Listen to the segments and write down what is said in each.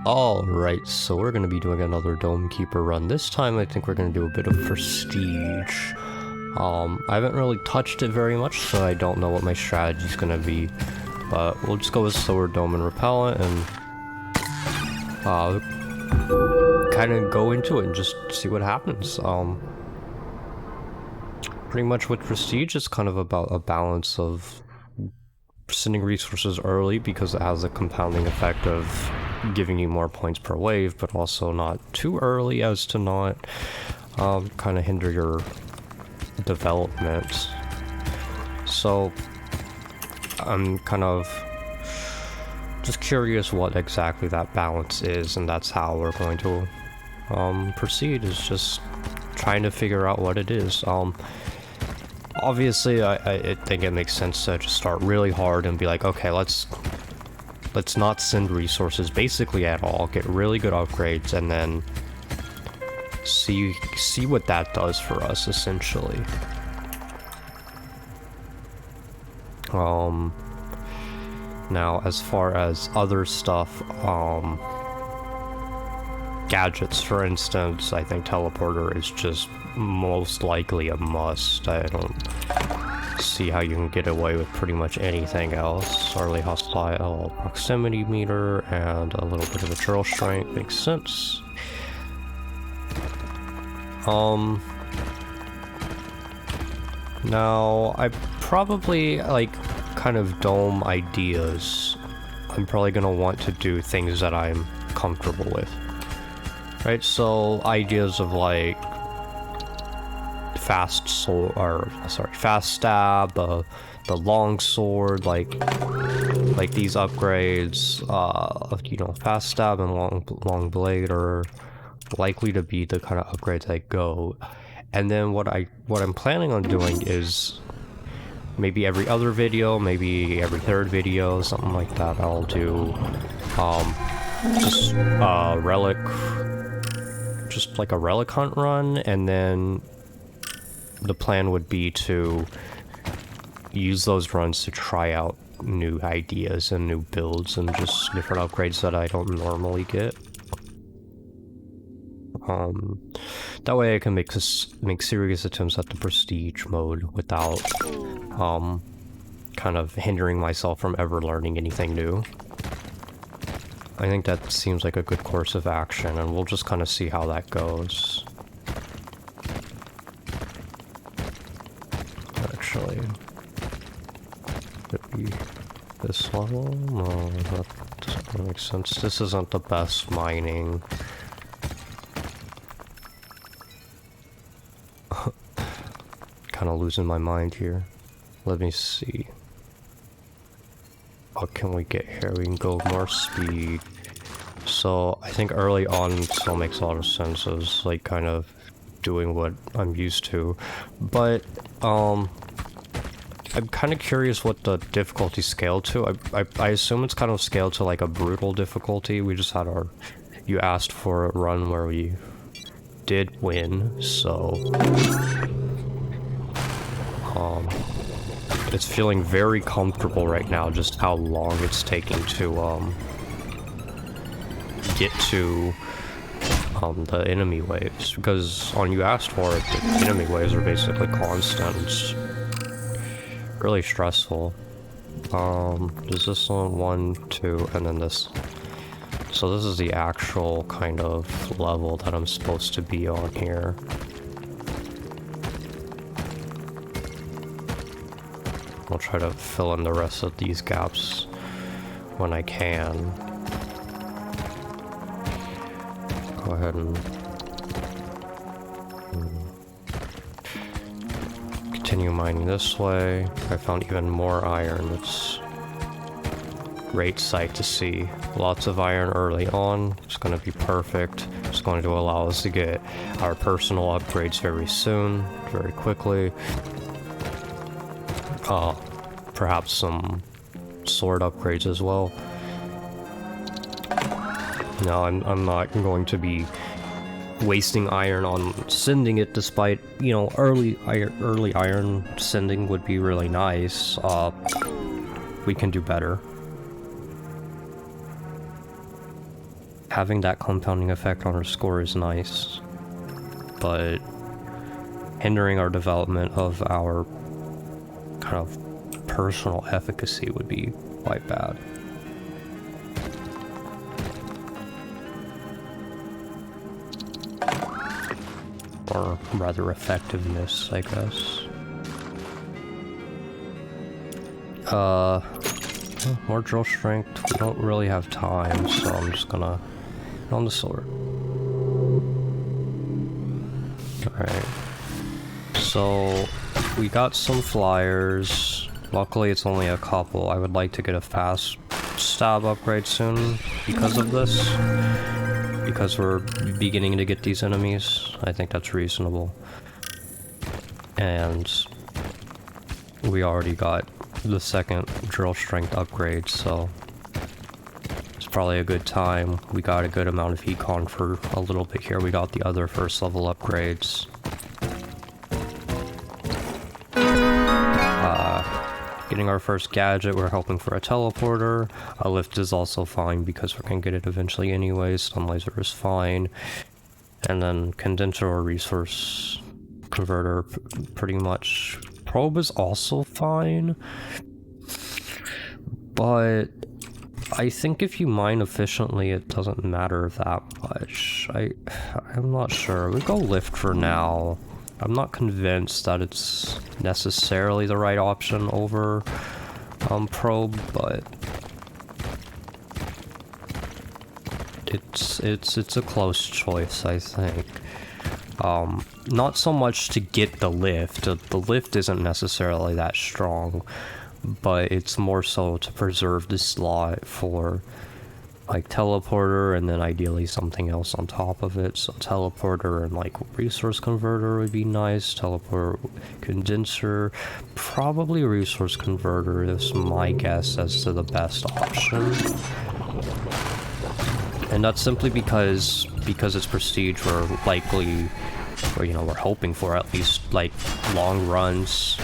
Alright, so we're going to be doing another Dome Keeper run. This time I think we're going to do a bit of Prestige. I haven't really touched it very much, so I don't know what my strategy is going to be. But we'll just go with Sword, Dome, and Repellent, and kind of go into it and just see what happens. Pretty much with Prestige, it's kind of about a balance of sending resources early because it has a compounding effect of giving you more points per wave, but also not too early as to not kind of hinder your development. So I'm kind of just curious what exactly that balance is, and that's how we're going to proceed, is just trying to figure out what it is. Obviously, I think it makes sense to just start really hard and be like, okay, let's not send resources basically at all, get really good upgrades, and then see what that does for us, essentially. Now, as far as other stuff, gadgets, for instance, I think Teleporter is just most likely a must. I don't see how you can get away with pretty much anything else. Early hostile proximity meter and a little bit of material strength makes sense. Now I probably like kind of Dome ideas. I'm probably gonna want to do things that I'm comfortable with. Right, so ideas of like fast stab, the long sword, like these upgrades, you know, fast stab and long blade are likely to be the kind of upgrades that go. And then what I'm planning on doing is maybe every other video, maybe every third video, something like that, I'll do just relic. Just like a relic hunt run, and then the plan would be to use those runs to try out new ideas and new builds and just different upgrades that I don't normally get. That way I can make serious attempts at the Prestige mode without kind of hindering myself from ever learning anything new. I think that seems like a good course of action, and we'll just kind of see how that goes. Actually, could it be this level? No, that doesn't make sense. This isn't the best mining. Kind of losing my mind here. Let me see. What can we get here? We can go more speed. So I think early on still makes a lot of sense as like kind of doing what I'm used to. But I'm kind of curious what the difficulty scaled to. I assume it's kind of scaled to like a brutal difficulty. We just had you asked for a run where we did win, so it's feeling very comfortable right now, just how long it's taking to get to the enemy waves, because on You Asked For It, the enemy waves are basically constant. It's really stressful. There's this one, 2, and then this. So this is the actual kind of level that I'm supposed to be on here. I'll try to fill in the rest of these gaps when I can. Go ahead and continue mining this way. I found even more iron. It's great sight to see. Lots of iron early on. It's going to be perfect. It's going to allow us to get our personal upgrades very soon, very quickly. Perhaps some sword upgrades as well. No, I'm not going to be wasting iron on sending it, despite, you know, early iron sending would be really nice. We can do better. having that compounding effect on our score is nice, but hindering our development of our kind of personal efficacy would be quite bad. Or rather effectiveness, I guess. More drill strength. We don't really have time, so I'm just gonna put on the sword. Alright. So, we got some flyers. Luckily, it's only a couple. I would like to get a fast stab upgrade soon because of this. Because we're beginning to get these enemies. I think that's reasonable. And we already got the second drill strength upgrade, so it's probably a good time. We got a good amount of econ for a little bit here. We got the other first level upgrades. Getting our first gadget, we're hoping for a teleporter. A lift is also fine because we're gonna get it eventually anyways. Stun laser is fine. And then condenser or resource converter, pretty much. Probe is also fine. But I think if you mine efficiently, it doesn't matter that much. I'm not sure. We go lift for now. I'm not convinced that it's necessarily the right option over probe, but it's a close choice, I think. Not so much to get the lift. The lift isn't necessarily that strong, but it's more so to preserve the slot for like teleporter and then ideally something else on top of it. So teleporter and like resource converter would be nice. Teleporter, condenser, probably resource converter is my guess as to the best option. And that's simply because it's prestige, we're likely, or you know, we're hoping for at least like long runs.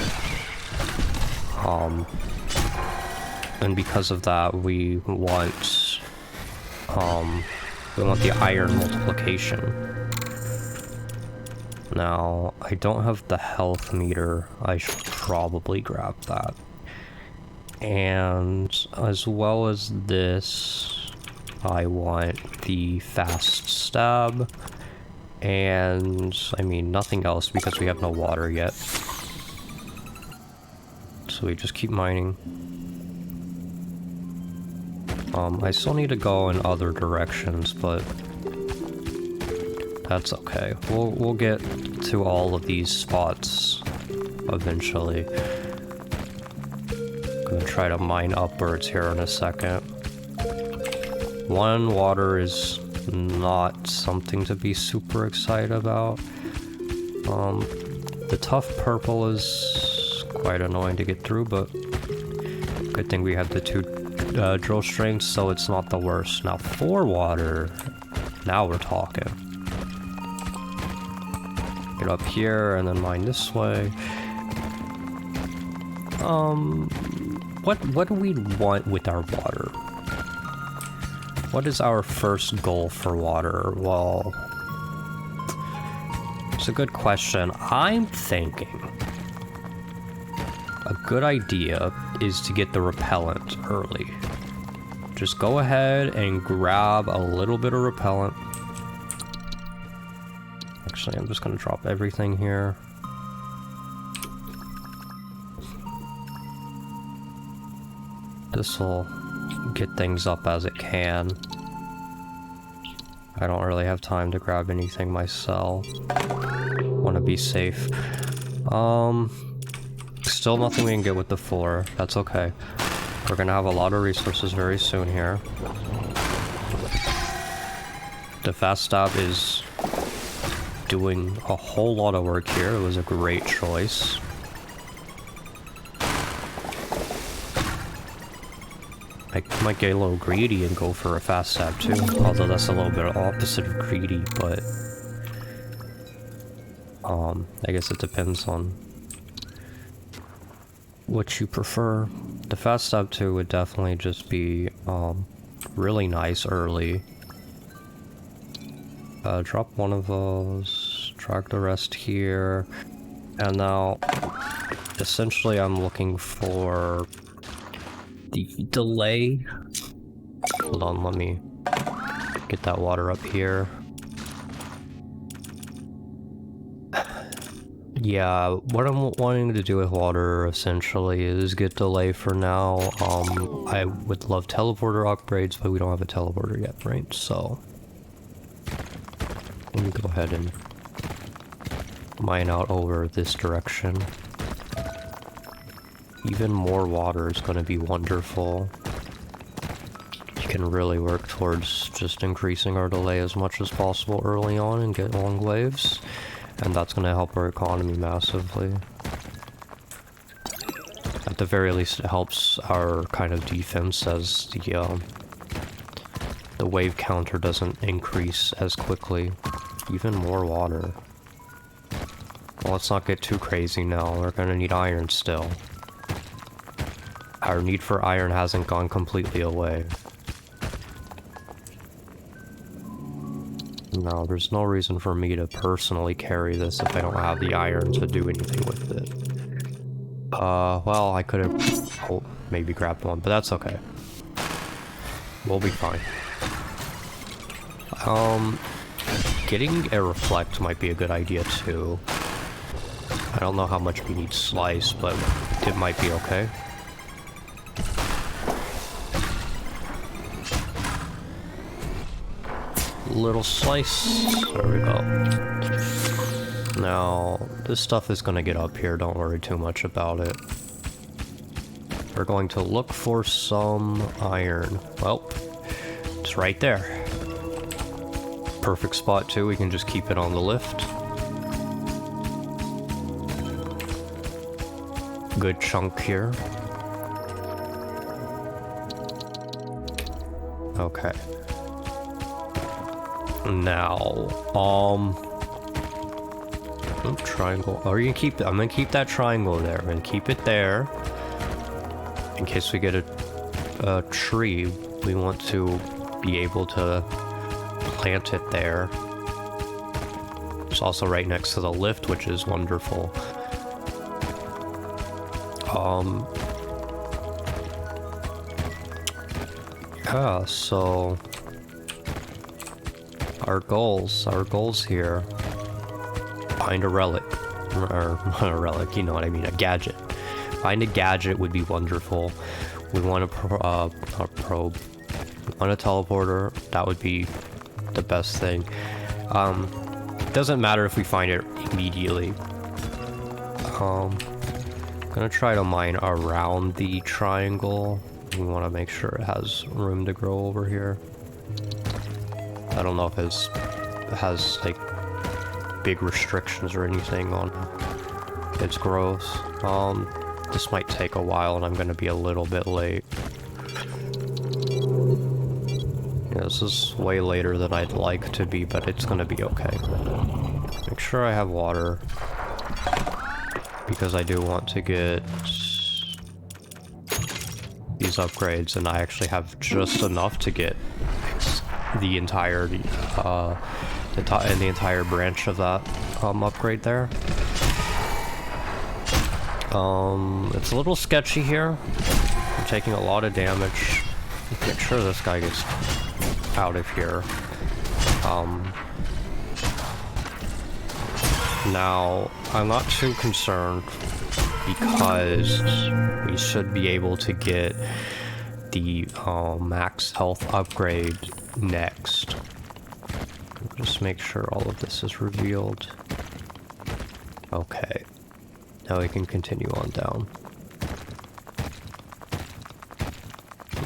And because of that, we want the iron multiplication. Now, I don't have the health meter. I should probably grab that. And as well as this, I want the fast stab. And, I mean, nothing else because we have no water yet. So we just keep mining. I still need to go in other directions, but that's okay. We'll get to all of these spots eventually. Gonna try to mine upwards here in a second. One, water is not something to be super excited about. The tough purple is quite annoying to get through, but good thing we have the two drill strengths, so it's not the worst. Now 4 water, now we're talking. Get up here and then mine this way. What do we want with our water? What is our first goal for water? Well, it's a good question. I'm thinking a good idea is to get the repellent early. Just go ahead and grab a little bit of repellent. Actually, I'm just gonna drop everything here. This will get things up as it can. I don't really have time to grab anything myself. Want to be safe. Still nothing we can get with the 4. That's okay. We're gonna have a lot of resources very soon here. The fast stab is doing a whole lot of work here. It was a great choice. I might get a little greedy and go for a fast stab too, although that's a little bit opposite of greedy, but I guess it depends on what you prefer. The fast stab 2 would definitely just be really nice early. Drop one of those, drag the rest here, and now essentially I'm looking for the delay. Hold on, let me get that water up here. Yeah, what I'm wanting to do with water essentially is get delay for now. I would love teleporter upgrades, but we don't have a teleporter yet, right? So let me go ahead and mine out over this direction. Even more water is going to be wonderful. You can really work towards just increasing our delay as much as possible early on and get long waves. And that's going to help our economy massively. At the very least, it helps our kind of defense as the wave counter doesn't increase as quickly. Even more water. Well, let's not get too crazy now. We're going to need iron still. Our need for iron hasn't gone completely away. No, there's no reason for me to personally carry this if I don't have the iron to do anything with it. Well, I could have maybe grabbed one, but that's okay. We'll be fine. Getting a reflect might be a good idea too. I don't know how much we need slice, but it might be okay. Little slice. There we go. Now, this stuff is gonna get up here, don't worry too much about it. We're going to look for some iron. Well, it's right there. Perfect spot too, we can just keep it on the lift. Good chunk here. Okay. Now, triangle. Or you can keep. I'm gonna keep that triangle there. I'm gonna keep it there in case we get a tree. We want to be able to plant it there. It's also right next to the lift, which is wonderful. Yeah. So. Our goals here. Find a relic. Or not a relic, you know what I mean, a gadget. Find a gadget would be wonderful. We want a probe. We want a teleporter. That would be the best thing. Doesn't matter if we find it immediately. Gonna try to mine around the triangle. We want to make sure it has room to grow over here. I don't know if it has like big restrictions or anything on its growth. This might take a while and I'm gonna be a little bit late. Yeah, this is way later than I'd like to be, but it's gonna be okay. Make sure I have water, because I do want to get these upgrades, and I actually have just enough to get the entire the entire branch of that upgrade there. It's a little sketchy here. I'm taking a lot of damage. Make sure this guy gets out of here. Now I'm not too concerned because we should be able to get the max health upgrade next. Just make sure all of this is revealed. Okay. Now we can continue on down.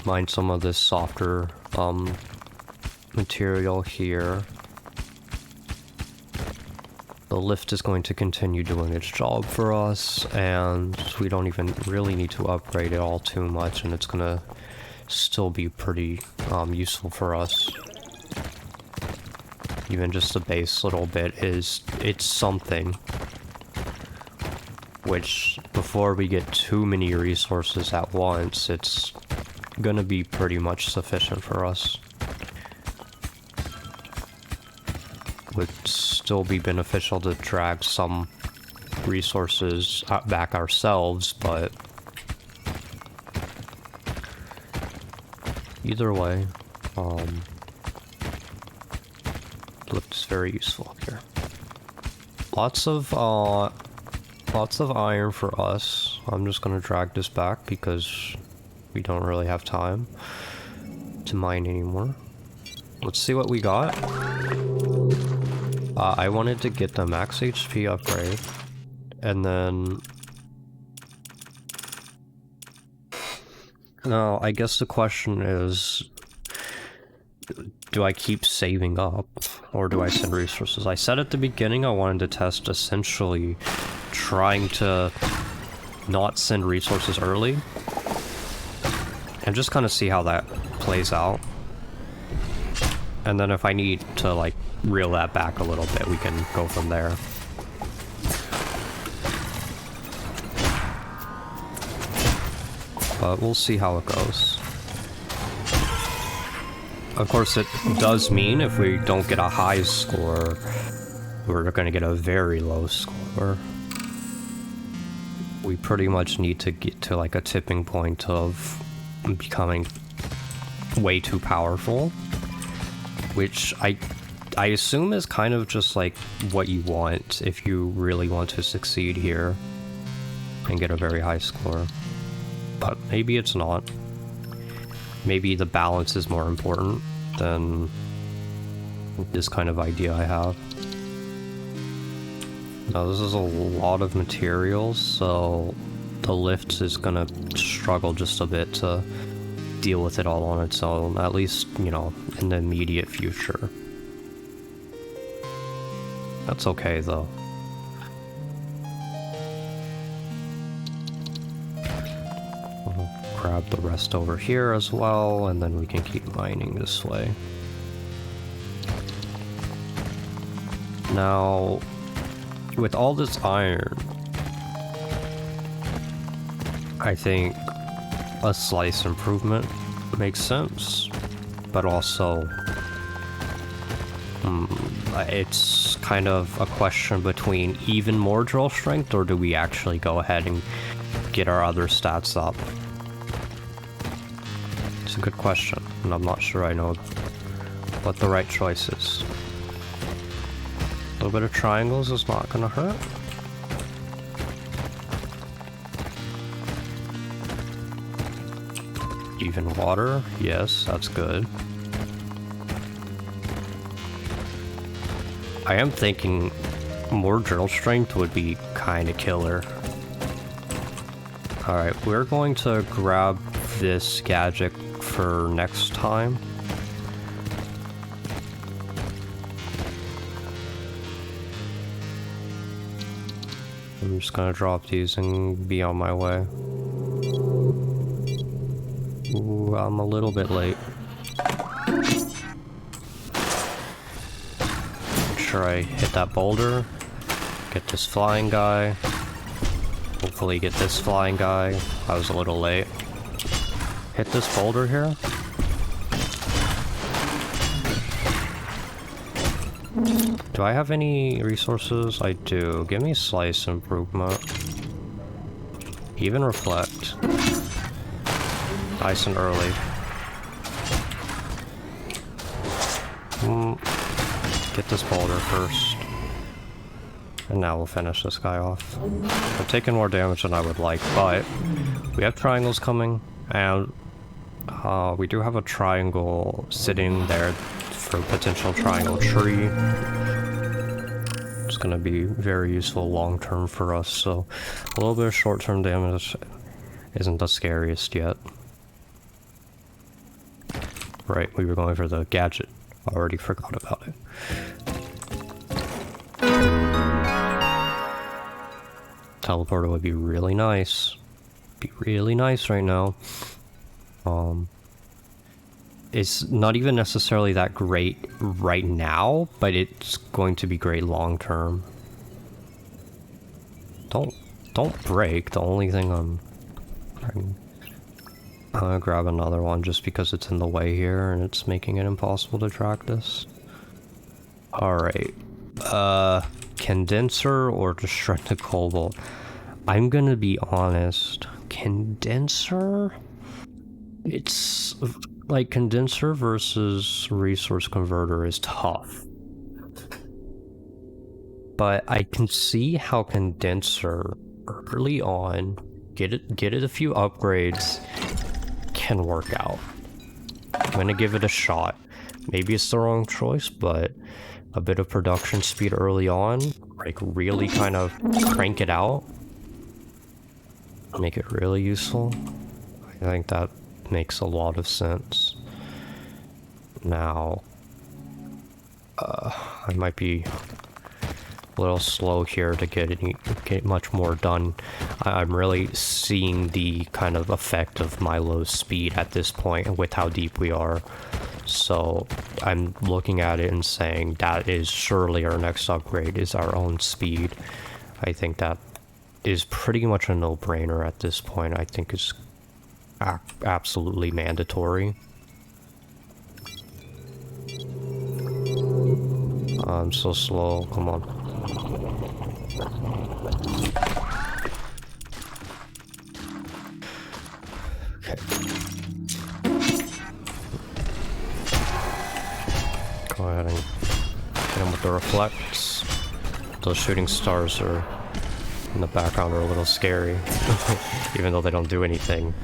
Mine some of this softer material here. The lift is going to continue doing its job for us, and we don't even really need to upgrade it all too much, and it's gonna still be pretty useful for us. Even just the base little bit it's something. Which, before we get too many resources at once, it's gonna be pretty much sufficient for us. would still be beneficial to drag some resources back ourselves, but either way, looks very useful up here. Lots of iron for us. I'm just gonna drag this back because we don't really have time to mine anymore. Let's see what we got. I wanted to get the max HP upgrade, and then now I guess the question is, do I keep saving up, or do I send resources? I said at the beginning I wanted to test essentially trying to not send resources early, and just kind of see how that plays out. And then if I need to, like, reel that back a little bit, we can go from there. But we'll see how it goes. Of course, it does mean if we don't get a high score, we're going to get a very low score. We pretty much need to get to, like, a tipping point of becoming way too powerful, which I assume is kind of just like what you want if you really want to succeed here and get a very high score. But maybe it's not. Maybe the balance is more important than this kind of idea I have. Now this is a lot of materials, so the lift is gonna struggle just a bit to deal with it all on its own, at least, you know, in the immediate future. That's okay though. Grab the rest over here as well, and then we can keep mining this way. Now, with all this iron, I think a slice improvement makes sense, but also it's kind of a question between even more drill strength, or do we actually go ahead and get our other stats up? It's a good question, and I'm not sure I know what the right choice is. A little bit of triangles is not gonna hurt. Even water, yes, that's good. I am thinking more drill strength would be kinda killer. Alright, we're going to grab this gadget for next time. I'm just gonna drop these and be on my way. Ooh, I'm a little bit late. Make sure I hit that boulder. Get this flying guy. Hopefully get this flying guy. I was a little late. Hit this boulder here. Do I have any resources? I do. Give me slice improvement. Even reflect. Nice and early. Get this boulder first. And now we'll finish this guy off. I'm taking more damage than I would like, but we have triangles coming, and we do have a triangle sitting there for potential triangle tree. It's gonna be very useful long term for us, so a little bit of short term damage isn't the scariest yet. Right, we were going for the gadget. I already forgot about it. Teleporter would be really nice. Be really nice right now. It's not even necessarily that great right now, but it's going to be great long term. Don't break. The only thing I'm gonna grab another one just because it's in the way here and it's making it impossible to track this. Alright, Condenser or just shred the cobalt? I'm gonna be honest. Condenser? It's like condenser versus resource converter is tough. But I can see how condenser early on, get it a few upgrades, can work out. I'm gonna give it a shot. Maybe it's the wrong choice, but a bit of production speed early on, like really kind of crank it out, make it really useful. I think that makes a lot of sense. Now, I might be a little slow here to get much more done. I'm really seeing the kind of effect of my low speed at this point with how deep we are. So I'm looking at it and saying that is surely our next upgrade is our own speed. I think that is pretty much a no-brainer at this point. I think it's absolutely mandatory. I'm so slow, come on. Okay. Go ahead and hit him with the reflects. Those shooting stars are in the background are a little scary. Even though they don't do anything.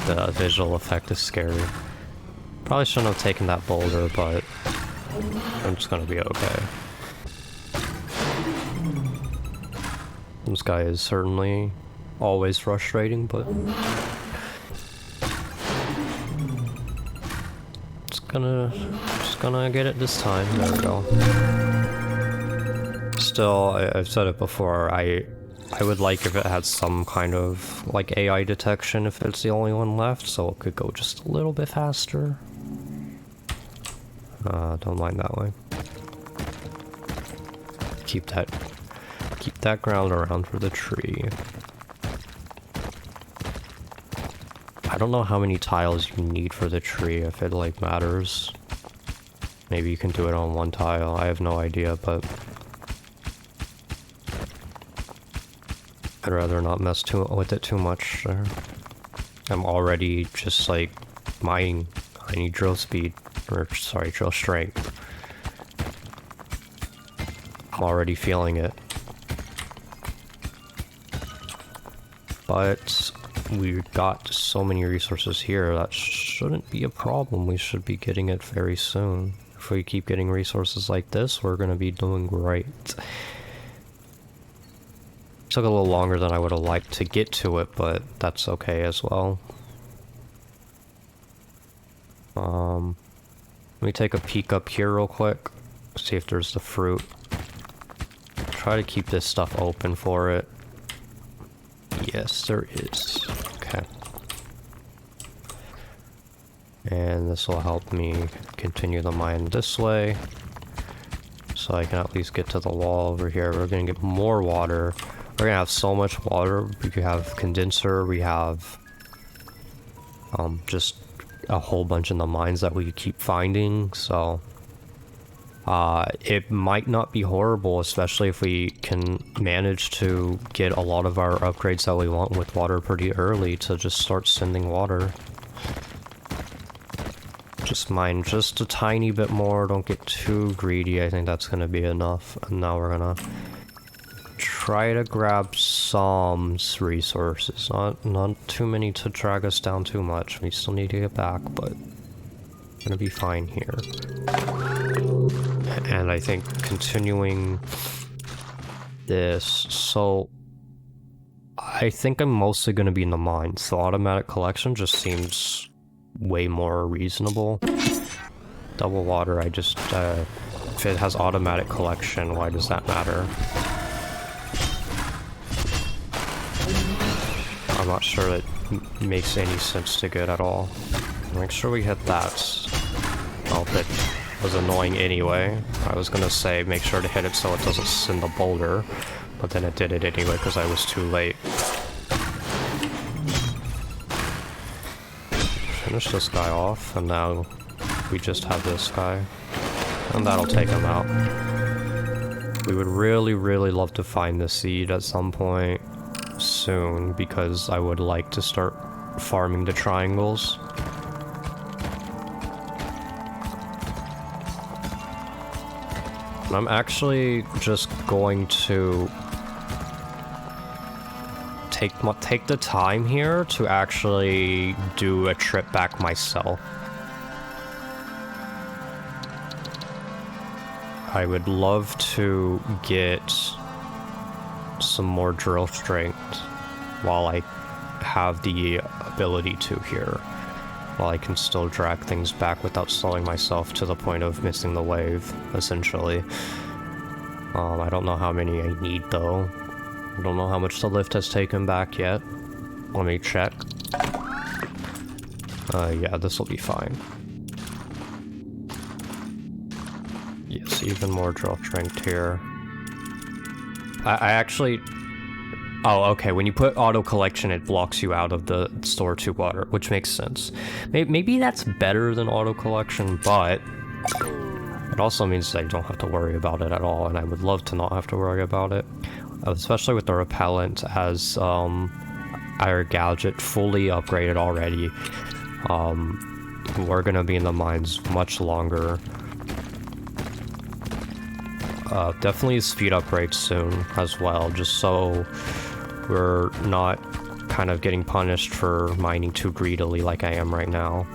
The visual effect is scary. Probably shouldn't have taken that boulder, but I'm just gonna be okay. This guy is certainly always frustrating, but just gonna get it this time. There we go. Still, I've said it before, I would like if it had some kind of like AI detection if it's the only one left, so it could go just a little bit faster. Don't mind that way. Keep that ground around for the tree. I don't know how many tiles you need for the tree, if it like matters. Maybe you can do it on one tile, I have no idea, but I'd rather not mess with it too much there. I'm already just like mining. I need drill speed, or sorry, drill strength. I'm already feeling it. But we've got so many resources here, that shouldn't be a problem. We should be getting it very soon. If we keep getting resources like this, we're gonna be doing great. Took a little longer than I would have liked to get to it, but that's okay as well. Let me take a peek up here real quick, see if there's the fruit. Try to keep this stuff open for it. Yes, there is. Okay. And this will help me continue the mine this way, so I can at least get to the wall over here. We're gonna get more water. We're gonna have so much water. We have condenser, we have just a whole bunch in the mines that we could keep finding, so it might not be horrible, especially if we can manage to get a lot of our upgrades that we want with water pretty early, to just start sending water. Just mine just a tiny bit more, don't get too greedy. I think that's gonna be enough. And now we're gonna try to grab some resources, not too many to drag us down too much. We still need to get back, but we're gonna be fine here. And I think continuing this, so I think I'm mostly gonna be in the mines. The automatic collection just seems way more reasonable. Double water, I just if it has automatic collection, why does that matter? I'm not sure it makes any sense to get at all. Make sure we hit that. Oh, that was annoying anyway. I was gonna say make sure to hit it so it doesn't send the boulder, but then it did it anyway because I was too late. Finish this guy off, and now we just have this guy. And that'll take him out. We would really, really love to find the seed at some point soon, because I would like to start farming the triangles. I'm actually just going to take the time here to actually do a trip back myself. I would love to get some more drill strength while I have the ability to here, while I can still drag things back without slowing myself to the point of missing the wave, essentially. I don't know how many I need though. I don't know how much the lift has taken back yet. Let me check. Yeah, this will be fine. Yes, even more drill strength here. I actually... Oh, okay, when you put auto collection, it blocks you out of the store 2 water, which makes sense. Maybe that's better than auto collection, but it also means I don't have to worry about it at all, and I would love to not have to worry about it. Especially with the repellent, as our gadget fully upgraded already. We're gonna be in the mines much longer. Definitely a speed upgrade soon as well, just so we're not kind of getting punished for mining too greedily like I am right now.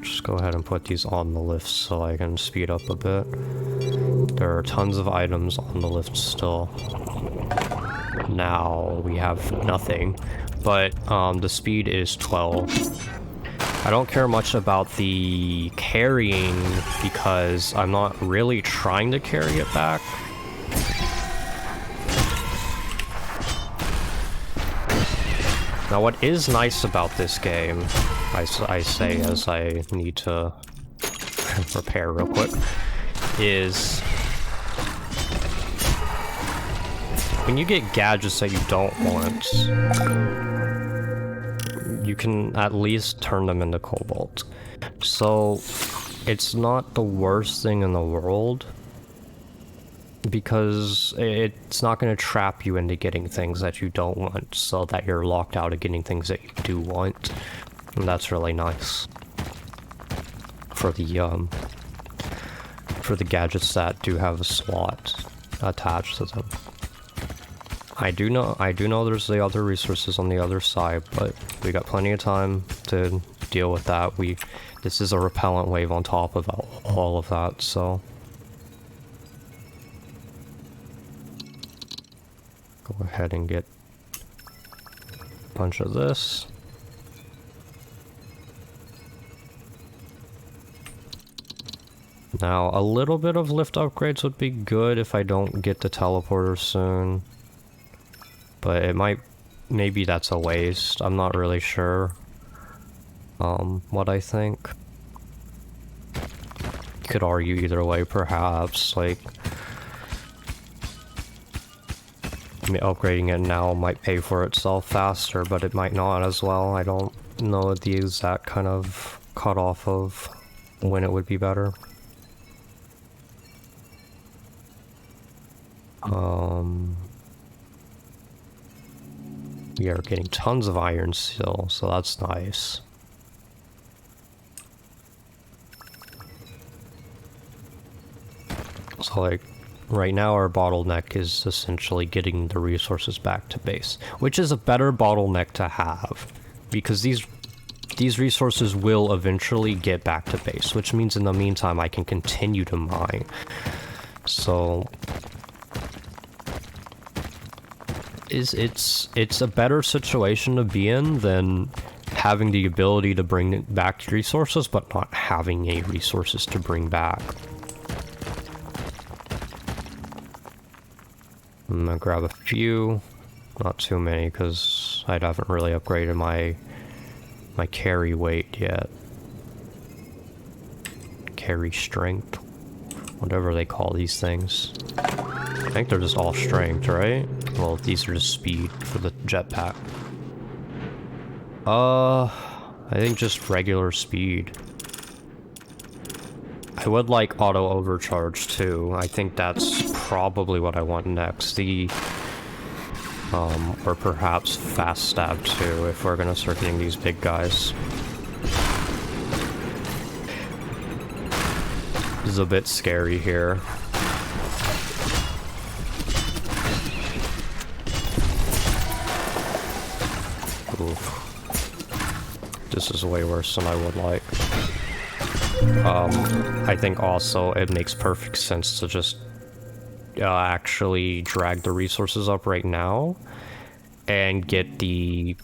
Just go ahead and put these on the lift so I can speed up a bit. There are tons of items on the lift still. Now we have nothing, but the speed is 12. I don't care much about the carrying because I'm not really trying to carry it back. Now what is nice about this game, I say as I need to repair real quick, is when you get gadgets that you don't want, you can at least turn them into cobalt. So it's not the worst thing in the world, because it's not going to trap you into getting things that you don't want, so that you're locked out of getting things that you do want. And that's really nice for the gadgets that do have a slot attached to them. I do know there's the other resources on the other side, but we got plenty of time to deal with that. This is a repellent wave on top of all of that, so go ahead and get a bunch of this. Now, a little bit of lift upgrades would be good if I don't get the teleporter soon. But it might... maybe that's a waste. I'm not really sure what I think. Could argue either way, perhaps. Like, upgrading it now might pay for itself faster, but it might not as well. I don't know the exact kind of cutoff of when it would be better. We are getting tons of iron still, so that's nice. So like, right now our bottleneck is essentially getting the resources back to base, which is a better bottleneck to have, because these resources will eventually get back to base, which means in the meantime I can continue to mine. So it's a better situation to be in than having the ability to bring back resources but not having any resources to bring back. I'm gonna grab a few, not too many, because I haven't really upgraded my carry weight yet. Carry strength, whatever they call these things. I think they're just all strength, right? Well, these are just speed for the jetpack. I think just regular speed. I would like auto overcharge too. I think that's probably what I want next. Or perhaps fast stab too, if we're gonna start getting these big guys. This is a bit scary here. Oof. This is way worse than I would like. I think also it makes perfect sense to just actually drag the resources up right now and get the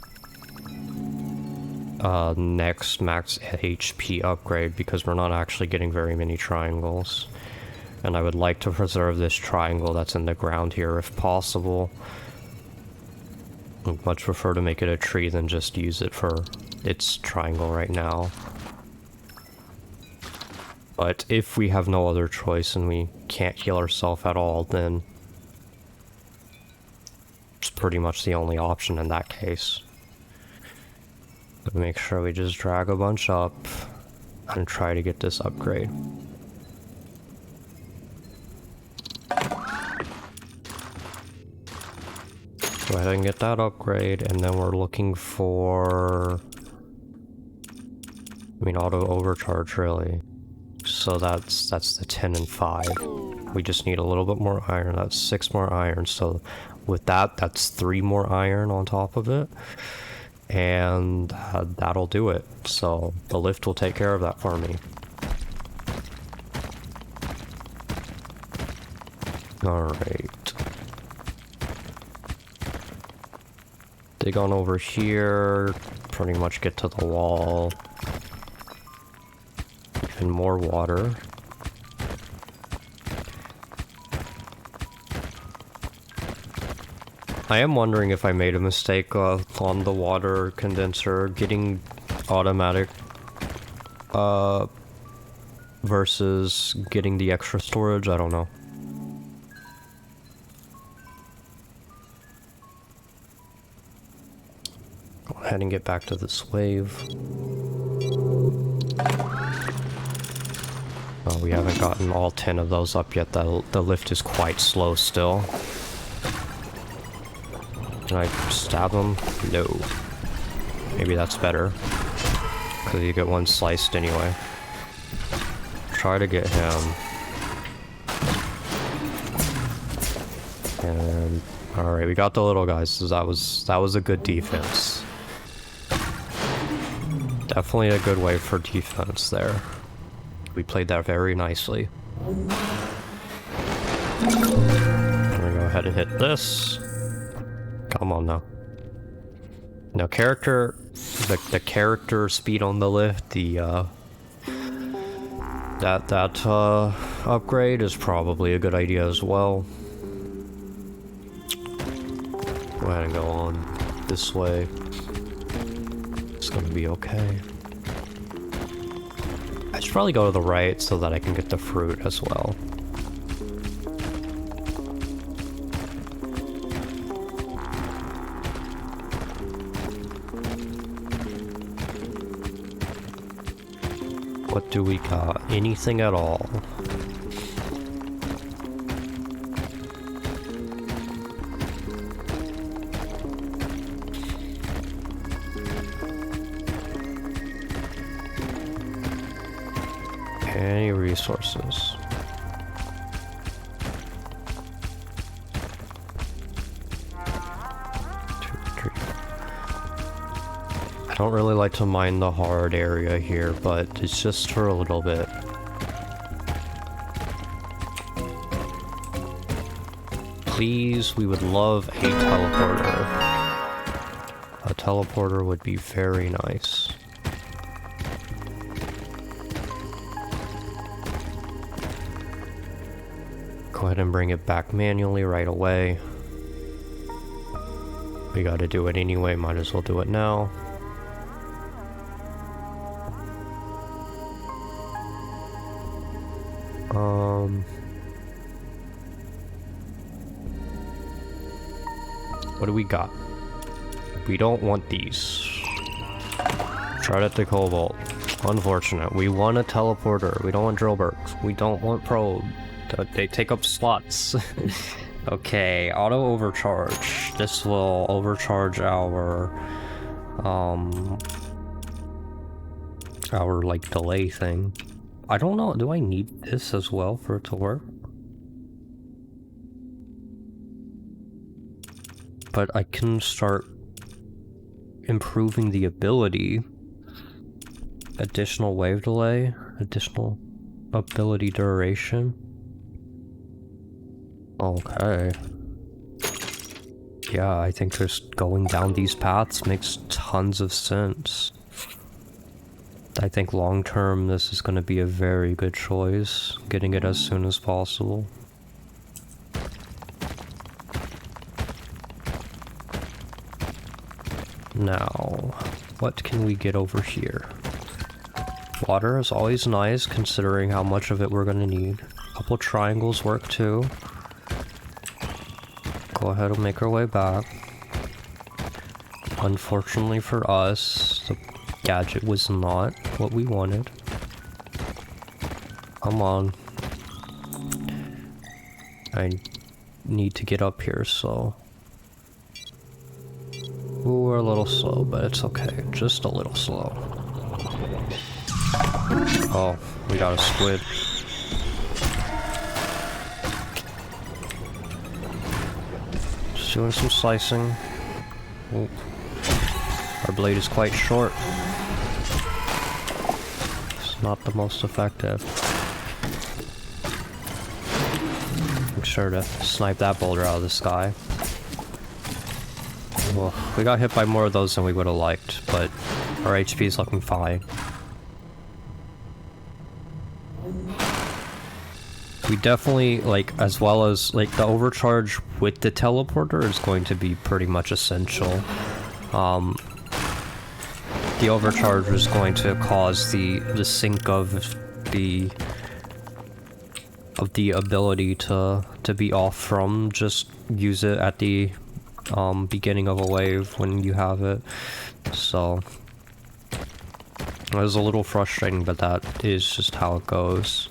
next max HP upgrade, because we're not actually getting very many triangles. And I would like to preserve this triangle that's in the ground here if possible. I'd much prefer to make it a tree than just use it for its triangle right now. But if we have no other choice and we can't heal ourselves at all, then it's pretty much the only option in that case. But make sure we just drag a bunch up and try to get this upgrade. Go ahead and get that upgrade, and then we're looking for... I mean, auto overcharge, really. So that's the 10 and 5. We just need a little bit more iron. That's 6 more iron. So with that, that's 3 more iron on top of it. And that'll do it. So the lift will take care of that for me. Alright. Dig on over here. Pretty much get to the wall. Even more water. I am wondering if I made a mistake on the water condenser getting automatic versus getting the extra storage. I don't know. Go ahead and get back to this wave. Oh, we haven't gotten all 10 of those up yet. The lift is quite slow still. Can I stab him? No. Maybe that's better. Because you get one sliced anyway. Try to get him. And alright, we got the little guys, so that was a good defense. Definitely a good way for defense there. We played that very nicely. I'm gonna go ahead and hit this. Come on now. Now the character speed on the lift, that upgrade is probably a good idea as well. Go ahead and go on this way. It's gonna be okay. I should probably go to the right so that I can get the fruit as well. What do we got? Anything at all? Any resources? I don't really like to mine the hard area here, but it's just for a little bit. Please, we would love a teleporter. A teleporter would be very nice. Go ahead and bring it back manually right away. We gotta do it anyway, might as well do it now. What do we got? We don't want these. Shredded the cobalt. Unfortunate. We want a teleporter. We don't want drillbergs. We don't want probe. They take up slots. Okay, auto overcharge. This will overcharge our like delay thing. I don't know, do I need this as well for it to work? But I can start improving the ability. Additional wave delay, additional ability duration. Okay. Yeah, I think just going down these paths makes tons of sense. I think long term this is going to be a very good choice, getting it as soon as possible. Now, what can we get over here? Water is always nice, considering how much of it we're going to need. A couple triangles work too. Go ahead and make our way back. Unfortunately for us, the gadget was not what we wanted. Come on. I need to get up here, so... Ooh, we're a little slow, but it's okay. Just a little slow. Oh, we got a squid. Just doing some slicing. Ooh. Our blade is quite short. It's not the most effective. Make sure to snipe that boulder out of the sky. Well, we got hit by more of those than we would have liked, but our HP is looking fine. We definitely, like, as well as, like, the overcharge with the teleporter is going to be pretty much essential. The overcharge is going to cause the sync of the ability to be off from just use it at the beginning of a wave when you have it. So it was a little frustrating, but that is just how it goes.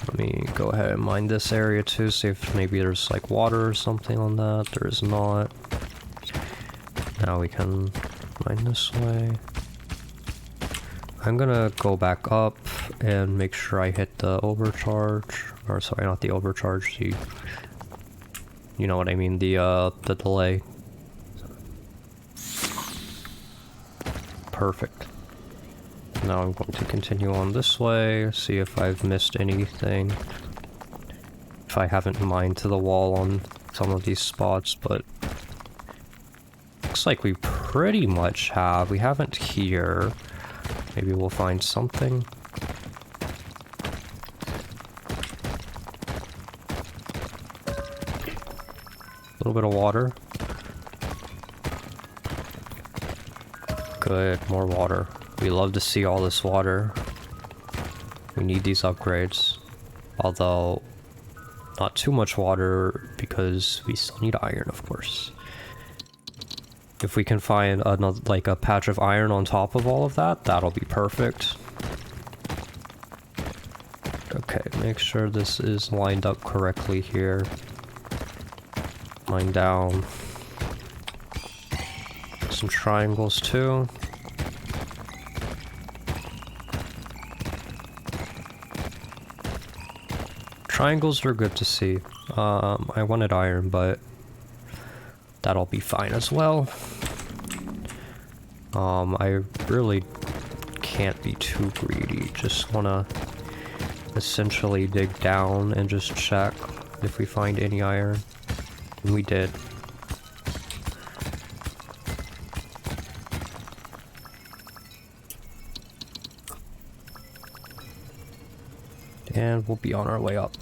Let me go ahead and mine this area too, see if maybe there's like water or something on that. There is not. Now we can mine this way. I'm gonna go back up and make sure I hit the overcharge, or sorry, not the overcharge, the, you know what I mean, the delay. Perfect. Now I'm going to continue on this way, see if I've missed anything. If I haven't mined to the wall on some of these spots, but looks like we pretty much have. We haven't here. Maybe we'll find something. A little bit of water. Good, more water. We love to see all this water. We need these upgrades. Although, not too much water because we still need iron, of course. If we can find another, like a patch of iron on top of all of that, that'll be perfect. Okay, make sure this is lined up correctly here. Line down. Some triangles too. Triangles are good to see. I wanted iron, but that'll be fine as well. I really can't be too greedy. Just wanna essentially dig down and just check if we find any iron. And we did. And we'll be on our way up.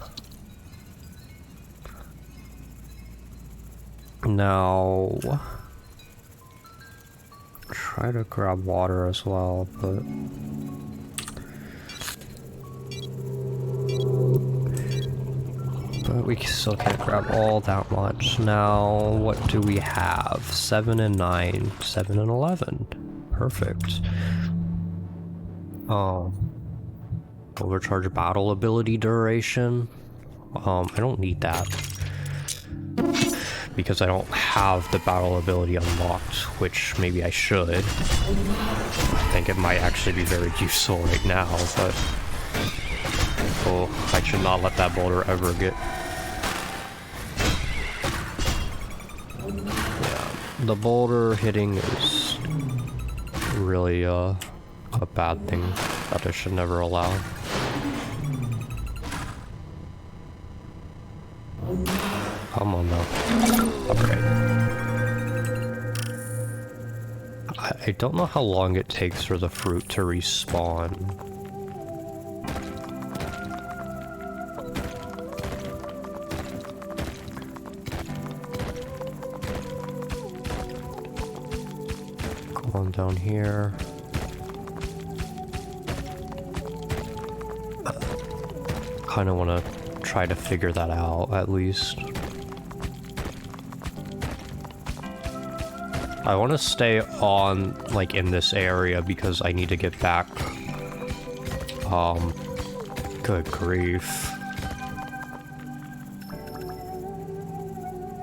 Now, try to grab water as well, but we still can't grab all that much. Now, what do we have? 7 and 9, 7 and 11. Perfect. Overcharge battle ability duration. I don't need that. Because I don't have the battle ability unlocked, which maybe I should. I think it might actually be very useful right now, but... Oh, I should not let that boulder ever get... Yeah, the boulder hitting is really a bad thing that I should never allow. Come on now. Okay. I don't know how long it takes for the fruit to respawn. Come on down here. Kind of want to try to figure that out, at least. I want to stay on, like, in this area because I need to get back. Good grief.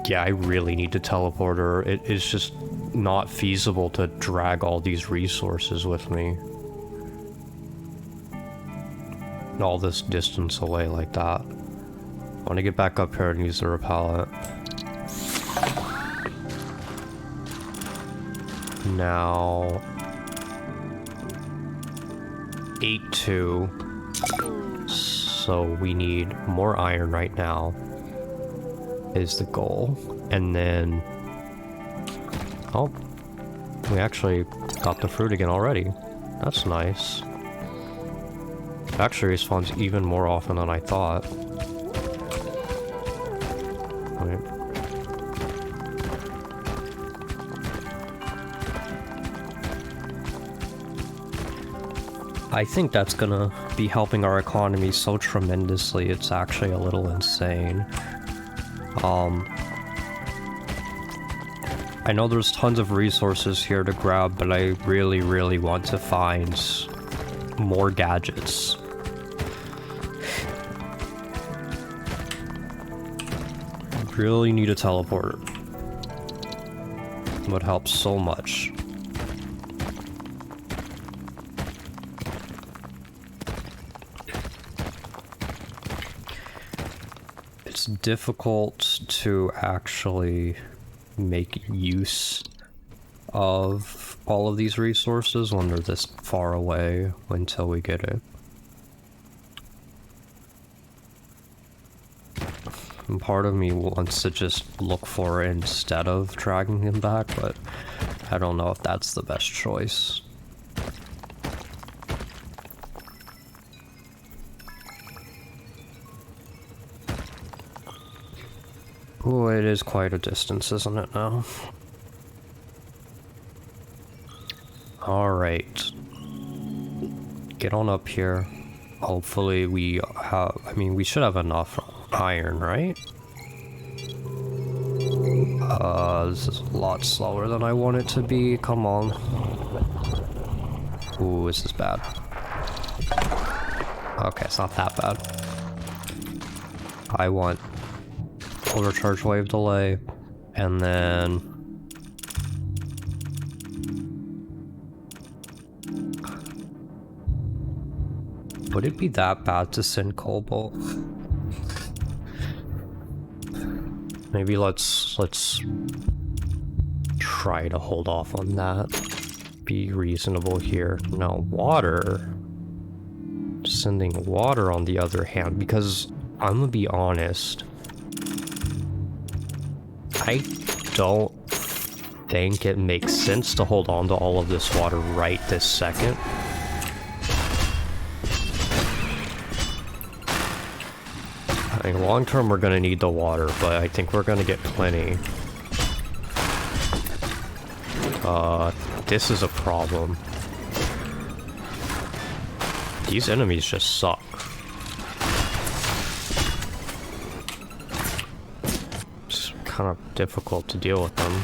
Yeah, I really need to teleport her. It is just not feasible to drag all these resources with me. All this distance away like that. I want to get back up here and use the repellent. Now... 8-2. So we need more iron right now. Is the goal. And then... Oh. We actually got the fruit again already. That's nice. It actually respawns even more often than I thought. Wait. I think that's gonna be helping our economy so tremendously, it's actually a little insane. I know there's tons of resources here to grab, but I really, really want to find more gadgets. Really need a teleporter. Would help so much. It's difficult to actually make use of all of these resources when they're this far away until we get it. And part of me wants to just look for it instead of dragging him back, but I don't know if that's the best choice. Oh, it is quite a distance, isn't it now? Alright. Get on up here. Hopefully we have... I mean, we should have enough iron, right? This is a lot slower than I want it to be. Come on. Ooh, this is bad. Okay, it's not that bad. I want overcharge wave delay, and then would it be that bad to send Cobalt? Maybe let's try to hold off on that. Be reasonable here. No, water. Sending water on the other hand, because I'm gonna be honest, I don't think it makes sense to hold on to all of this water right this second. I mean, long term we're gonna need the water, but I think we're gonna get plenty. This is a problem. These enemies just suck. It's kind of difficult to deal with them.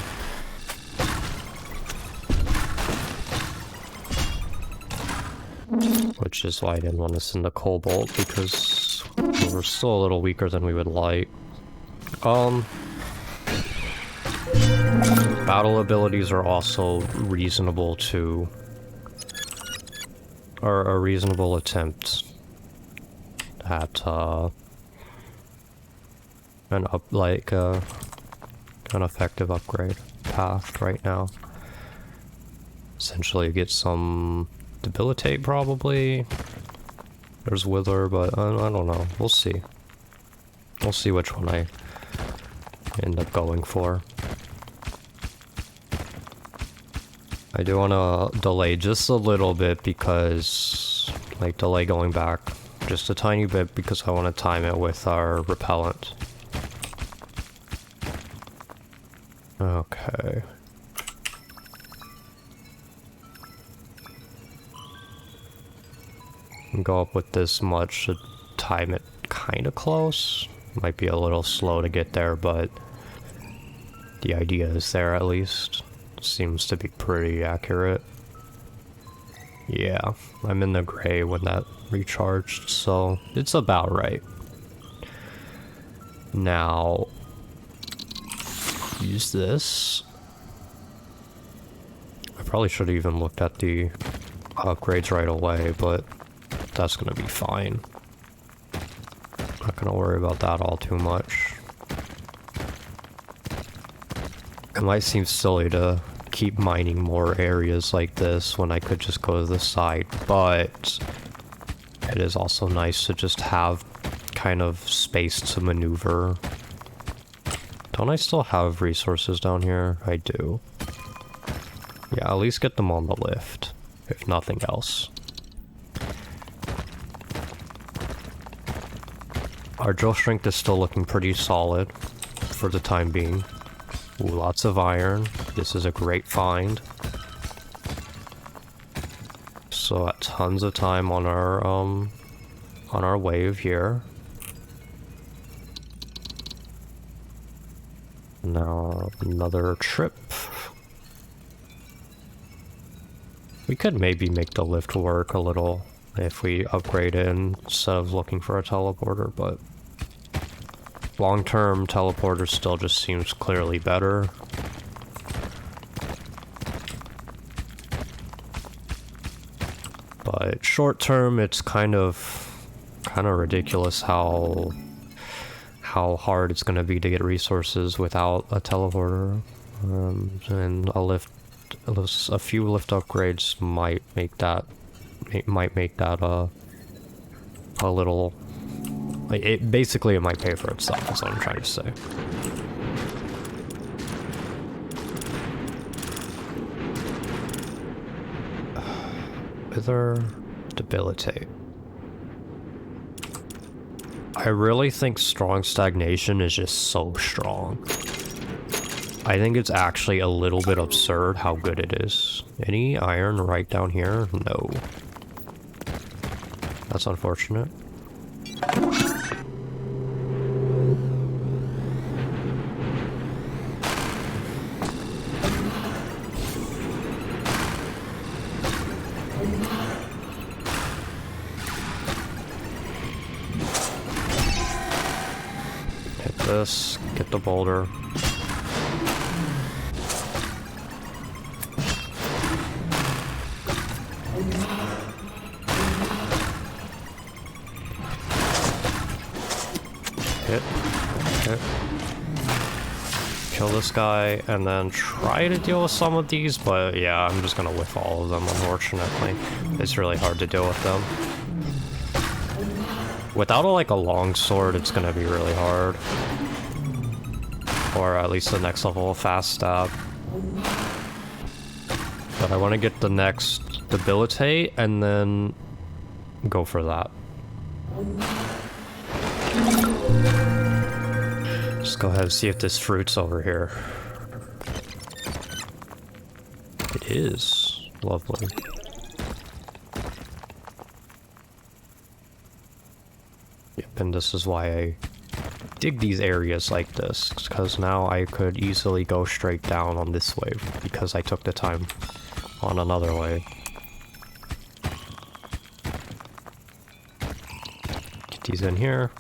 Which is why I didn't want to send the Cobalt, because we're still a little weaker than we would like. Battle abilities are also reasonable too. Or a reasonable attempt at an effective upgrade path right now. Essentially get some debilitate probably. There's wither, but I don't know. We'll see. We'll see which one I end up going for. I do want to delay just a little bit because, like, delay going back just a tiny bit because I want to time it with our repellent. Okay. Go up with this much to time it kind of close. Might be a little slow to get there, but the idea is there at least. Seems to be pretty accurate. Yeah, I'm in the gray when that recharged, so it's about right. Now, use this. I probably should have even looked at the upgrades right away, but that's gonna be fine. Not gonna worry about that all too much. It might seem silly to keep mining more areas like this when I could just go to the side, but it is also nice to just have kind of space to maneuver. Don't I still have resources down here? I do. Yeah, at least get them on the lift, if nothing else. Our drill strength is still looking pretty solid for the time being. Ooh, lots of iron. This is a great find. So tons of time on our wave here. Now another trip. We could maybe make the lift work a little if we upgrade it instead of looking for a teleporter, but long-term teleporter still just seems clearly better. But short-term, it's kind of ridiculous how hard it's going to be to get resources without a teleporter. And a few lift upgrades might make that a little. Like, it might pay for itself, that's what I'm trying to say. Wither, debilitate. I really think strong stagnation is just so strong. I think it's actually a little bit absurd how good it is. Any iron right down here? No. That's unfortunate. Hit this, get the boulder. Hit. Kill this guy, and then try to deal with some of these, but yeah, I'm just gonna whiff all of them, unfortunately. It's really hard to deal with them. Without a long sword, it's gonna be really hard. Or at least the next level of fast stab. But I want to get the next debilitate, and then go for that. Just go ahead and see if this fruit's over here. It is. Lovely. Yep, and this is why I dig these areas like this, because now I could easily go straight down on this wave, because I took the time on another wave. these in here.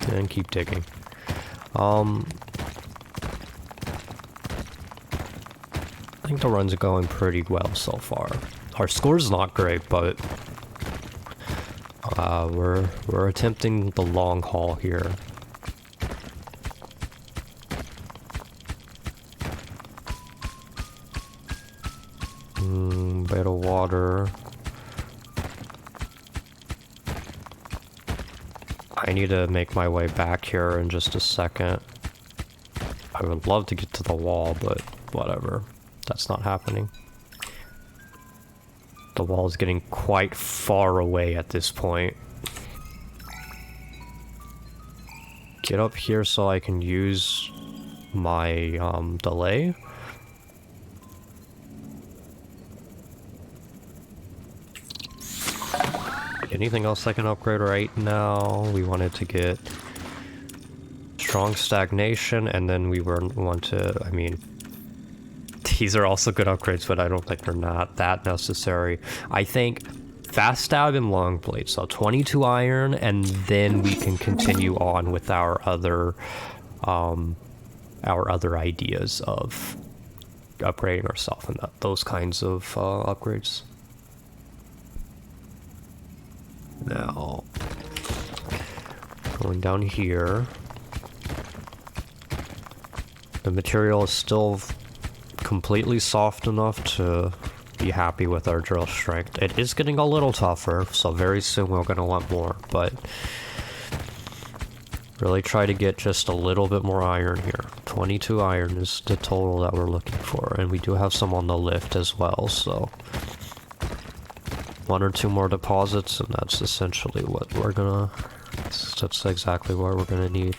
And keep digging. I think the runs are going pretty well so far. Our score's not great, but we're attempting the long haul here. Bit of water. I need to make my way back here in just a second. I would love to get to the wall, but whatever. That's not happening. The wall is getting quite far away at this point. Get up here so I can use my delay. Anything else I can upgrade right now? We wanted to get strong stagnation, and then we want to, I mean, these are also good upgrades, but I don't think they're not that necessary. I think fast stab and long blade, so 22 iron, and then we can continue on with our other ideas of upgrading ourselves and those kinds of upgrades. Now, going down here, the material is still completely soft enough to be happy with our drill strength. It is getting a little tougher, so very soon we're going to want more, but really try to get just a little bit more iron here. 22 iron is the total that we're looking for, and we do have some on the lift as well, so 1 or 2 more deposits, and that's essentially what we're gonna, that's exactly what we're gonna need.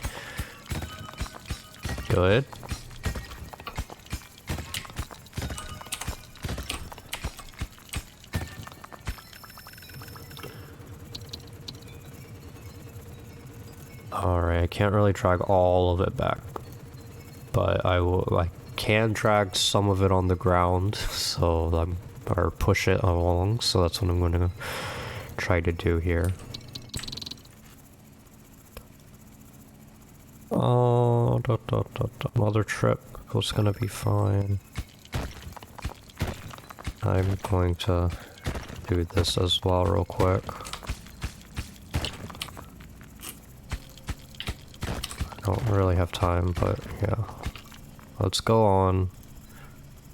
Good. Alright, I can't really drag all of it back, but I can drag some of it on the ground, so or push it along, so that's what I'm going to try to do here. Oh, another trip was going to be fine. I'm going to do this as well real quick. I don't really have time, but yeah. Let's go on.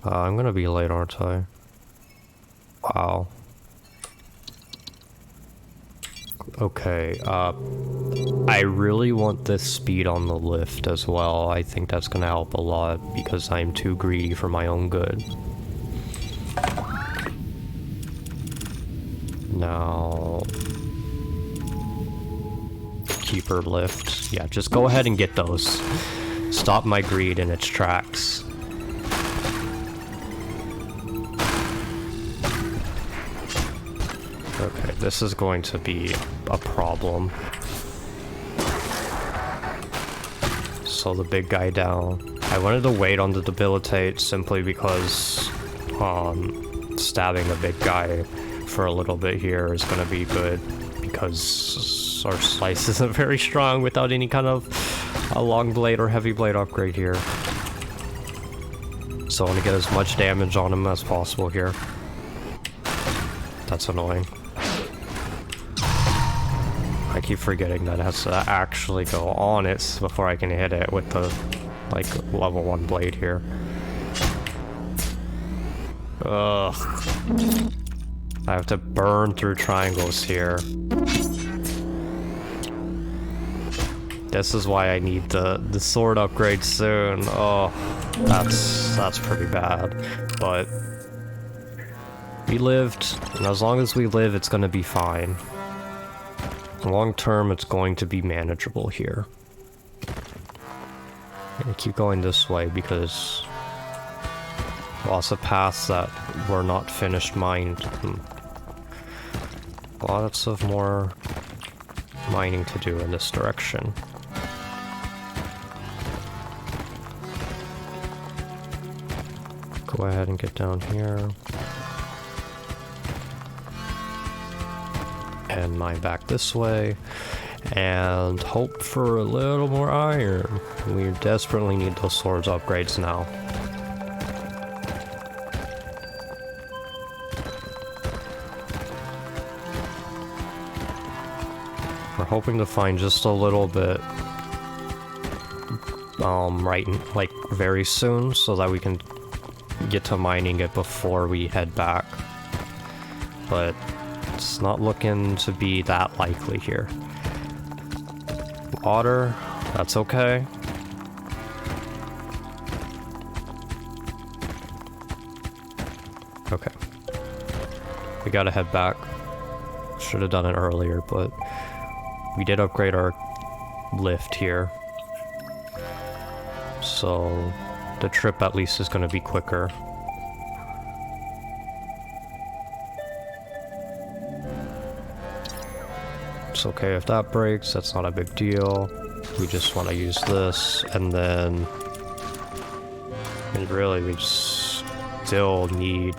I'm going to be late, aren't I? Wow. Okay, I really want this speed on the lift as well. I think that's gonna help a lot because I'm too greedy for my own good. Now... keeper lift. Yeah, just go ahead and get those. Stop my greed in its tracks. Okay, this is going to be a problem. So the big guy down. I wanted to wait on the debilitate simply because stabbing the big guy for a little bit here is going to be good because our slice isn't very strong without any kind of a long blade or heavy blade upgrade here. So I want to get as much damage on him as possible here. That's annoying. I keep forgetting that it has to actually go on it before I can hit it with the, like, level 1 blade here. Ugh. I have to burn through triangles here. This is why I need the sword upgrade soon. Oh, that's pretty bad. But we lived, and as long as we live, it's gonna be fine. Long term, it's going to be manageable here. I'm gonna keep going this way because lots of paths that were not finished mined. Lots of more mining to do in this direction. Go ahead and get down here. and mine back this way, and hope for a little more iron. We desperately need those swords upgrades now. We're hoping to find just a little bit like very soon, so that we can get to mining it before we head back. But it's not looking to be that likely here. Water, that's okay. Okay. We gotta head back. Should have done it earlier, but we did upgrade our lift here. So the trip at least is gonna be quicker. It's okay if that breaks, that's not a big deal. We just want to use this, and then... And really, we still need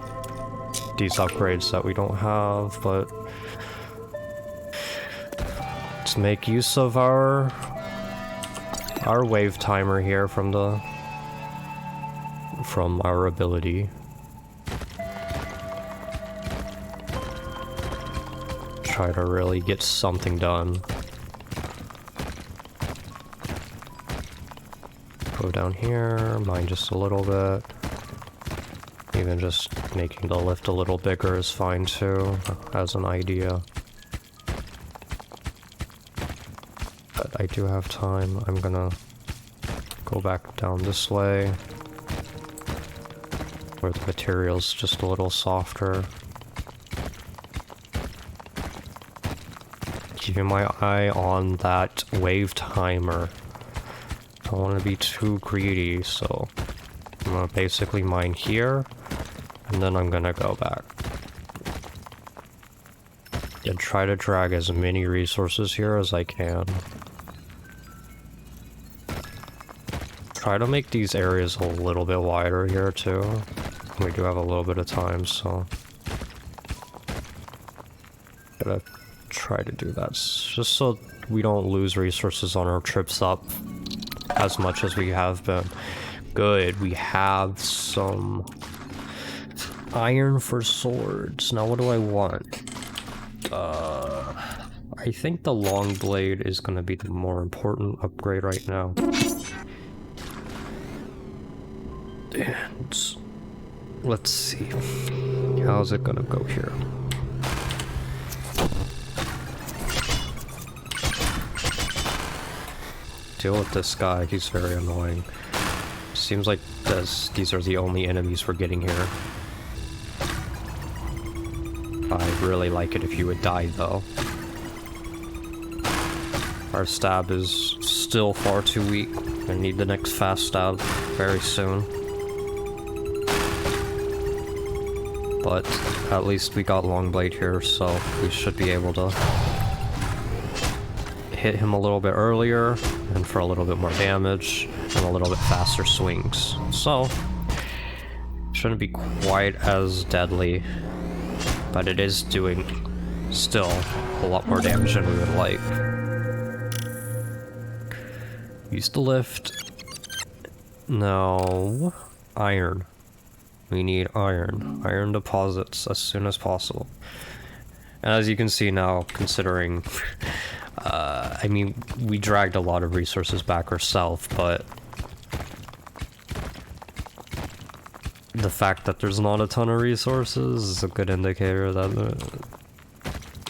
these upgrades that we don't have, but... Let's make use of our wave timer here from our ability. Try to really get something done. Go down here, mine just a little bit. Even just making the lift a little bigger is fine too, as an idea. But I do have time. I'm gonna go back down this way, where the material's just a little softer. Keeping my eye on that wave timer. I don't want to be too greedy, so I'm gonna basically mine here, and then I'm gonna go back. And try to drag as many resources here as I can. Try to make these areas a little bit wider here too. We do have a little bit of time, so... Gotta try to do that, just so we don't lose resources on our trips up as much as we have been. Good, we have some iron for swords. Now what do I want? I think the long blade is going to be the more important upgrade right now. And let's see, how's it gonna go here? Deal with this guy, he's very annoying. Seems like these are the only enemies we're getting here. I'd really like it if you would die though. Our stab is still far too weak. I need the next fast stab very soon. But at least we got Longblade here, so we should be able to hit him a little bit earlier, and for a little bit more damage, and a little bit faster swings. So, shouldn't be quite as deadly, but it is doing still a lot more damage than we would like. Use the lift. No. Iron. We need iron. Iron deposits as soon as possible. And as you can see now, considering... I mean, we dragged a lot of resources back ourselves, but... the fact that there's not a ton of resources is a good indicator that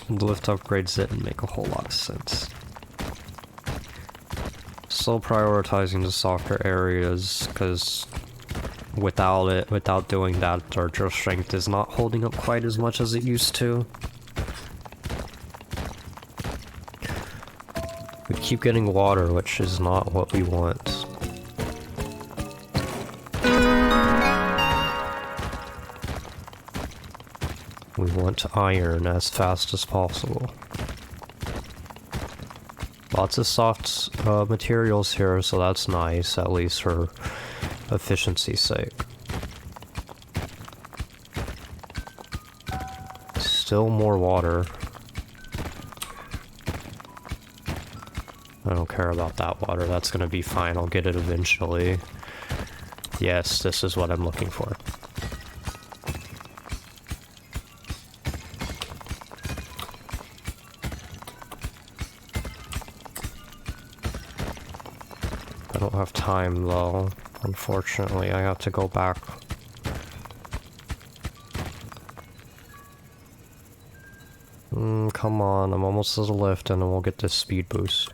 the lift upgrades didn't make a whole lot of sense. Still prioritizing the softer areas, because without doing that, our drill strength is not holding up quite as much as it used to. We keep getting water, which is not what we want. We want iron as fast as possible. Lots of soft materials here, so that's nice, at least for efficiency's sake. Still more water. I don't care about that water. That's gonna be fine. I'll get it eventually. Yes, this is what I'm looking for. I don't have time though. Unfortunately, I have to go back. Come on, I'm almost to the lift and then we'll get this speed boost.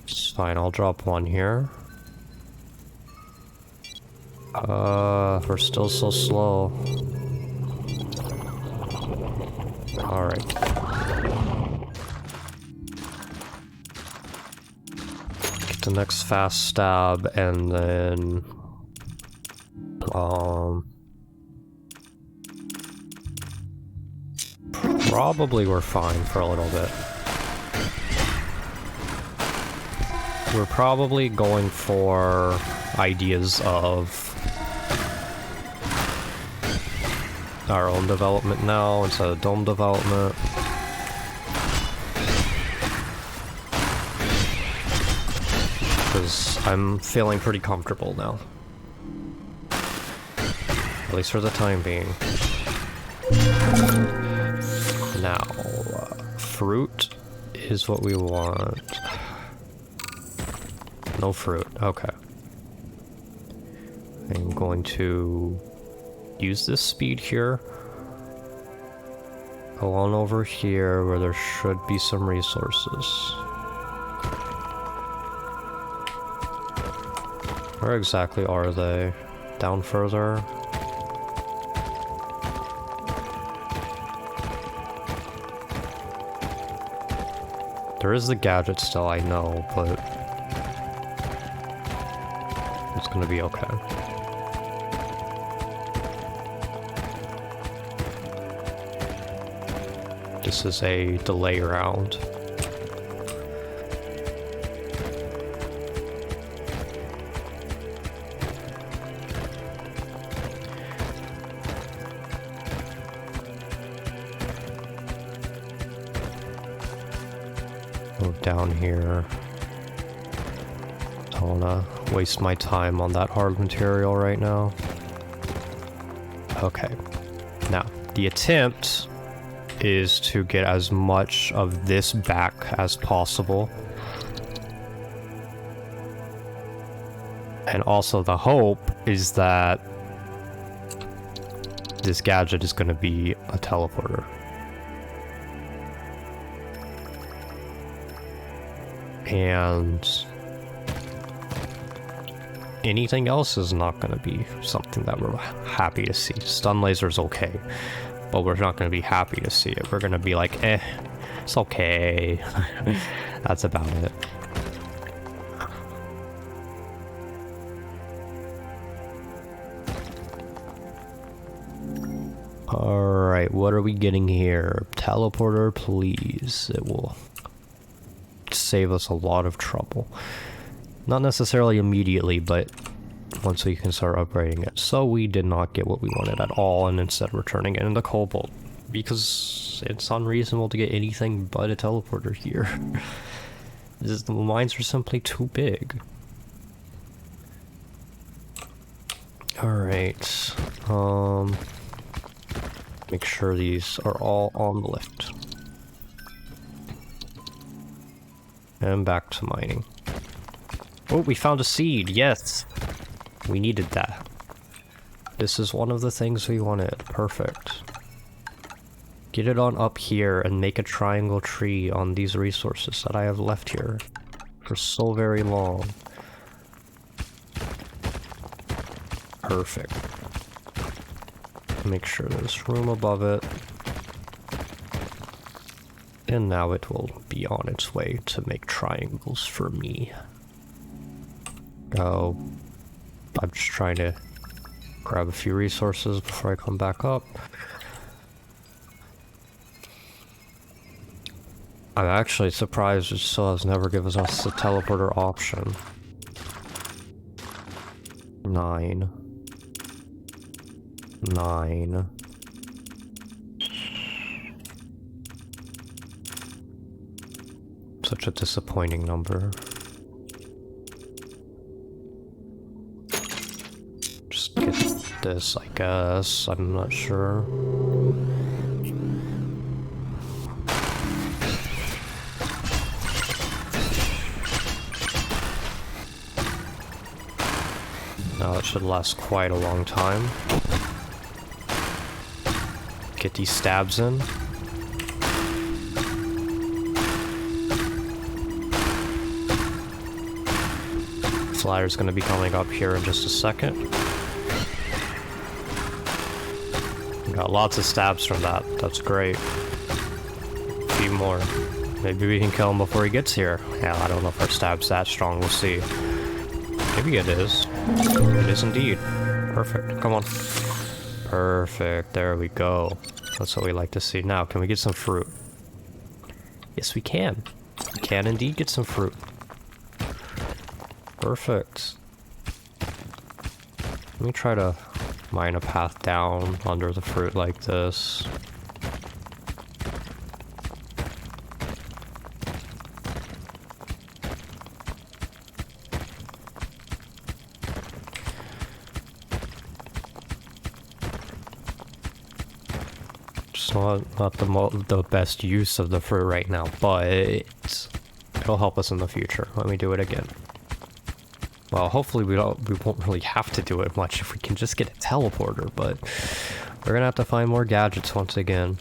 It's fine, I'll drop one here. We're still so slow. Alright. Get the next fast stab and then... Probably we're fine for a little bit. We're probably going for ideas of our own development now instead of dome development. Because I'm feeling pretty comfortable now. At least for the time being. Now, fruit is what we want. No fruit, okay. I'm going to use this speed here. Go on over here where there should be some resources. Where exactly are they? Down further? There is the gadget still, I know, but it's gonna be okay. This is a delay round. Go down here. Don't wanna waste my time on that hard material right now. Okay. Now, the attempt is to get as much of this back as possible. And also the hope is that this gadget is going to be a teleporter. And anything else is not going to be something that we're happy to see. Stun laser's okay, but we're not going to be happy to see it. We're going to be like, eh, it's okay. That's about it. Alright, what are we getting here? Teleporter, please. It will save us a lot of trouble. Not necessarily immediately, but once we can start upgrading it. So we did not get what we wanted at all, and instead we're turning it into Cobalt. Because it's unreasonable to get anything but a teleporter here. The mines are simply too big. Alright, make sure these are all on the lift. And back to mining. Oh, we found a seed, yes! We needed that. This is one of the things we wanted, perfect. Get it on up here and make a triangle tree on these resources that I have left here for so very long. Perfect. Make sure there's room above it. And now it will be on its way to make triangles for me. Oh, I'm just trying to grab a few resources before I come back up. I'm actually surprised it still has never given us the teleporter option. 9. Such a disappointing number. Just get this, I guess. I'm not sure. Now it should last quite a long time. Get these stabs in. Slider's gonna be coming up here in just a second. We got lots of stabs from that. That's great. A few more. Maybe we can kill him before he gets here. Yeah, I don't know if our stab's that strong. We'll see. Maybe it is. It is indeed. Perfect. Come on. Perfect. There we go. That's what we like to see. Now, can we get some fruit? Yes, we can. We can indeed get some fruit. Perfect. Let me try to mine a path down under the fruit like this. Just not the best use of the fruit right now, but it'll help us in the future. Let me do it again. Well, hopefully we won't really have to do it much if we can just get a teleporter, but we're gonna have to find more gadgets once again.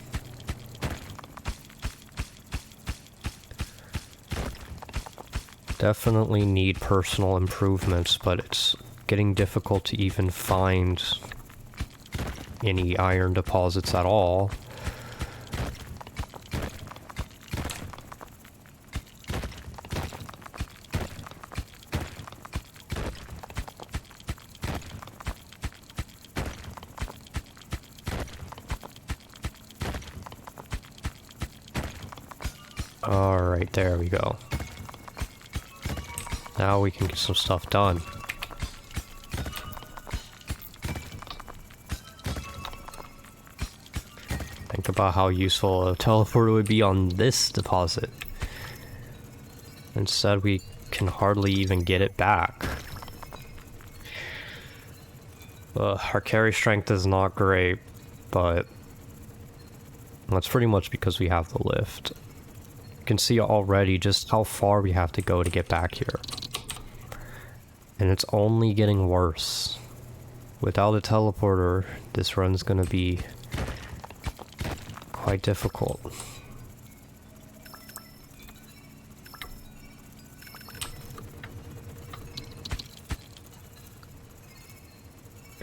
Definitely need personal improvements, but it's getting difficult to even find any iron deposits at all. Alright, there we go. Now we can get some stuff done. Think about how useful a teleporter would be on this deposit. Instead, we can hardly even get it back. Our carry strength is not great, but that's pretty much because we have the lift. You can see already just how far we have to go to get back here. And it's only getting worse. Without a teleporter, this run's gonna be quite difficult.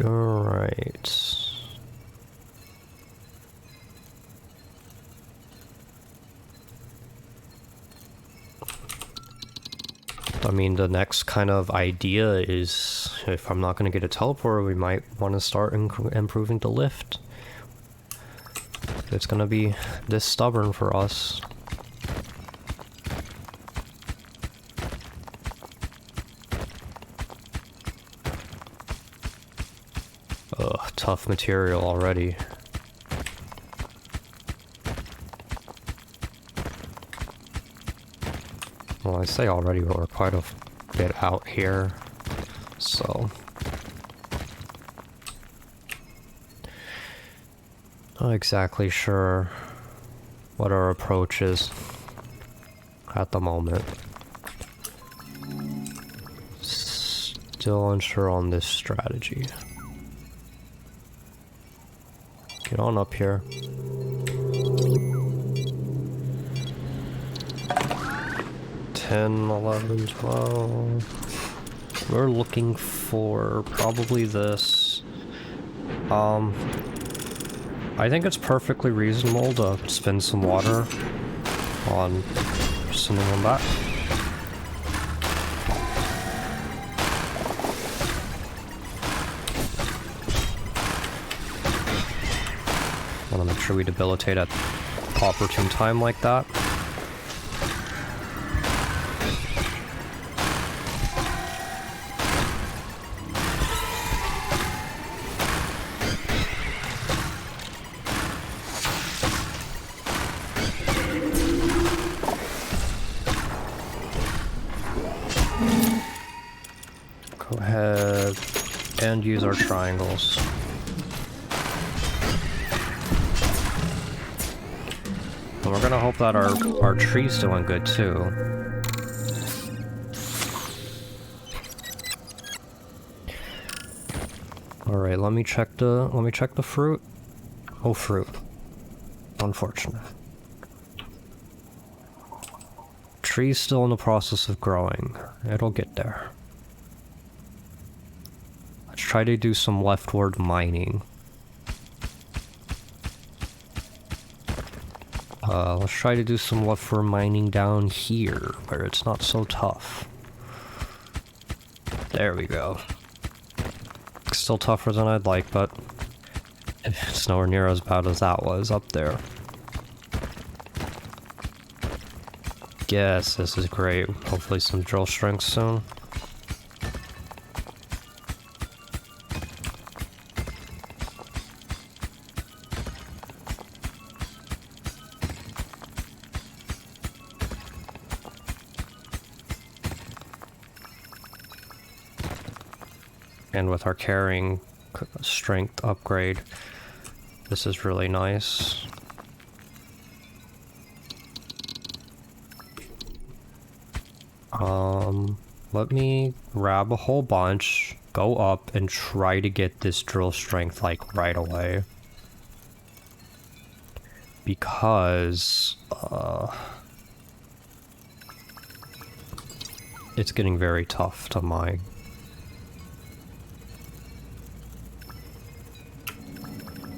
Alright. I mean, the next kind of idea is, if I'm not going to get a teleporter, we might want to start improving the lift. It's going to be this stubborn for us. Ugh, tough material already. Well, I say already, but we're quite a bit out here, so... Not exactly sure what our approach is at the moment. Still unsure on this strategy. Get on up here. $10, $11, $12. We're looking for probably this. I think it's perfectly reasonable to spend some water on sending them back. Want to make sure we debilitate at opportune time like that. and use our triangles. And we're gonna hope that our tree's doing good too. Alright, let me check the fruit. Oh, fruit. Unfortunate. Tree's still in the process of growing. It'll get there. Let's try to do some leftward mining. Let's try to do some leftward mining down here, where it's not so tough. There we go. Still tougher than I'd like, but it's nowhere near as bad as that was up there. Yes, this is great. Hopefully some drill strength soon. And with our carrying strength upgrade, this is really nice. Let me grab a whole bunch, go up, and try to get this drill strength, like, right away. Because, it's getting very tough to mine.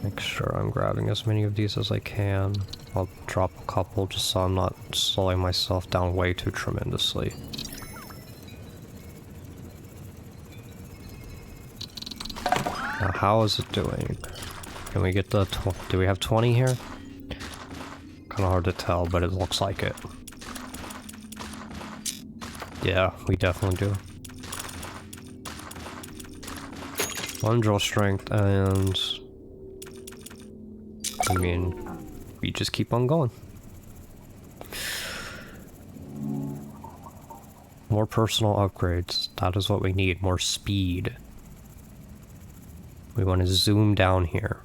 Make sure I'm grabbing as many of these as I can. I'll drop a couple just so I'm not slowing myself down way too tremendously. Now, how is it doing? Can we get the... do we have 20 here? Kinda hard to tell, but it looks like it. Yeah, we definitely do. One drill strength, and... I mean, we just keep on going. More personal upgrades. That is what we need. More speed. We want to zoom down here.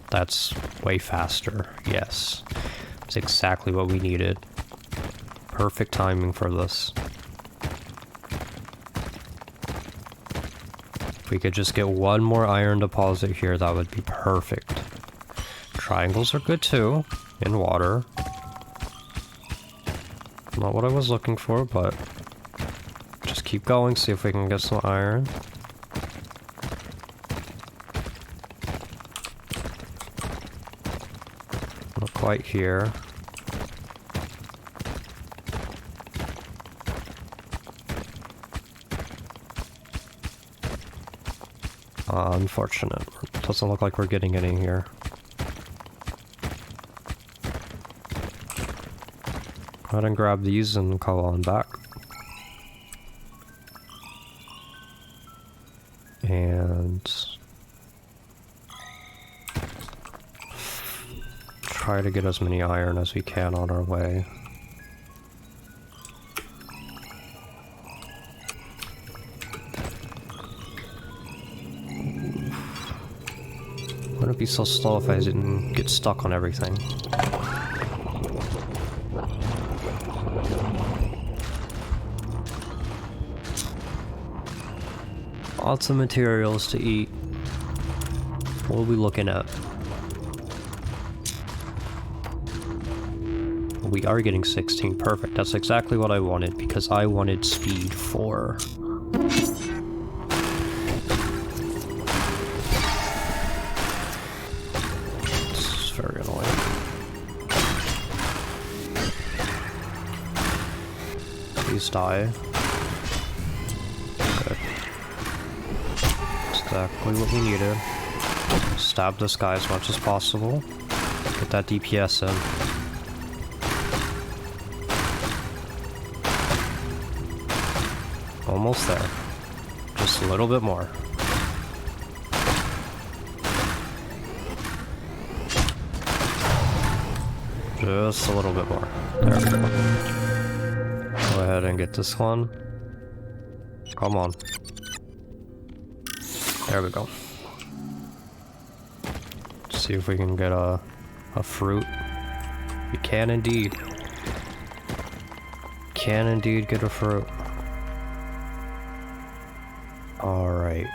That's way faster. Yes. That's exactly what we needed. Perfect timing for this. If we could just get one more iron deposit here, that would be perfect. Triangles are good too, in water. Not what I was looking for, but just keep going, see if we can get some iron. Not quite here. Unfortunate. Doesn't look like we're getting any here. Go ahead and grab these and go on back. And... try to get as many iron as we can on our way. Wouldn't it be so slow if I didn't get stuck on everything? Lots of materials to eat. What are we looking at? We are getting 16. Perfect. That's exactly what I wanted, because I wanted speed 4. Very annoying. Please die. Good. Exactly what we needed. Stab this guy as much as possible. Get that DPS in. Almost there. Just a little bit more. Just a little bit more. There we go. Go ahead and get this one. Come on. There we go. Let's see if we can get a fruit. We can indeed. Can indeed get a fruit. Alright.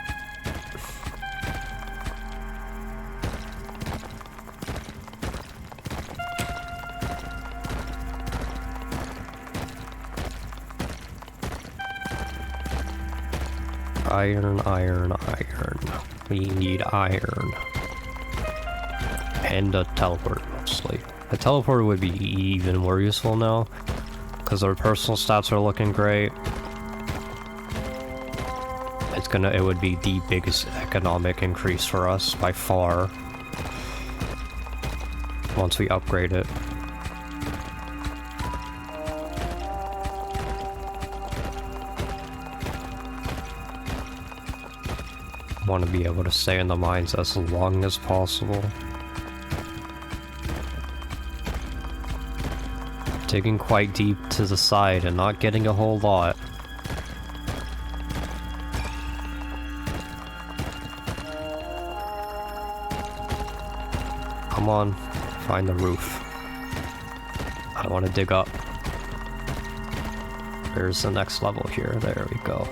Iron, iron, iron. We need iron. And a teleport, mostly. A teleport would be even more useful now, because our personal stats are looking great. It would be the biggest economic increase for us by far. Once we upgrade it. Want to be able to stay in the mines as long as possible. Digging quite deep to the side and not getting a whole lot. Come on, find the roof. I want to dig up. There's the next level here. There we go.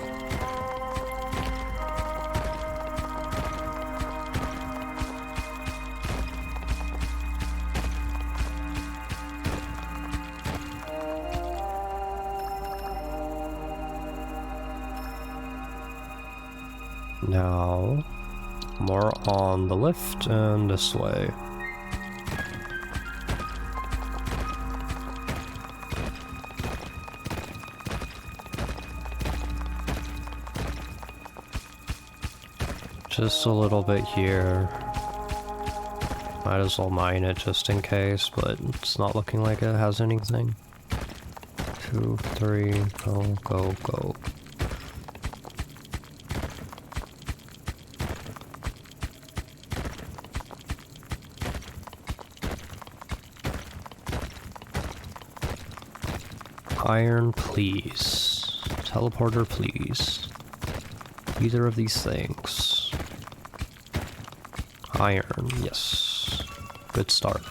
Now, more on the lift and this way. Just a little bit here. Might as well mine it just in case, but it's not looking like it has anything. 2, 3, go, go, go. Iron, please. Teleporter, please. Either of these things. Iron, yes. Good start.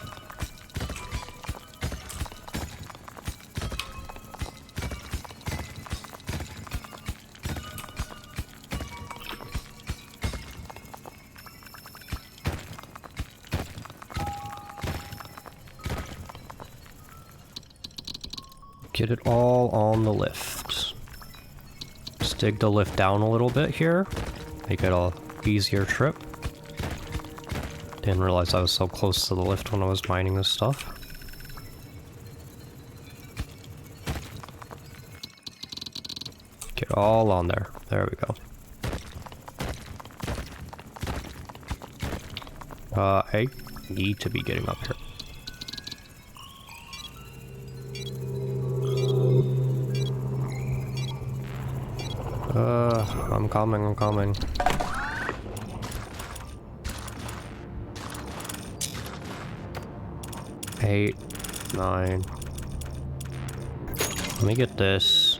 Get it all on the lift. Just dig the lift down a little bit here. Make it a easier trip. Didn't realize I was so close to the lift when I was mining this stuff. Get all on there. There we go. I need to be getting up here. I'm coming, I'm coming. Eight, 9. Let me get this.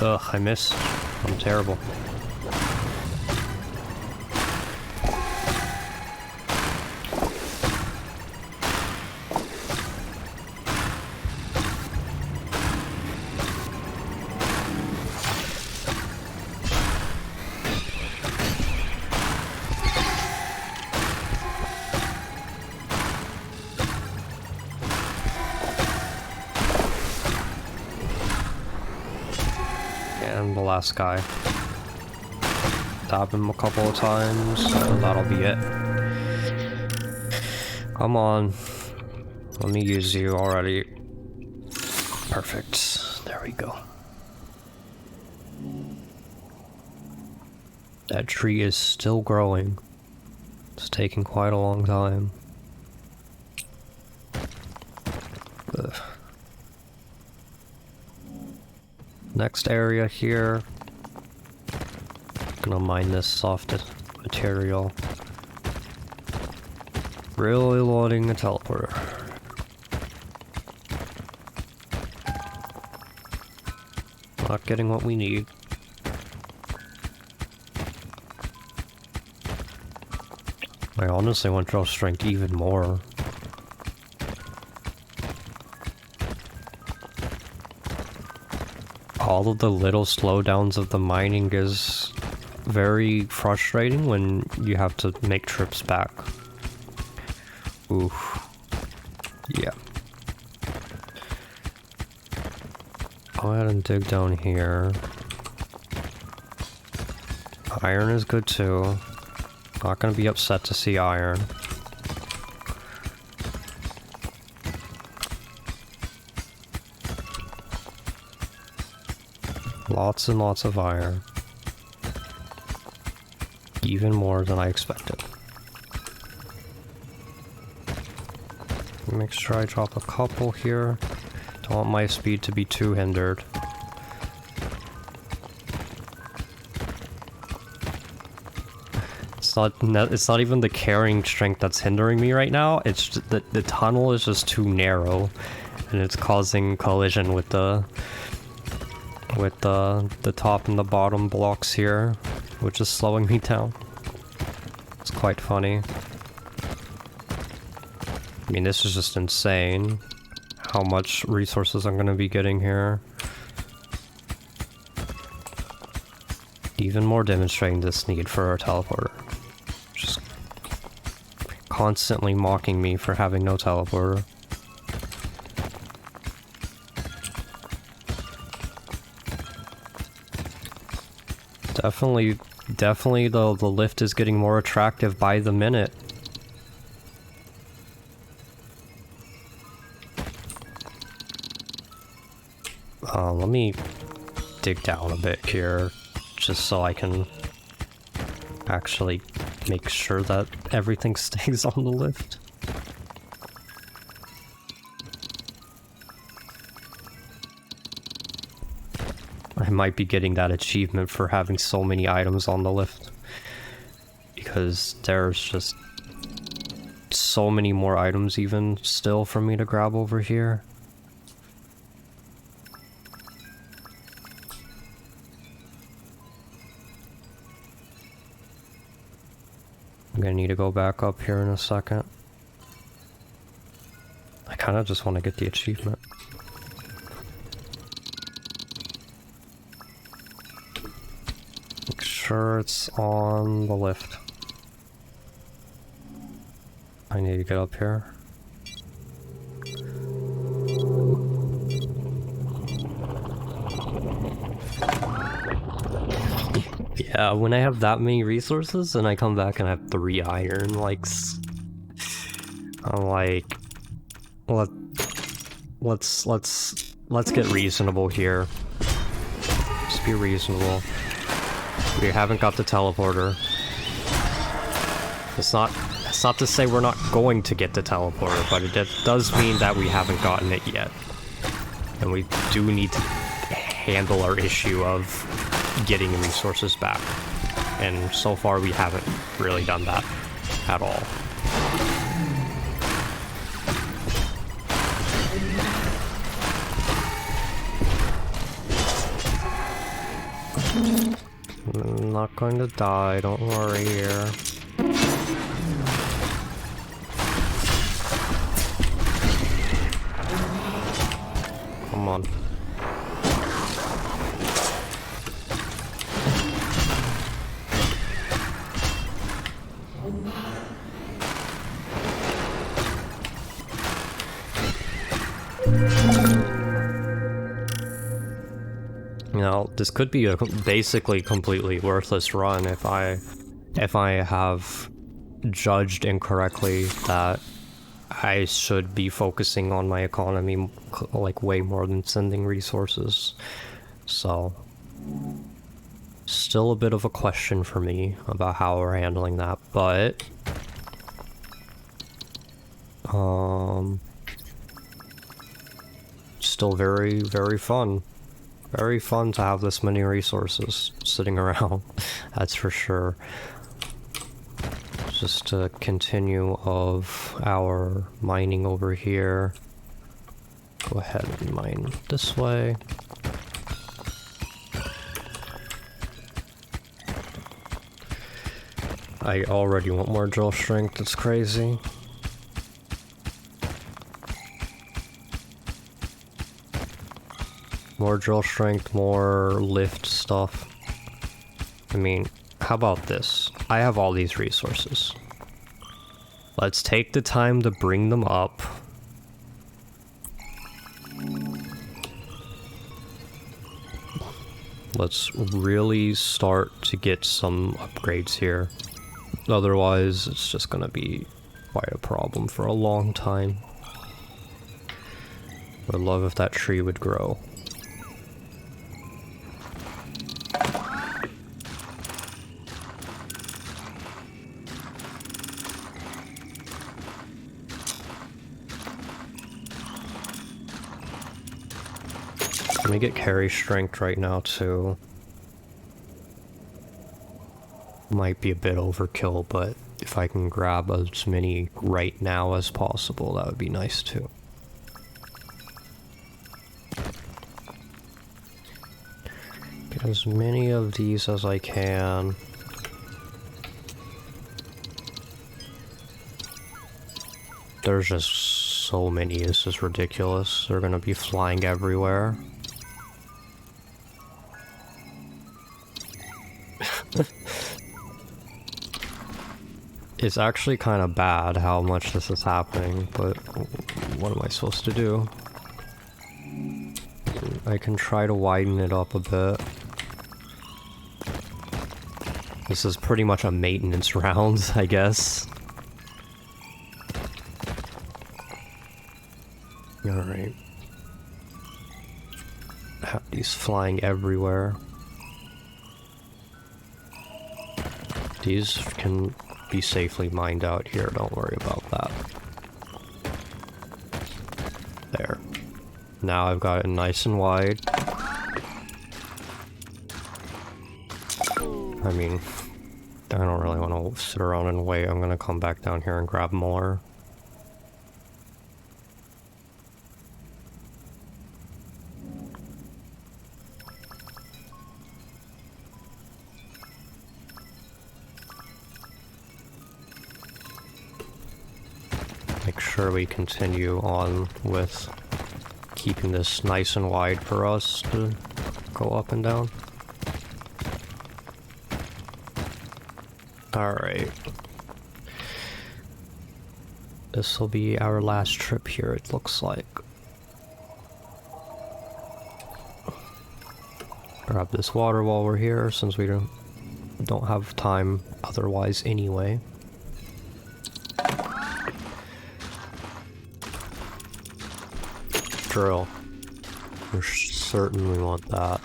Ugh, I missed. I'm terrible. And the last guy. Stab him a couple of times, and that'll be it. Come on. Let me use you already. Perfect. There we go. That tree is still growing. It's taking quite a long time. Ugh. Next area here. Gonna mine this soft material. Really loading the teleporter. Not getting what we need. I honestly want drill strength even more. All of the little slowdowns of the mining is very frustrating when you have to make trips back. Oof. Yeah. Go ahead and dig down here. Iron is good too. Not gonna be upset to see iron. Lots and lots of iron. Even more than I expected. Make sure I drop a couple here. Don't want my speed to be too hindered. It's not even the carrying strength that's hindering me right now. It's just that the tunnel is just too narrow, and it's causing collision with the top and the bottom blocks here, which is slowing me down. It's quite funny. I mean, this is just insane how much resources I'm gonna be getting here. Even more demonstrating this need for our teleporter. Just constantly mocking me for having no teleporter. Definitely the lift is getting more attractive by the minute. Let me dig down a bit here, just so I can actually make sure that everything stays on the lift. I might be getting that achievement for having so many items on the lift, because there's just so many more items even still for me to grab over here. I'm gonna need to go back up here in a second. I kind of just want to get the achievement. Make sure it's on the lift. I need to get up here. Yeah, when I have that many resources and I come back and I have 3 iron, like, I'm like, let's get reasonable here. Just be reasonable. We haven't got the teleporter. It's not to say we're not going to get the teleporter, but it does mean that we haven't gotten it yet. And we do need to handle our issue of getting resources back. And so far we haven't really done that at all. I'm not going to die, don't worry here. Come on. You know, this could be a basically completely worthless run if I have judged incorrectly that I should be focusing on my economy like way more than sending resources. So, still a bit of a question for me about how we're handling that, but still very, very fun. Very fun to have this many resources sitting around, that's for sure. Just to continue of our mining over here. Go ahead and mine this way. I already want more drill strength, it's crazy. More drill strength, more lift stuff. I mean, how about this? I have all these resources. Let's take the time to bring them up. Let's really start to get some upgrades here. Otherwise, it's just gonna be quite a problem for a long time. I'd love if that tree would grow. Let me get carry strength right now too. Might be a bit overkill, but if I can grab as many right now as possible, that would be nice too. Get as many of these as I can. There's just so many, this is ridiculous. They're gonna be flying everywhere. It's actually kind of bad how much this is happening, but what am I supposed to do? I can try to widen it up a bit. This is pretty much a maintenance round, I guess. Alright. Have these flying everywhere. These can be safely mined out here, don't worry about that. There. Now I've got it nice and wide. I mean, I don't really want to sit around and wait. I'm gonna come back down here and grab more. Make sure we continue on with keeping this nice and wide for us to go up and down. Alright. This will be our last trip here, it looks like. Grab this water while we're here, since we don't have time otherwise anyway. Drill. For certain we want that.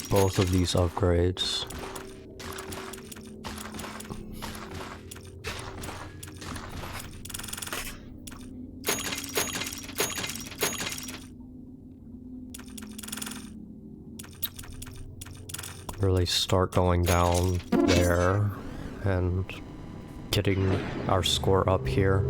Both of these upgrades. Really start going down there and getting our score up here.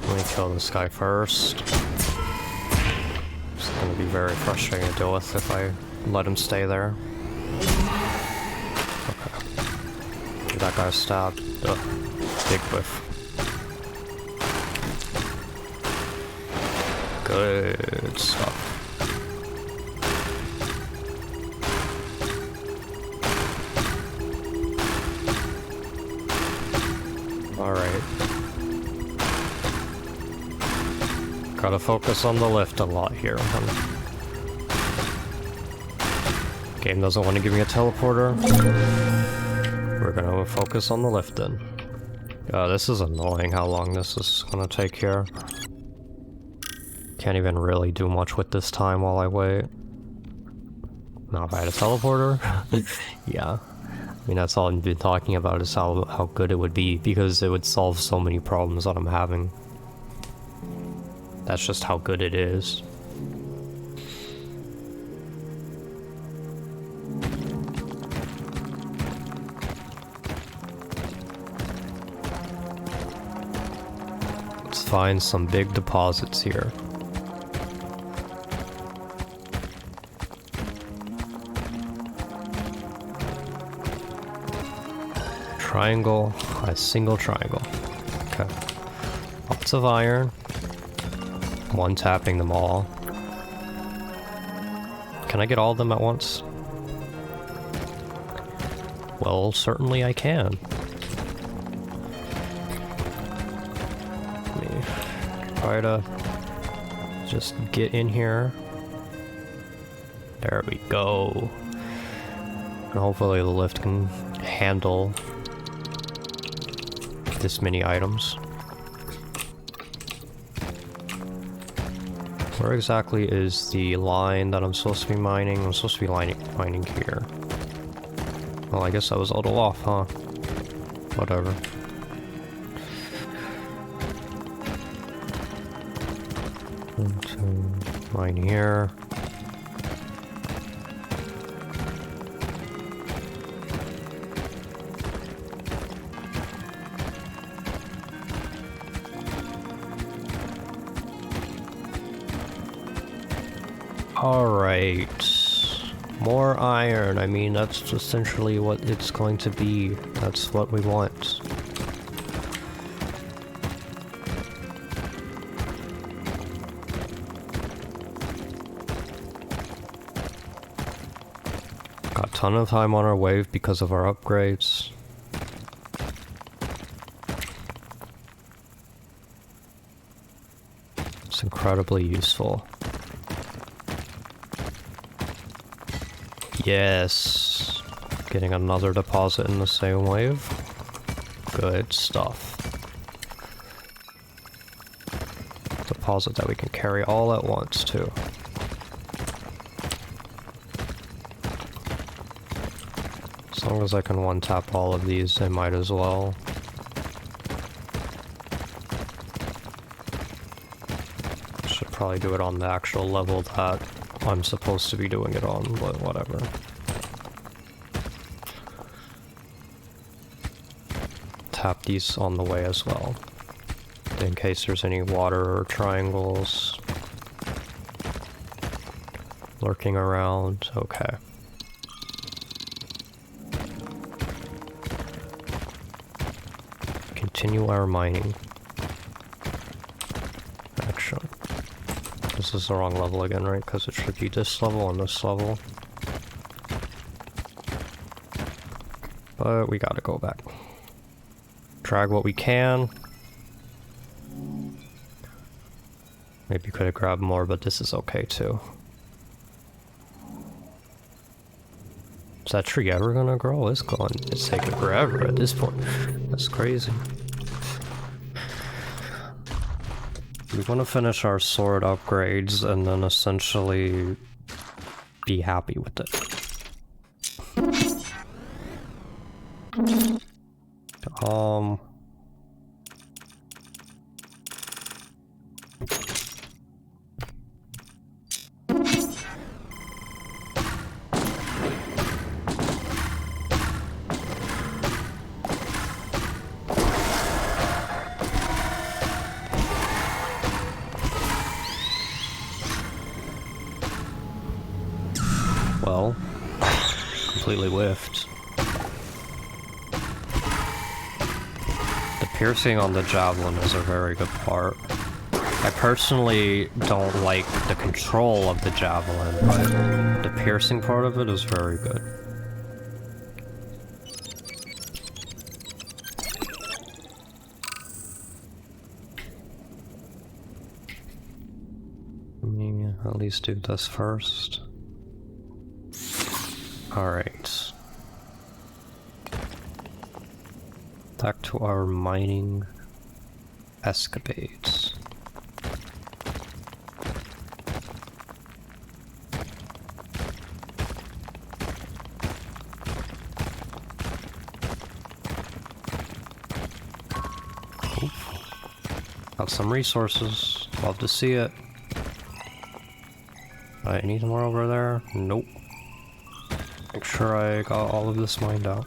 Let me kill this guy first. It's gonna be very frustrating to deal with if I let him stay there. Okay. That guy stabbed. Ugh. Big whiff. Good stuff. Alright. Gotta focus on the lift a lot here. Game doesn't want to give me a teleporter. We're gonna focus on the lift then. This is annoying how long this is gonna take here. Can't even really do much with this time while I wait. Now if I had a teleporter? Yeah. I mean, that's all I've been talking about is how good it would be, because it would solve so many problems that I'm having. That's just how good it is. Let's find some big deposits here. Triangle, a single triangle. Okay. Lots of iron. One tapping them all. Can I get all of them at once? Well, certainly I can. Let me try to just get in here. There we go. And hopefully the lift can handle this many items. Where exactly is the line that I'm supposed to be mining? I'm supposed to be mining here. Well, I guess I was a little off, huh? Whatever. Mine here. Alright. More iron. I mean, that's essentially what it's going to be. That's what we want. Got a ton of time on our wave because of our upgrades. It's incredibly useful. Yes, getting another deposit in the same wave. Good stuff. Deposit that we can carry all at once too. As long as I can one-tap all of these, I might as well. Should probably do it on the actual level that I'm supposed to be doing it on, but whatever. Tap these on the way as well, in case there's any water or triangles lurking around. Okay. Continue our mining. Action. This is the wrong level again, right? Because it should be this level and this level. But we gotta go back. Drag what we can. Maybe could have grabbed more, but this is okay too. Is that tree ever gonna grow? It's taking forever at this point. That's crazy. We want to finish our sword upgrades and then essentially be happy with it. Well, completely whiffed. The piercing on the javelin is a very good part. I personally don't like the control of the javelin, but the piercing part of it is very good. Let me at least do this first. Alright. Back to our mining escapades. Ooh. Got some resources. Love to see it. Any more over there? Nope. Make sure I got all of this mined out.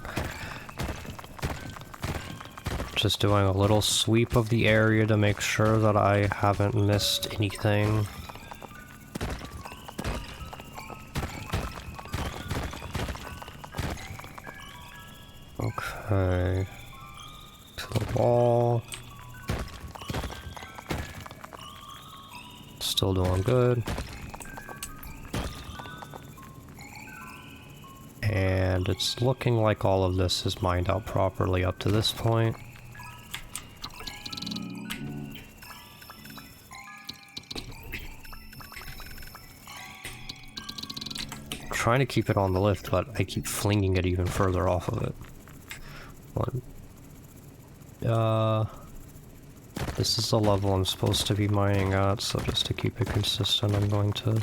Just doing a little sweep of the area to make sure that I haven't missed anything. Okay. To the wall. Still doing good. And it's looking like all of this is mined out properly up to this point. Trying to keep it on the lift, but I keep flinging it even further off of it. This is the level I'm supposed to be mining at, so just to keep it consistent, I'm going to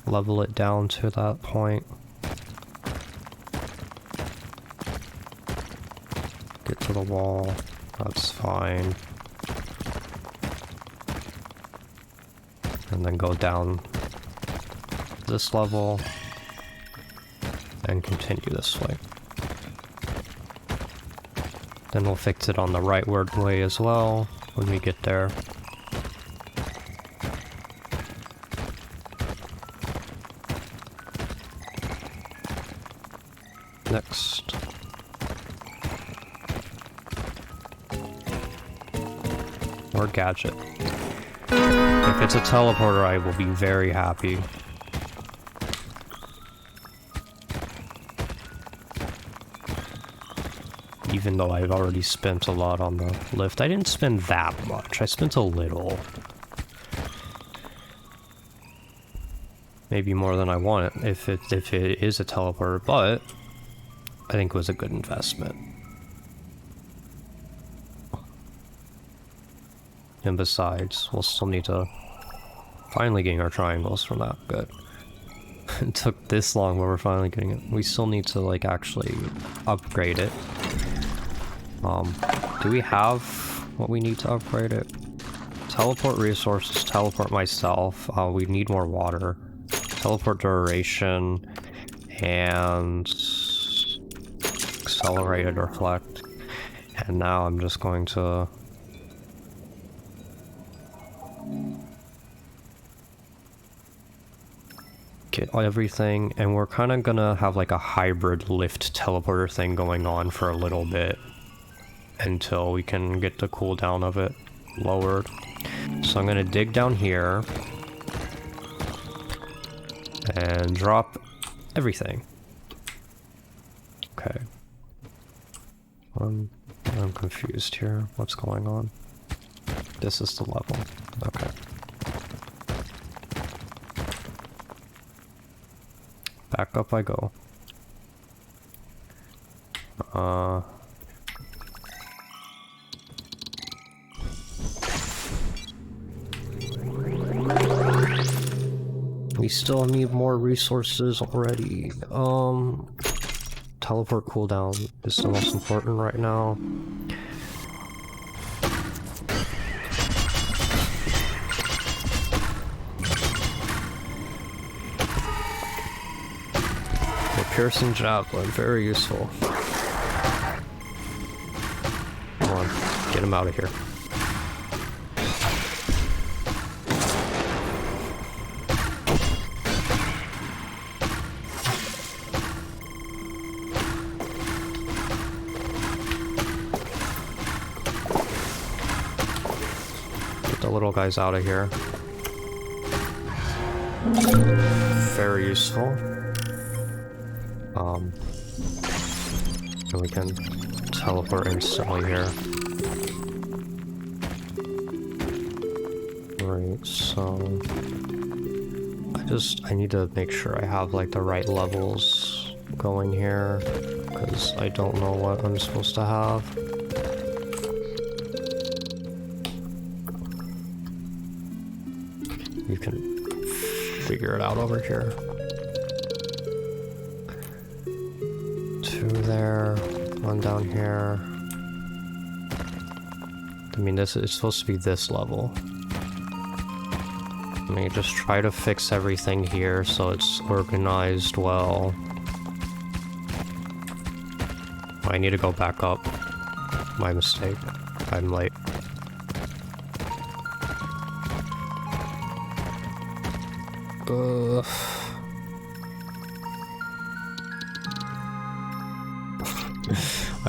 level it down to that point. Get to the wall, that's fine. And then go down this level and continue this way. Then we'll fix it on the rightward way as well when we get there. Next. Or gadget. If it's a teleporter, I will be very happy. Even though I've already spent a lot on the lift. I didn't spend that much. I spent a little. Maybe more than I want if it is a teleporter, but I think it was a good investment. And besides, we'll still need to finally getting our triangles from that. Good. It took this long, but we're finally getting it. We still need to like actually upgrade it. Do we have what we need to upgrade it? Teleport resources, teleport myself. We need more water. Teleport duration and accelerated reflect. And now I'm just going to get everything, and we're kind of gonna have like a hybrid lift teleporter thing going on for a little bit until we can get the cooldown of it lowered. So I'm gonna dig down here and drop everything. Okay. I'm confused here. What's going on? This is the level. Okay. Back up I go. We still need more resources already. Teleport cooldown is the most important right now. The piercing javelin, very useful. Come on, get him out of here. Little guys out of here. Very useful. And we can teleport instantly here. Right, so I need to make sure I have like the right levels going here, because I don't know what I'm supposed to have. You can figure it out over here. 2 there, 1 down here. I mean, this is supposed to be this level. Let me just try to fix everything here so it's organized well. I need to go back up. My mistake. I'm late.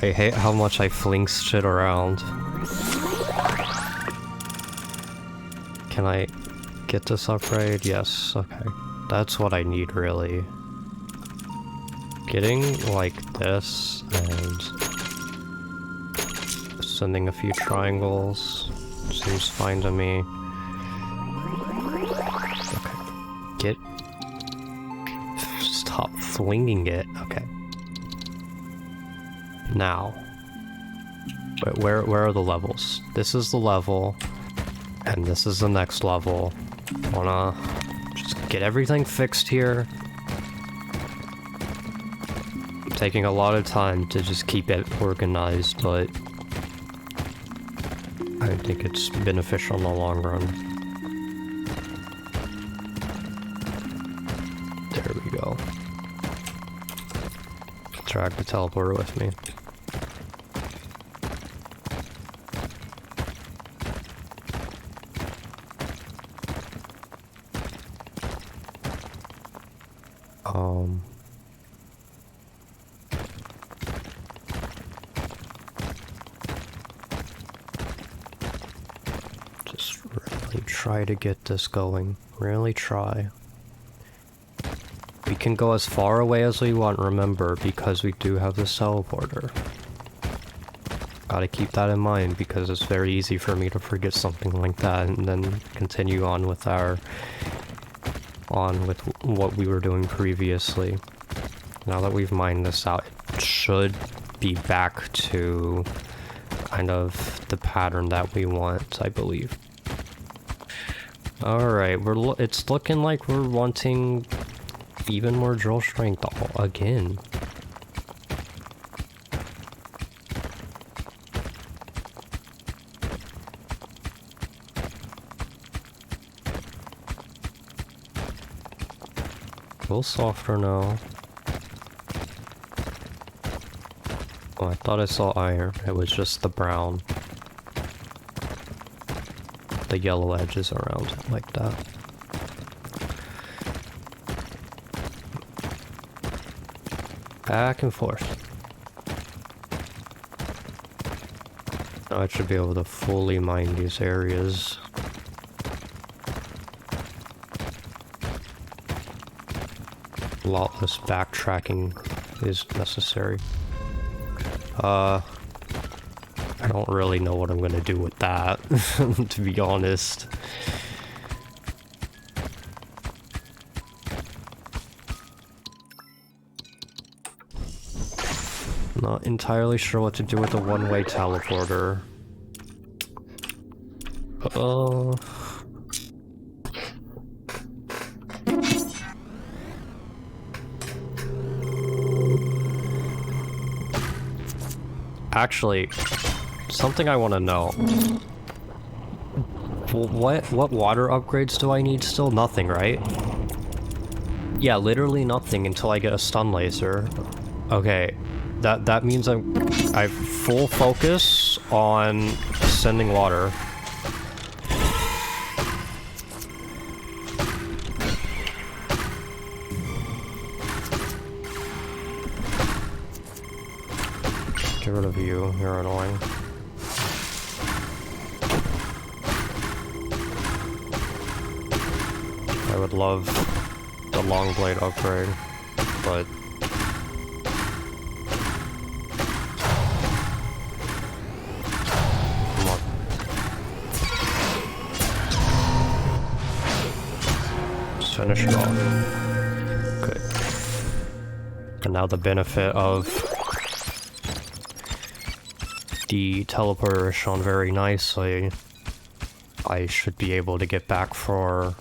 I hate how much I fling shit around. Can I get this upgrade? Yes, okay. That's what I need, really. Getting, like, this, and sending a few triangles seems fine to me. Okay. Stop flinging it. Okay. Now. But where are the levels? This is the level, and this is the next level. Wanna just get everything fixed here. I'm taking a lot of time to just keep it organized, but I think it's beneficial in the long run. There we go. Drag the teleporter with me. Just really try to get this going. Really try. We can go as far away as we want, remember, because we do have this teleporter. Gotta keep that in mind, because it's very easy for me to forget something like that and then continue on with what we were doing previously. Now that we've mined this out, it should be back to kind of the pattern that we want, I believe. Alright, it's looking like we're wanting even more drill strength again. A little softer now. Oh, I thought I saw iron. It was just the brown. The yellow edges around it, like that. Back and forth. Now I should be able to fully mine these areas. A lot less backtracking is necessary. I don't really know what I'm gonna do with that, to be honest. Not entirely sure what to do with the one-way teleporter. Actually, something I want to know. What water upgrades do I need still? Nothing, right? Yeah, literally nothing until I get a stun laser. Okay, that means I full focus on sending water. Get rid of you, you're annoying. I would love the long blade upgrade, but come on. Just finish it off. Good. And now the benefit of the teleporter is shown very nicely. I should be able to get back for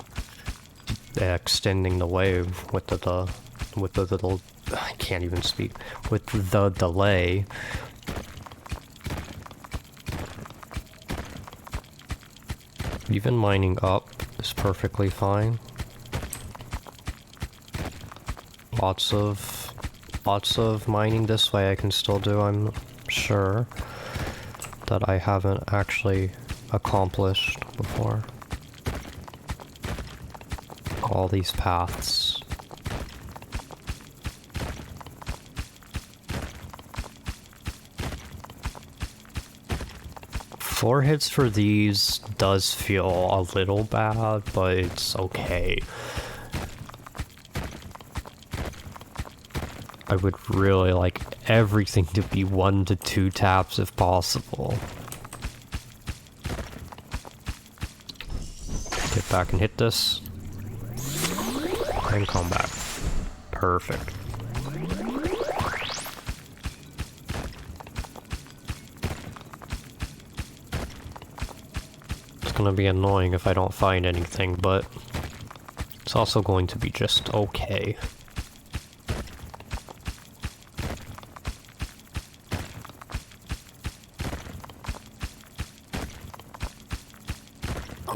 extending the wave with the little, I can't even speak, with the delay. Even mining up is perfectly fine. Lots of mining this way I can still do, I'm sure. that I haven't actually accomplished before. All these paths. Floor hits for these does feel a little bad, but it's okay. I would really like everything to be 1 to 2 taps if possible. Get back and hit this. And come back. Perfect. It's gonna be annoying if I don't find anything, but it's also going to be just okay.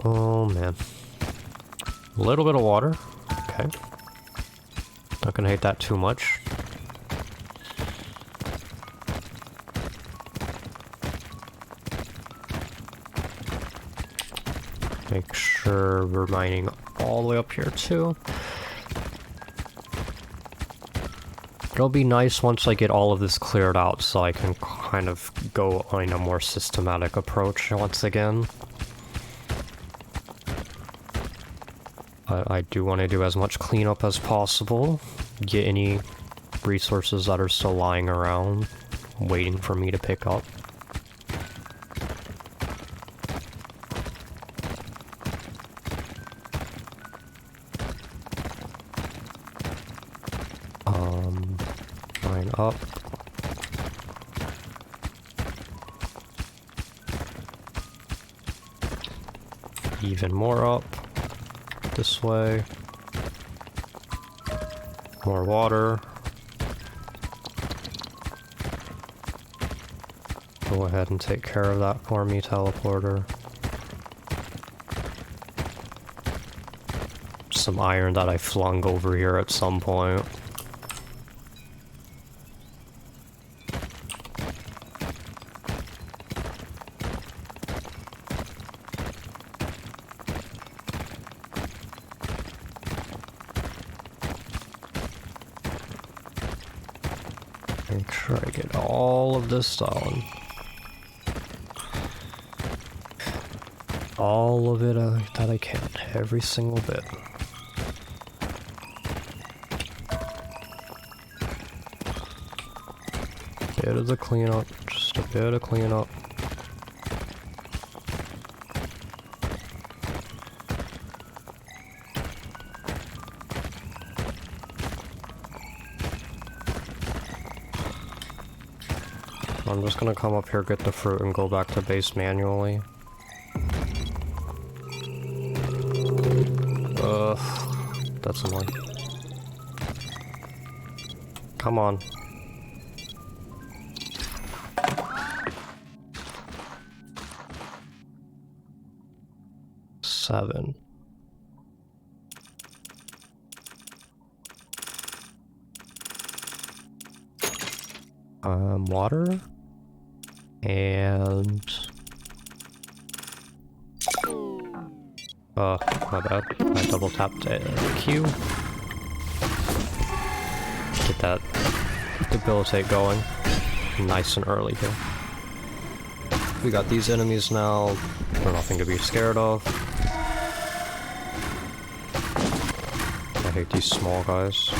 Oh man. A little bit of water. Okay. Not gonna hate that too much. Make sure we're mining all the way up here too. It'll be nice once I get all of this cleared out so I can kind of go on a more systematic approach once again. I do want to do as much cleanup as possible, get any resources that are still lying around, waiting for me to pick up. Mine up. Even more up. This way. More water. Go ahead and take care of that for me, teleporter. Some iron that I flung over here at some point. Make sure I get all of this down. All of it that I can. Every single bit. Bit of the cleanup. Just a bit of cleanup. I'm just gonna come up here, get the fruit, and go back to base manually. That's annoying. Come on. Seven. Water. And... my bad. I double tapped Q. Get that debilitate going. Nice and early here. We got these enemies now. They're nothing to be scared of. I hate these small guys.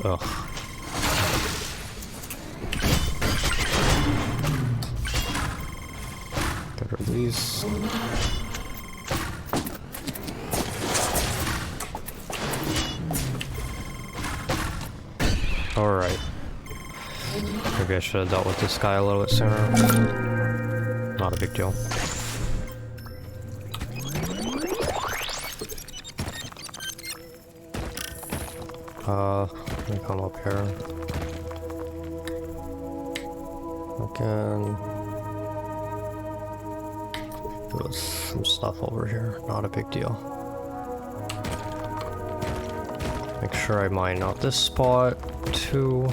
Ugh. Get rid of these. Alright. Maybe I should have dealt with this guy a little bit sooner. Not a big deal. Let me come up here. Again. There's some stuff over here. Not a big deal. Make sure I mine out this spot too.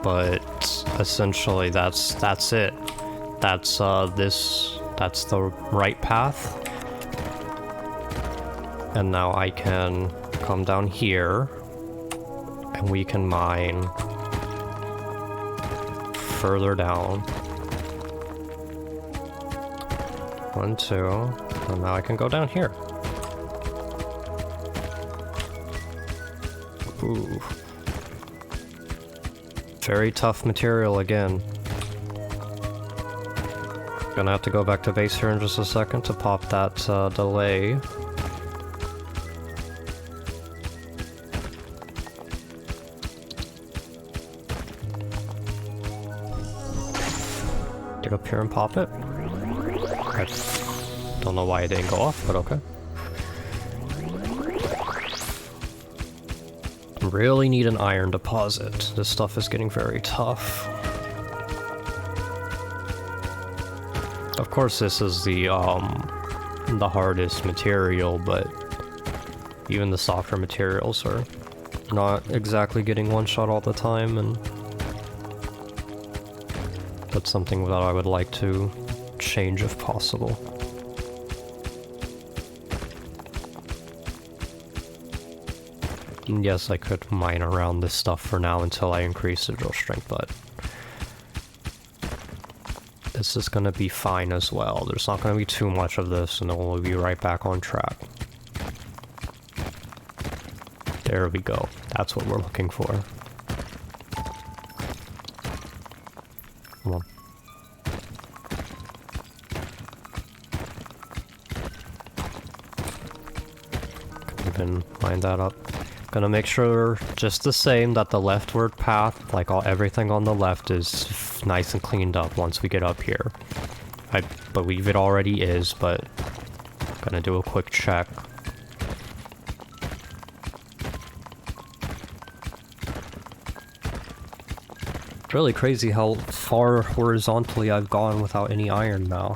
But essentially that's it. That's that's the right path. And now I can come down here and we can mine further down. 1, 2, and now I can go down here. Ooh. Very tough material again. Gonna have to go back to base here in just a second to pop that delay. Get up here and pop it. I don't know why it didn't go off, but okay. Really need an iron deposit. This stuff is getting very tough. Of course, this is the hardest material, but even the softer materials are not exactly getting one shot all the time, and that's something that I would like to change if possible. And yes, I could mine around this stuff for now until I increase the drill strength, but this is gonna be fine as well. There's not gonna be too much of this, and then we'll be right back on track. There we go. That's what we're looking for. Come on. Even line that up. Gonna make sure, just the same, that the leftward path, like everything on the left, is nice and cleaned up once we get up here. I believe it already is, but gonna do a quick check. It's really crazy how far horizontally I've gone without any iron now.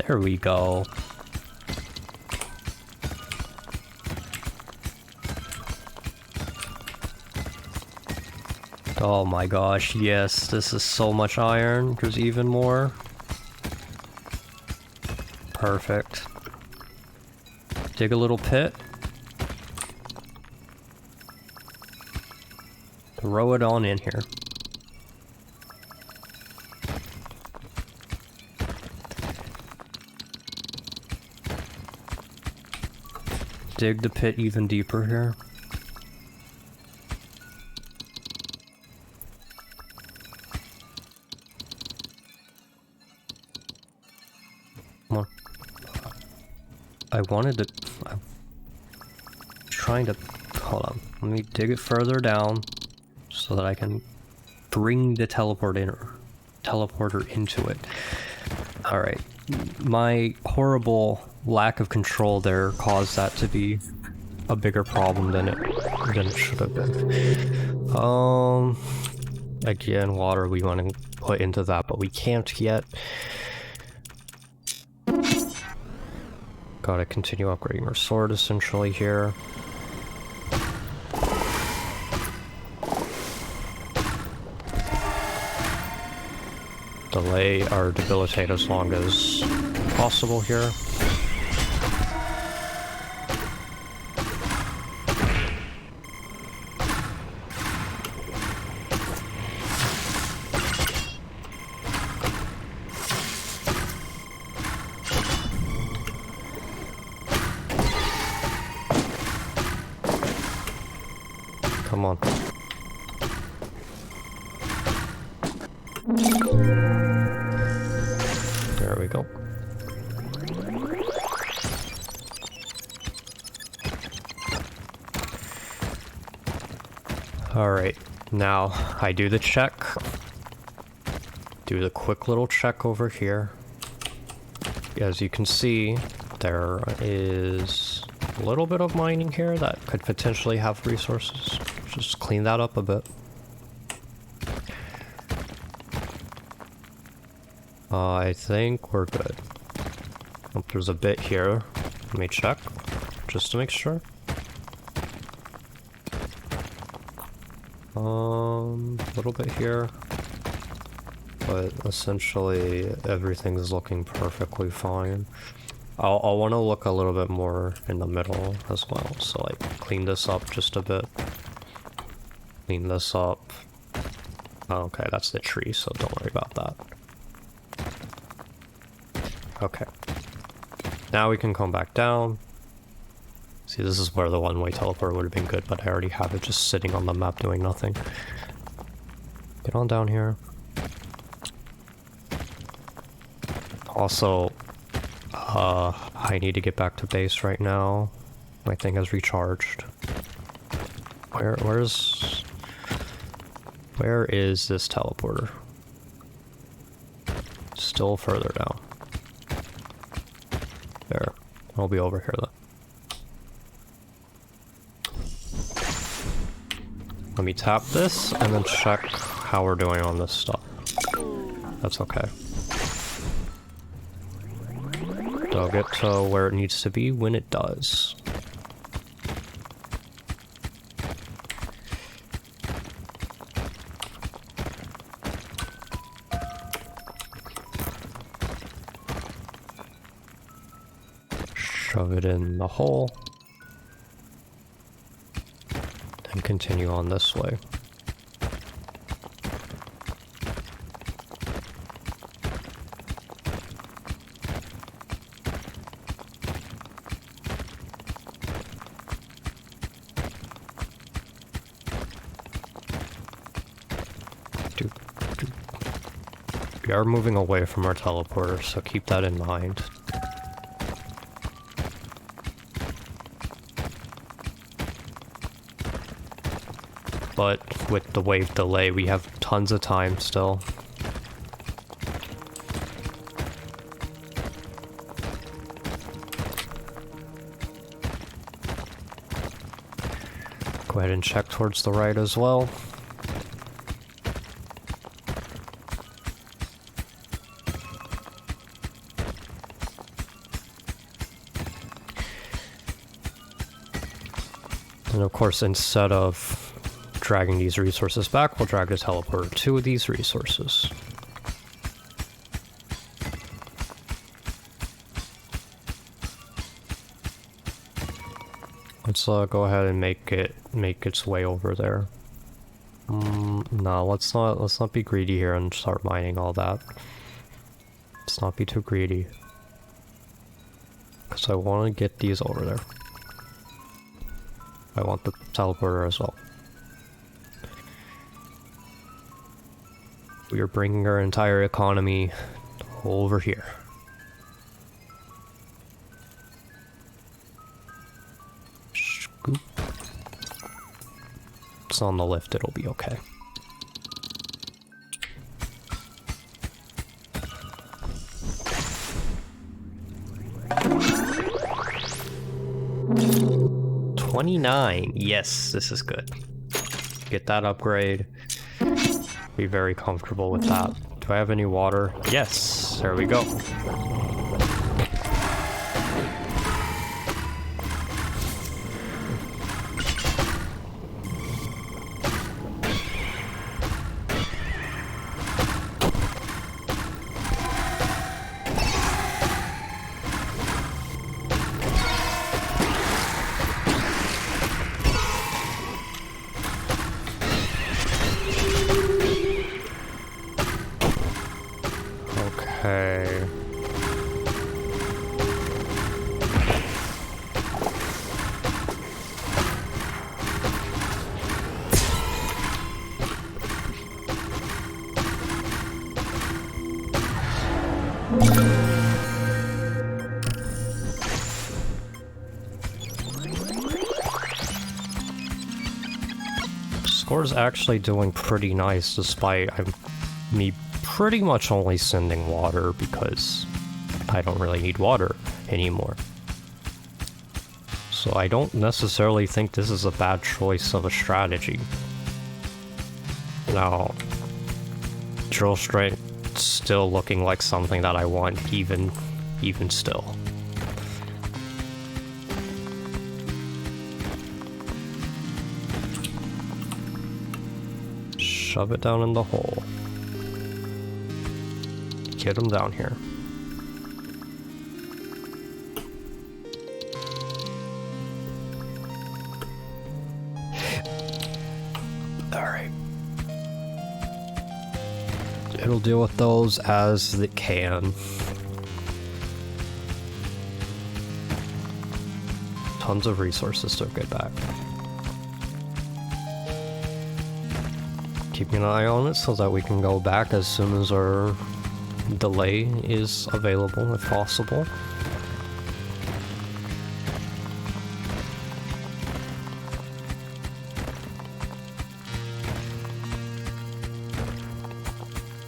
There we go. Oh my gosh, yes, this is so much iron. There's even more. Perfect. Dig a little pit. Throw it on in here. Dig the pit even deeper here. Come on. I wanted to... I'm trying to... Hold on. Let me dig it further down so that I can bring the teleporter into it. Alright. My horrible lack of control there caused that to be a bigger problem than it should have been. Again, water we want to put into that, but we can't yet. Gotta continue upgrading our sword essentially here. Delay or debilitate as long as possible here. Come on. There we go. Alright, now I do the check. Do the quick little check over here. As you can see, there is a little bit of mining here that could potentially have resources. Just clean that up a bit. I think we're good. Oh, there's a bit here. Let me check. just to make sure. A little bit here. But essentially, everything's looking perfectly fine. I'll want to look a little bit more in the middle as well. So like, clean this up just a bit. Clean this up. Okay, that's the tree, so don't worry about that. Okay. Now we can come back down. See, this is where the one-way teleport would have been good, but I already have it just sitting on the map doing nothing. Get on down here. Also, I need to get back to base right now. My thing has recharged. Where is this teleporter? Still further down. There. I'll be over here though. Let me tap this and then check how we're doing on this stuff. That's okay. It'll get to where it needs to be when it does. Shove it in the hole. And continue on this way. We are moving away from our teleporter, so keep that in mind. But with the wave delay, we have tons of time still. Go ahead and check towards the right as well. And of course, instead of dragging these resources back, we'll drag the teleporter to these resources. Let's go ahead and make its way over there. No, let's not be greedy here and start mining all that. Let's not be too greedy, because I want to get these over there. I want the teleporter as well. We are bringing our entire economy over here. Scoop. It's on the lift, it'll be okay. $29. Yes, this is good. Get that upgrade. Be very comfortable with that. Do I have any water? Yes, there we go. Okay. Score's actually doing pretty nice despite me pretty much only sending water because I don't really need water anymore. So I don't necessarily think this is a bad choice of a strategy. Now, drill strength still looking like something that I want even still. Shove it down in the hole. Get him down here. Alright. It'll deal with those as it can. Tons of resources to get back. Keeping an eye on it so that we can go back as soon as our delay is available, if possible.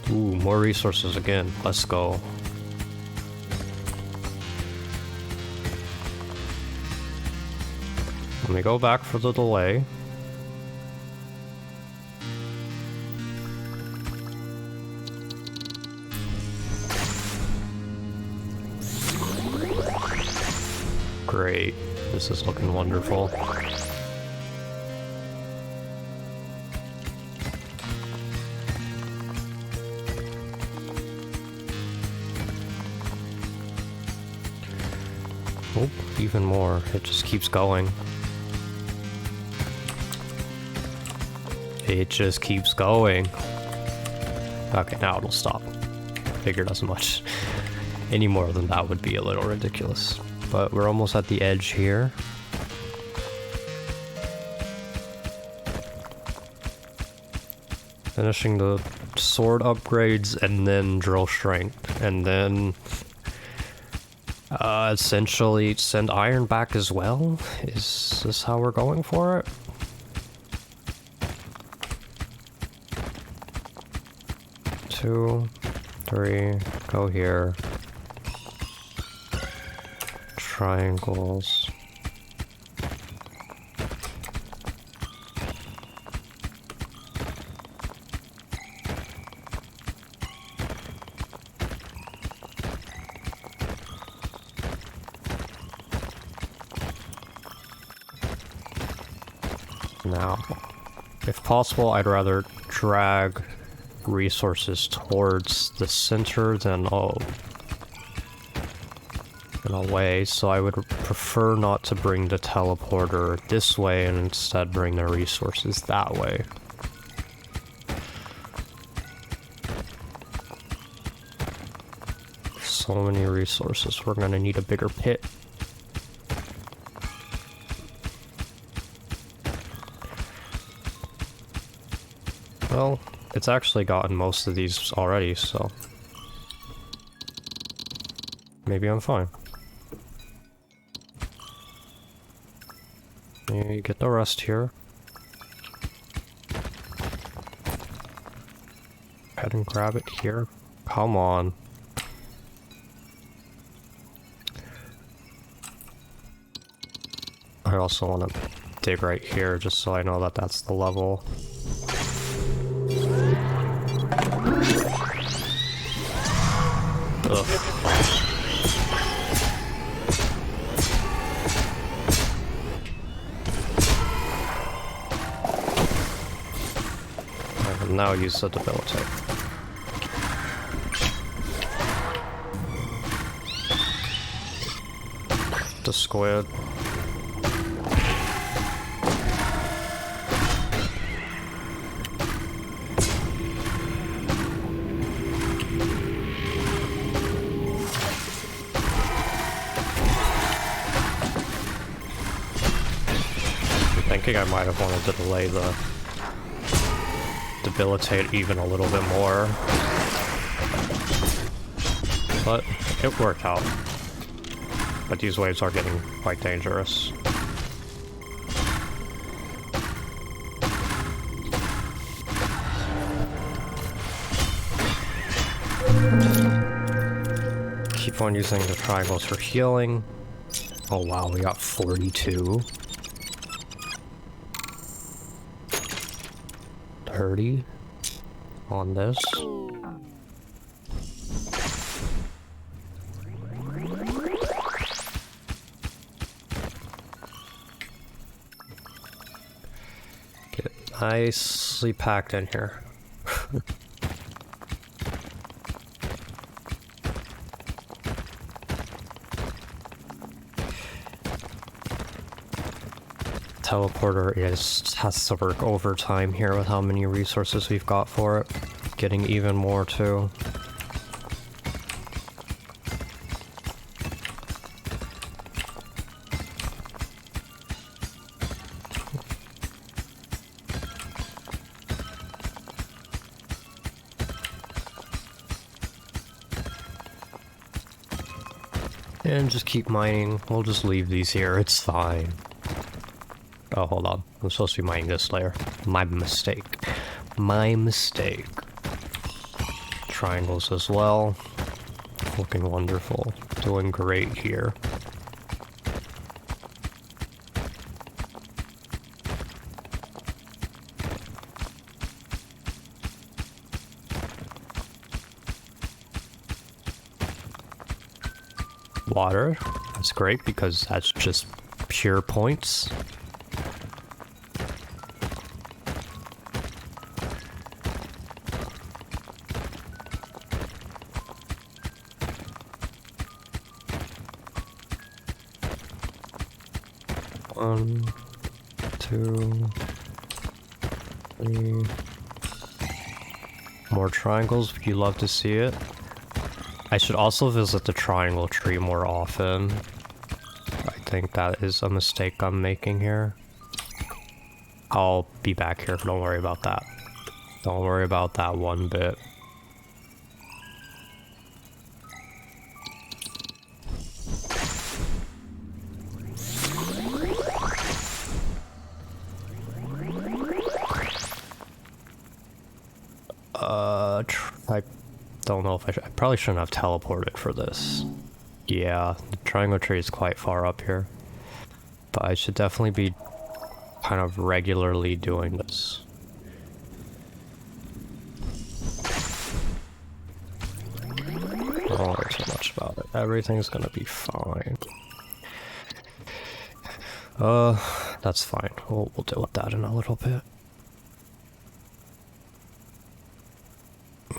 Ooh, more resources again. Let's go. Let me go back for the delay. Great. This is looking wonderful. Oh, even more. It just keeps going. It just keeps going. Okay, now it'll stop. Figured as much. Any more than that would be a little ridiculous. But we're almost at the edge here. Finishing the sword upgrades and then drill strength. And then essentially send iron back as well? Is this how we're going for it? Two, three, go here. Triangles. Now, if possible, I'd rather drag resources towards the center than away, so I would prefer not to bring the teleporter this way and instead bring the resources that way. So many resources, we're gonna need a bigger pit. Well, it's actually gotten most of these already, so maybe I'm fine. You get the rest here. Head and grab it here. Come on. I also want to dig right here just so I know that that's the level. Ugh. Now use the debilitate. The squid. I'm thinking I might have wanted to delay the debilitate even a little bit more, but it worked out. But these waves are getting quite dangerous. Keep on using the triangles for healing. Oh wow, we got 42. 30 on this. Get it nicely packed in here. Teleporter has to work overtime here with how many resources we've got for it. Getting even more too. And just keep mining. We'll just leave these here, it's fine. Oh, hold on. I'm supposed to be mining this layer. My mistake. My mistake. Triangles as well. Looking wonderful. Doing great here. Water. That's great because that's just pure points. One, two, three. More triangles if you love to see it. I should also visit the triangle tree more often. I think that is a mistake I'm making here. I'll be back here, don't worry about that. Don't worry about that one bit. I don't know if I probably shouldn't have teleported for this. Yeah, the triangle tree is quite far up here. But I should definitely be kind of regularly doing this. Don't worry too much about it. Everything's gonna be fine. That's fine. We'll deal with that in a little bit.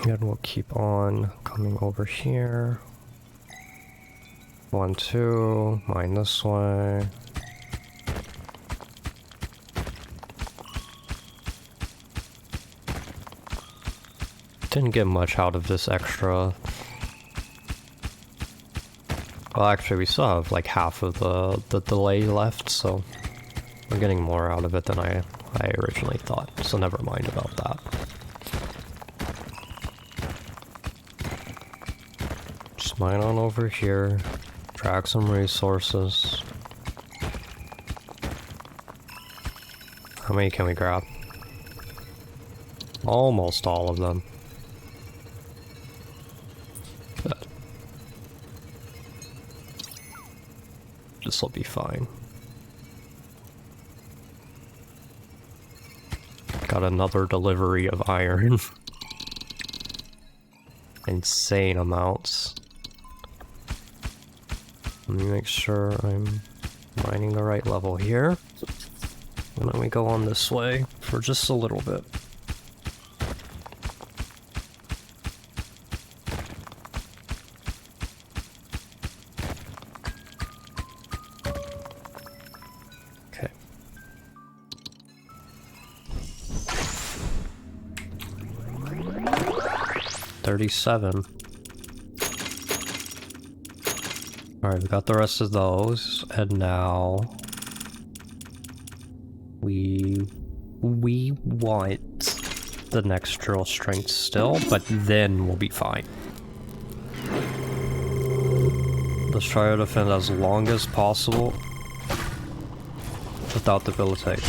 And we'll keep on coming over here. 1, 2, mine this way. Didn't get much out of this extra. Well, actually, we still have like half of the delay left, so we're getting more out of it than I originally thought. So never mind about that. Just mine on over here, drag some resources. How many can we grab? Almost all of them. This'll be fine. Got another delivery of iron. Insane amounts. Let me make sure I'm mining the right level here. And then we go on this way for just a little bit. Okay. $37. Alright, we got the rest of those, and now we want the next drill strength still, but then we'll be fine. Let's try to defend as long as possible without debilitating.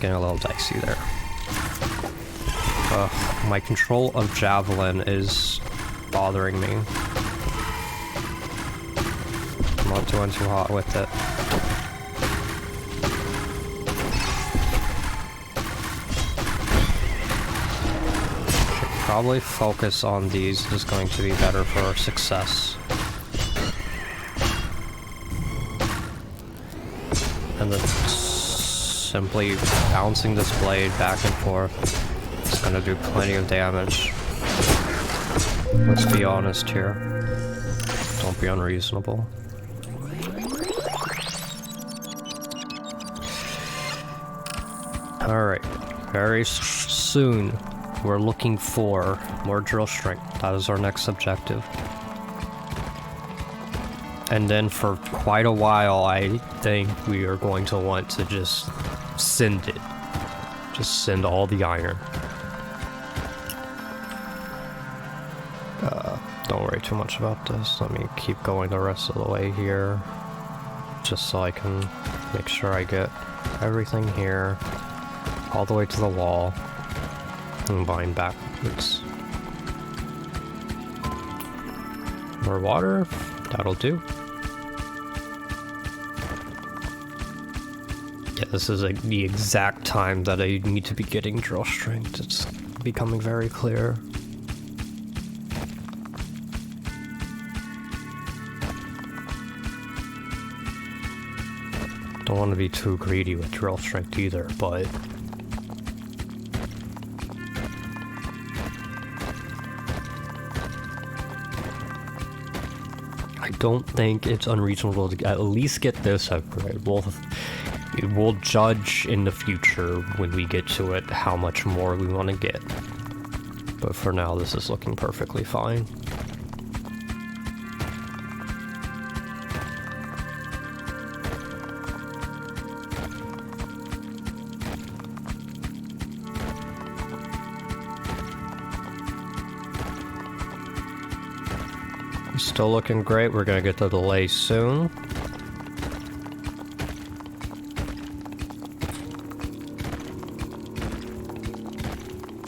Getting a little dicey there. My control of Javelin is bothering me. I'm not doing too hot with it. Should probably focus on these. This is going to be better for our success. And then simply bouncing this blade back and forth is gonna do plenty of damage. Let's be honest here. Don't be unreasonable. Alright, very soon we're looking for more drill strength. That is our next objective. And then for quite a while, I think we are going to want to just send it. Just send all the iron. Don't worry too much about this. Let me keep going the rest of the way here. Just so I can make sure I get everything here. All the way to the wall. And bind backwards. More water. That'll do. Yeah, this is the exact time that I need to be getting drill strength. It's becoming very clear. Don't want to be too greedy with drill strength either, but I don't think it's unreasonable to at least get this upgrade. We'll judge in the future when we get to it how much more we want to get. But for now, this is looking perfectly fine. Still looking great. We're gonna get the delay soon.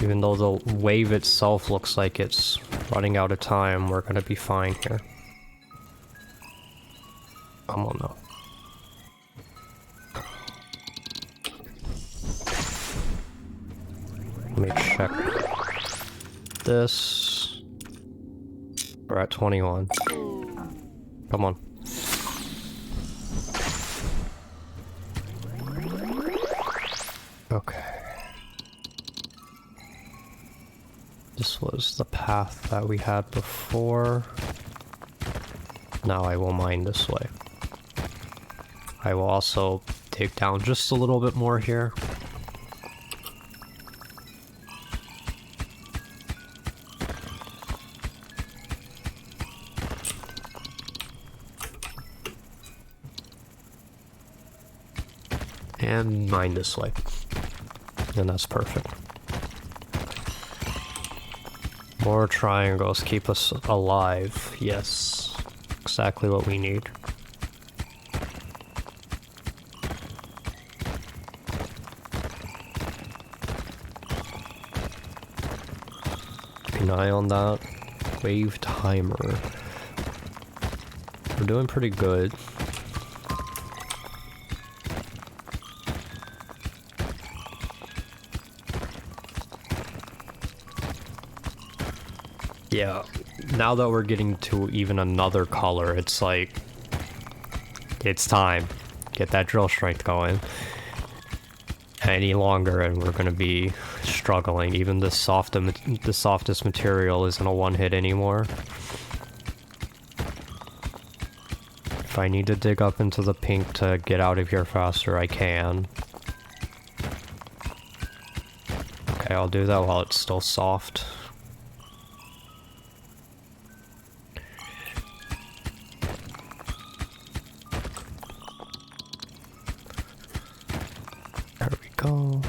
Even though the wave itself looks like it's running out of time, we're gonna be fine here. Come on now. Let me check this. We're at 21. Come on. Okay. This was the path that we had before. Now I will mine this way. I will also dig down just a little bit more here. And mine this way. And that's perfect. More triangles keep us alive. Yes. Exactly what we need. Keep an eye on that. Wave timer. We're doing pretty good. Yeah, now that we're getting to even another color, it's like, it's time. Get that drill strength going. Any longer and we're gonna be struggling. Even the softest material isn't a one-hit anymore. If I need to dig up into the pink to get out of here faster, I can. Okay, I'll do that while it's still soft. Go.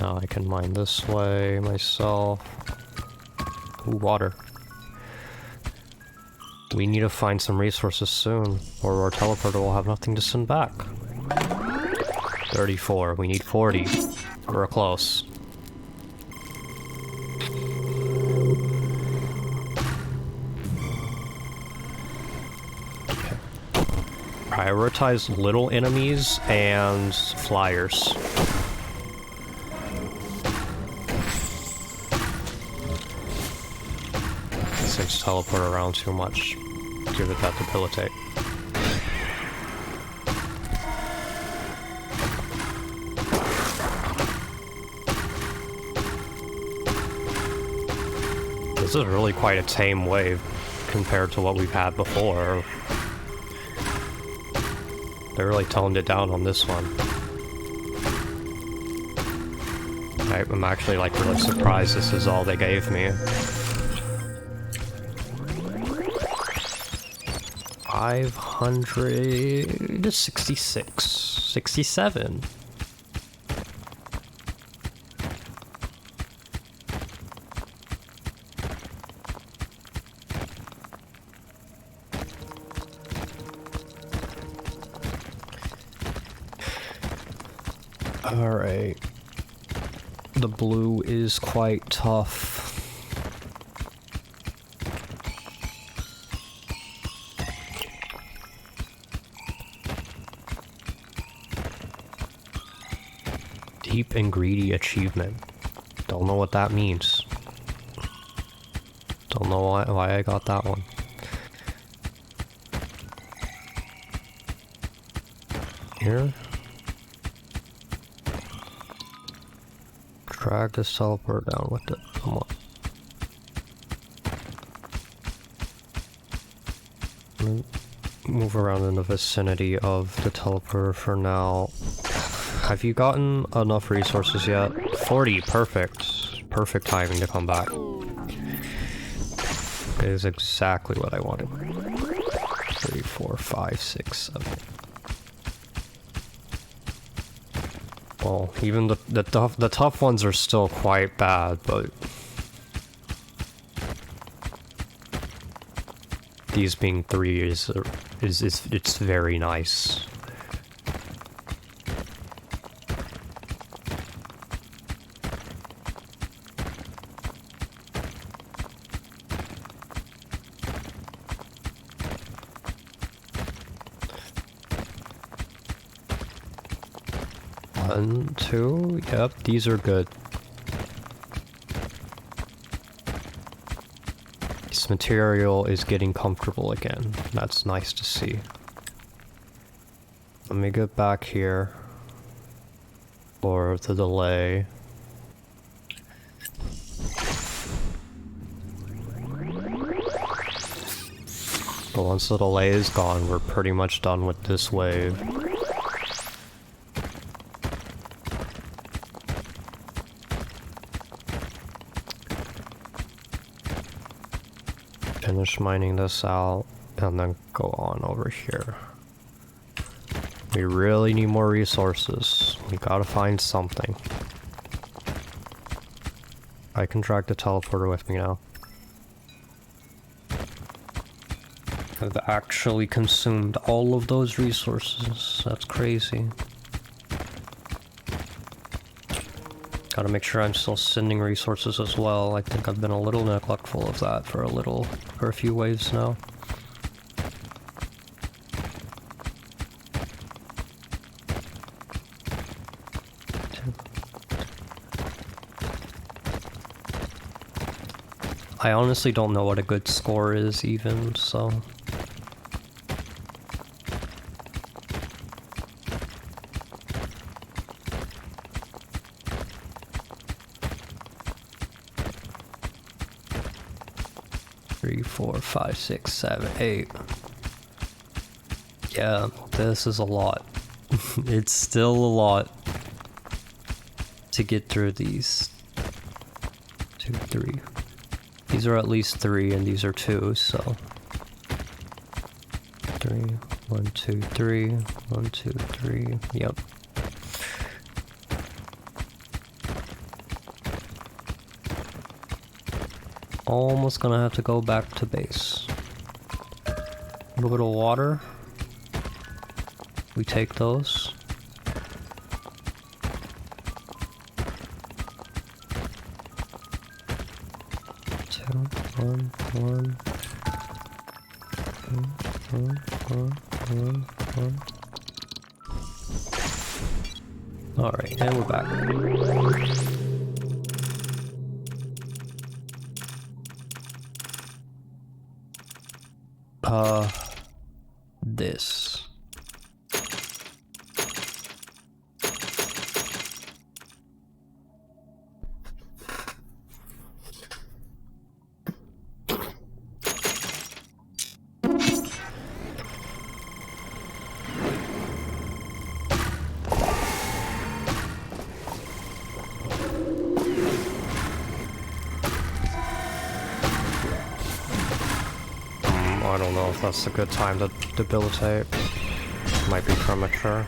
Now I can mine this way myself. Ooh, water. We need to find some resources soon, or our teleporter will have nothing to send back. 34. We need 40. We're close. Prioritize little enemies and flyers. Since teleport around too much, give it that debilitate. This is really quite a tame wave compared to what we've had before. They really toned it down on this one. I'm actually like really surprised this is all they gave me. 566, 67. All right. The blue is quite tough. Deep and greedy achievement. Don't know what that means. Don't know why I got that one. Here. Drag this teleport down with it. Come on. Move around in the vicinity of the teleporter for now. Have you gotten enough resources yet? 40, perfect. Perfect timing to come back. It is exactly what I wanted. 3, 4, 5, 6, 7. Well, even the tough ones are still quite bad, but these being 3 is it's very nice. One, two, yep, these are good. This material is getting comfortable again. That's nice to see. Let me get back here for the delay. But once the delay is gone, we're pretty much done with this wave. Finish mining this out, and then go on over here. We really need more resources. We gotta find something. I can drag the teleporter with me now. I've actually consumed all of those resources. That's crazy. Gotta make sure I'm still sending resources as well. I think I've been a little neglectful of that for a few waves now. I honestly don't know what a good score is even, so... 3, 4, 5, 6, 7, 8. Yeah, this is a lot. It's still a lot to get through these. 2, 3. These are at least 3 and these are 2, so 3, 1, 2, 3, 1, 2, 3, yep. Almost gonna have to go back to base. A little bit of water. We take those. One. Alright, and we're back. This. I don't know if that's a good time to debilitate. Might be premature.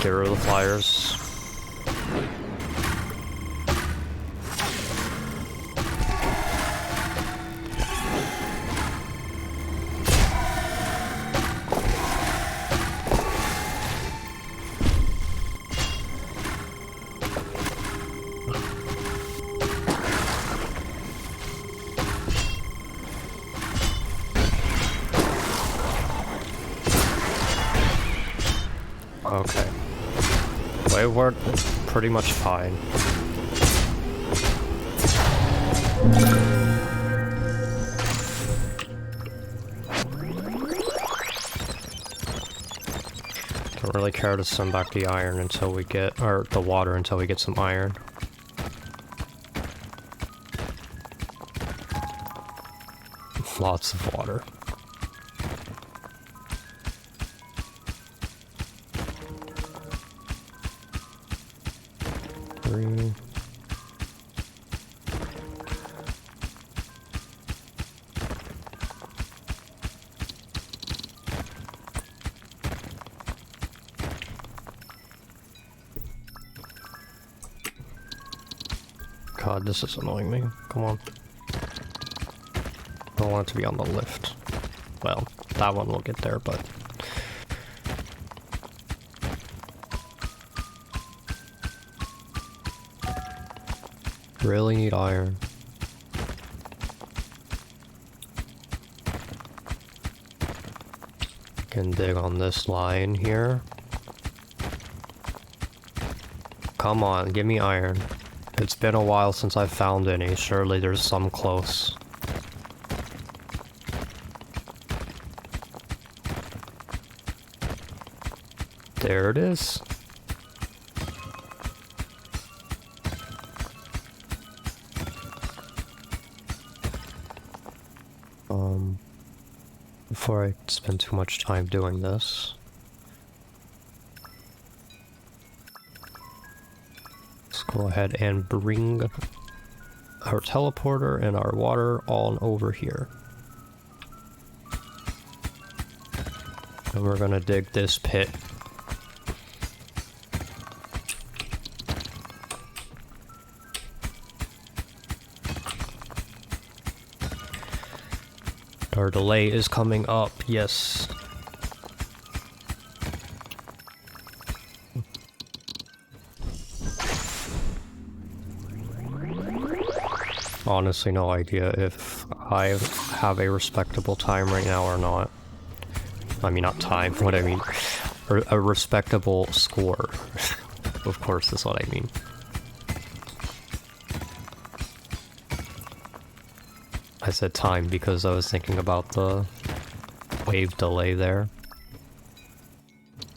Get rid of the flyers. Okay. We're pretty much fine. Don't really care to send back the iron until we get, or the water until we get some iron. Lots of water. God, this is annoying me. Come on. I don't want it to be on the lift. Well, that one will get there, but... Really need iron. Can dig on this line here. Come on, give me iron. It's been a while since I found any. Surely there's some close. There it is. Before I spend too much time doing this, let's go ahead and bring our teleporter and our water all over here. And we're gonna dig this pit. Our delay is coming up, yes. Honestly, no idea if I have a respectable time right now or not. I mean, not time, what I mean. A respectable score. Of course, is what I mean. I said time because I was thinking about the wave delay there.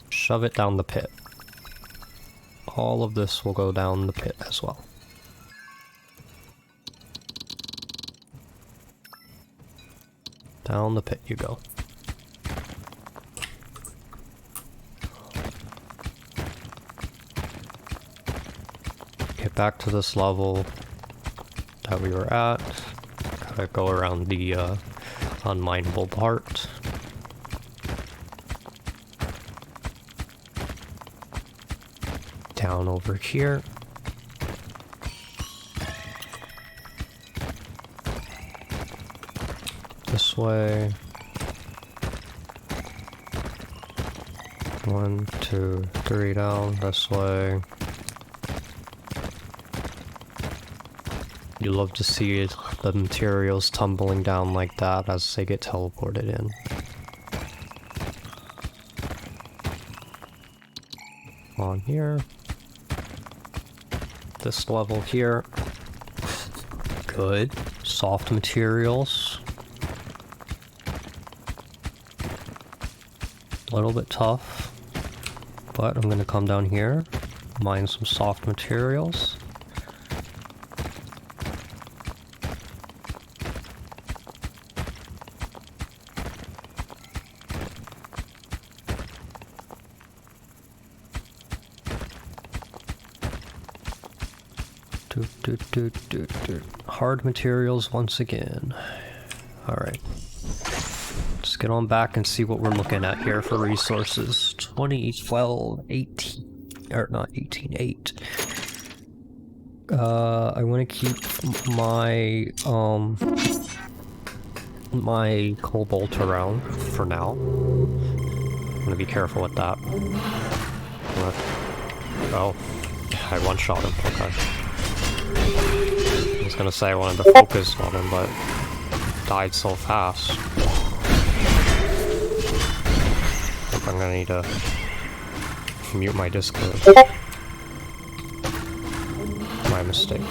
Shove it down the pit. All of this will go down the pit as well. Down the pit you go. Get back to this level that we were at. Gotta go around the unmineable part. Down over here. This way. 1, 2, 3 down this way. You love to see the materials tumbling down like that as they get teleported in. On here. This level here. Good. Soft materials. A little bit tough. But I'm gonna come down here, mine some soft materials. Hard materials once again. Alright. Let's get on back and see what we're looking at here for resources. 20, 12, 18, or not 18, 8. I want to keep my, my cobalt around for now. I'm gonna be careful with that. Oh, I one-shot him, okay. I was gonna say I wanted to focus on him, but died so fast. I think I'm gonna need to mute my Discord. My mistake.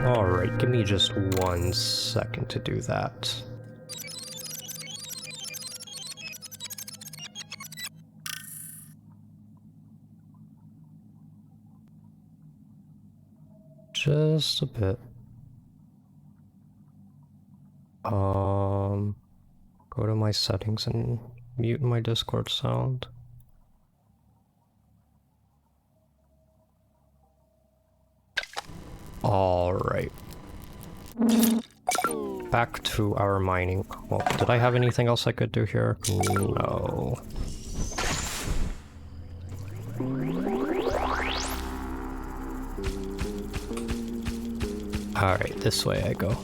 Alright, give me just 1 second to do that. Just a bit. Go to my settings and mute my Discord sound. Alright. Back to our mining. Well, did I have anything else I could do here? No. Alright, this way I go.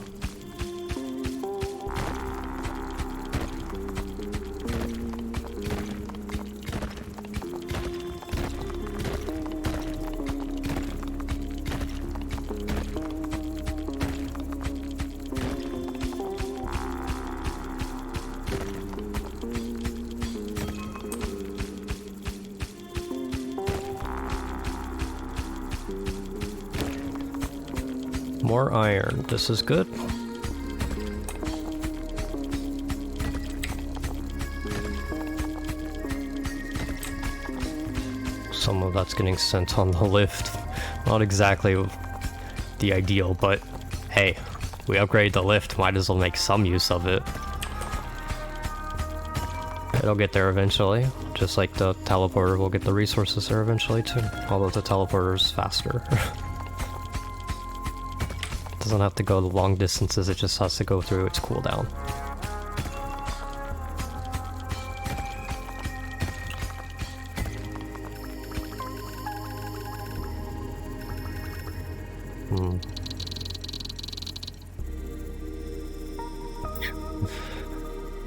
More iron. This is good. Some of that's getting sent on the lift. Not exactly the ideal, but hey, we upgrade the lift, might as well make some use of it. It'll get there eventually, just like the teleporter will get the resources there eventually too, although the teleporter's faster. Doesn't have to go the long distances, it just has to go through its cooldown.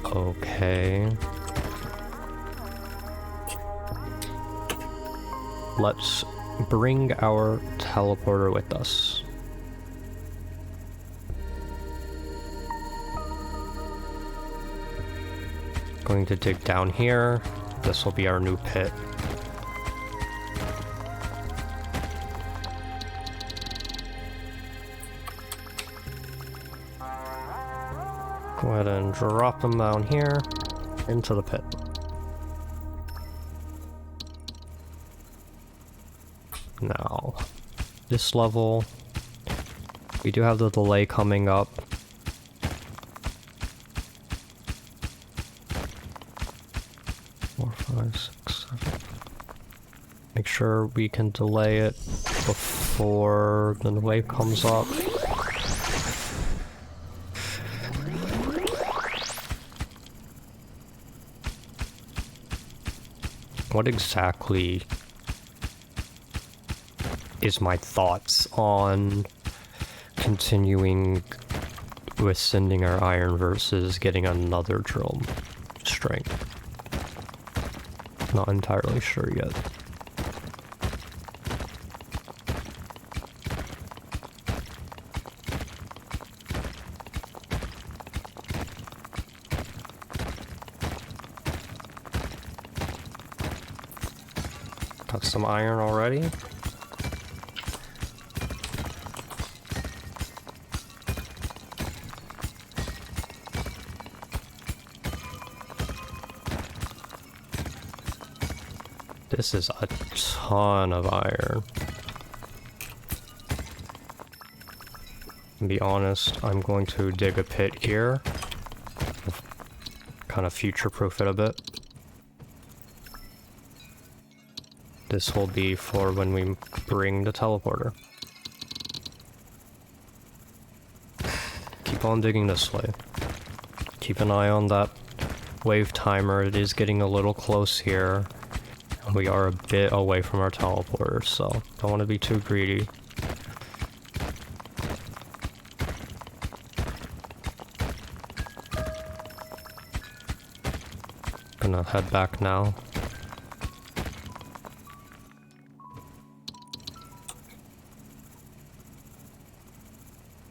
Okay. Let's bring our teleporter with us. Going to dig down here. This will be our new pit. Go ahead and drop them down here into the pit. Now, this level, we do have the delay coming up. Make sure we can delay it before the wave comes up. What exactly is my thoughts on continuing with sending our iron versus getting another drill string? Not entirely sure yet. Got some iron already. This is a ton of iron. To be honest, I'm going to dig a pit here. Kind of future-proof it a bit. This will be for when we bring the teleporter. Keep on digging this way. Keep an eye on that wave timer. It is getting a little close here. We are a bit away from our teleporter, so don't want to be too greedy. Gonna head back now.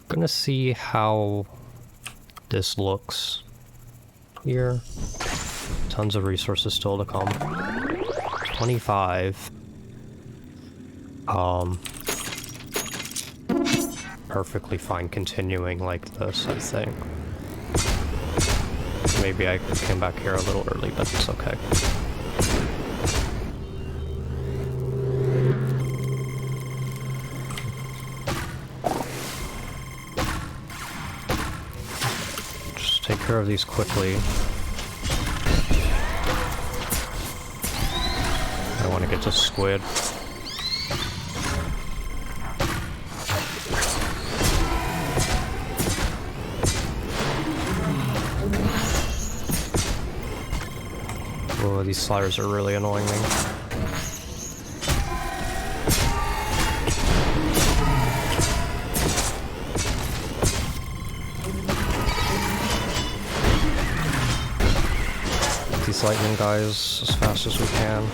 Gonna see how this looks here. Tons of resources still to come. 25. Perfectly fine continuing like this, I think. Maybe I came back here a little early, but it's okay. Just take care of these quickly. I want to get to squid. Oh, these sliders are really annoying me. These lightning guys as fast as we can.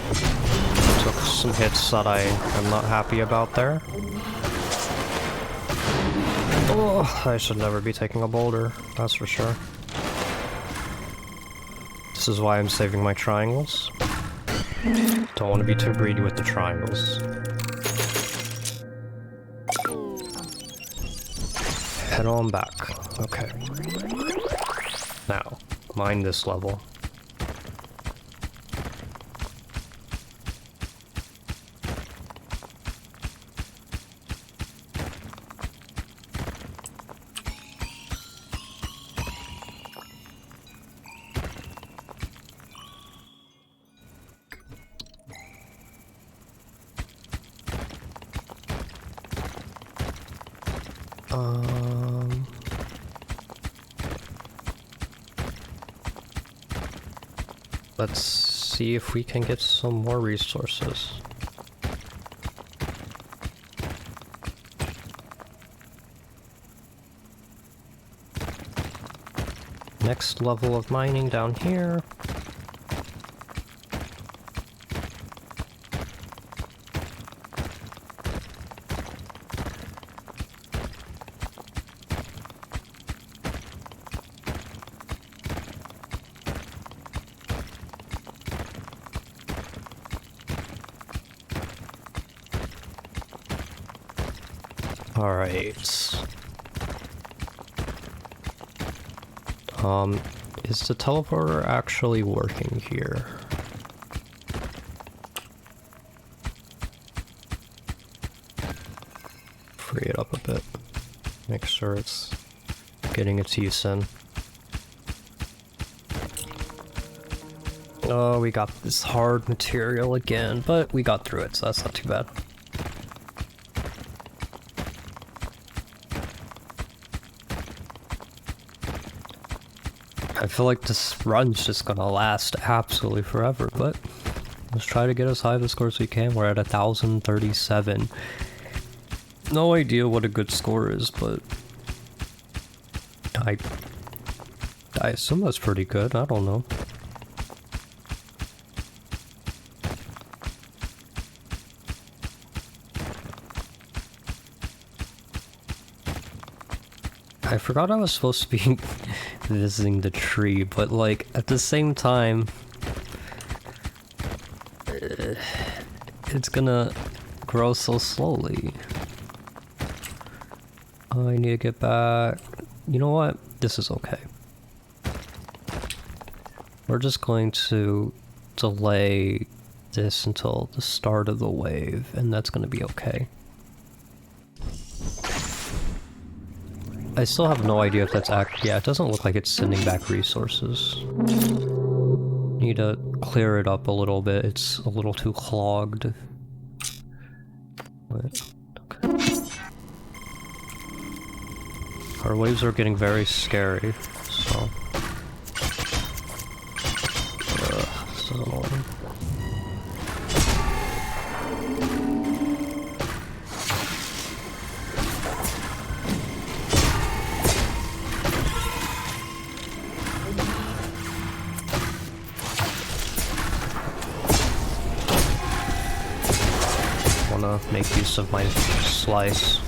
Took some hits that I am not happy about there. Oh, I should never be taking a boulder, that's for sure. This is why I'm saving my triangles. Don't want to be too greedy with the triangles. Head on back. Okay. Now, mine this level. Let's see if we can get some more resources. Next level of mining down here. Alright. Is the teleporter actually working here? Free it up a bit. Make sure it's getting its use in. Oh, we got this hard material again, but we got through it, so that's not too bad. I feel like this run's just gonna last absolutely forever, but let's try to get as high of a score as we can. We're at 1,037. No idea what a good score is, but I assume that's pretty good. I don't know. I forgot I was supposed to be visiting the tree, but like at the same time, it's gonna grow so slowly. I need to get back. You know what? This is okay. We're just going to delay this until the start of the wave, and that's gonna be okay. I still have no idea if that's yeah, it doesn't look like it's sending back resources. Need to clear it up a little bit, it's a little too clogged. Wait, okay. Our waves are getting very scary, so... this is annoying. Wanna make use of my slice.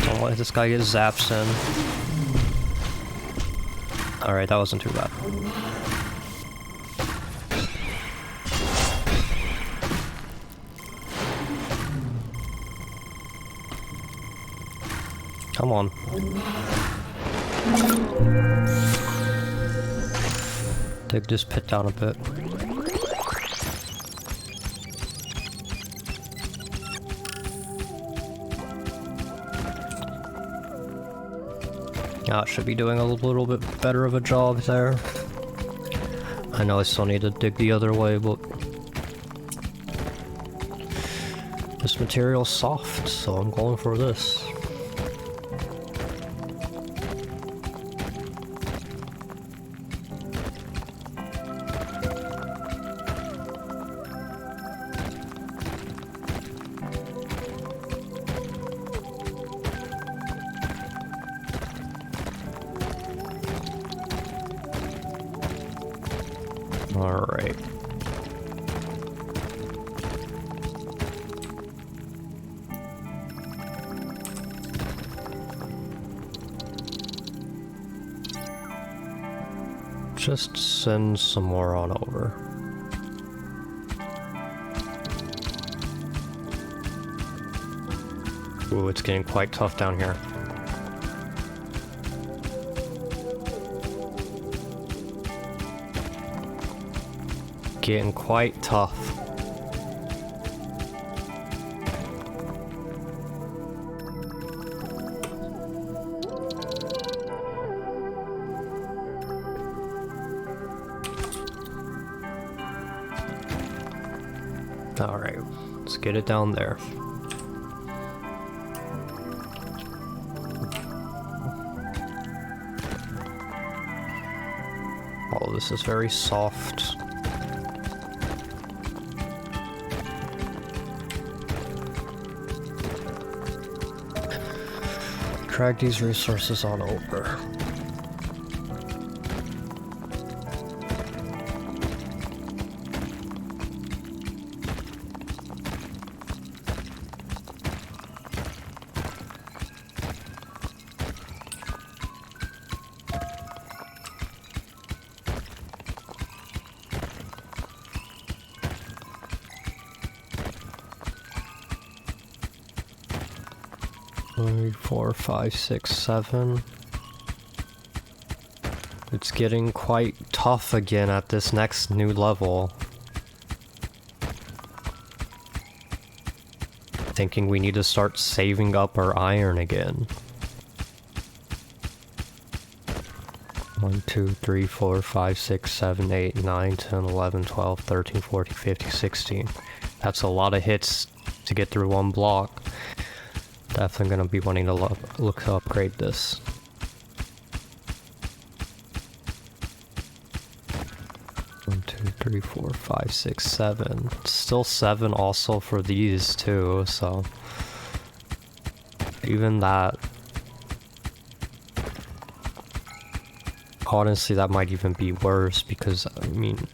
Don't let this guy get zaps in. Alright, that wasn't too bad. Come on. Dig this pit down a bit. Yeah, it should be doing a little bit better of a job there. I know I still need to dig the other way, but this material's soft, so I'm going for this. Alright. Just send some more on over. Ooh, it's getting quite tough down here. Getting quite tough. Alright, let's get it down there. All of this is very soft. Drag these resources on over. Three, 4, 5, 6, 7. It's getting quite tough again at this next new level. Thinking we need to start saving up our iron again. 1, 2, 3, 4, 5, 6, 7, 8, 9, 10, 11, 12, 13, 14, 15, 16. That's a lot of hits to get through one block. Definitely gonna be wanting to look to upgrade this. One, 2, 3, 4, 5, 6, 7. Still 7 also for these too, so even that. Honestly, that might even be worse because, I mean,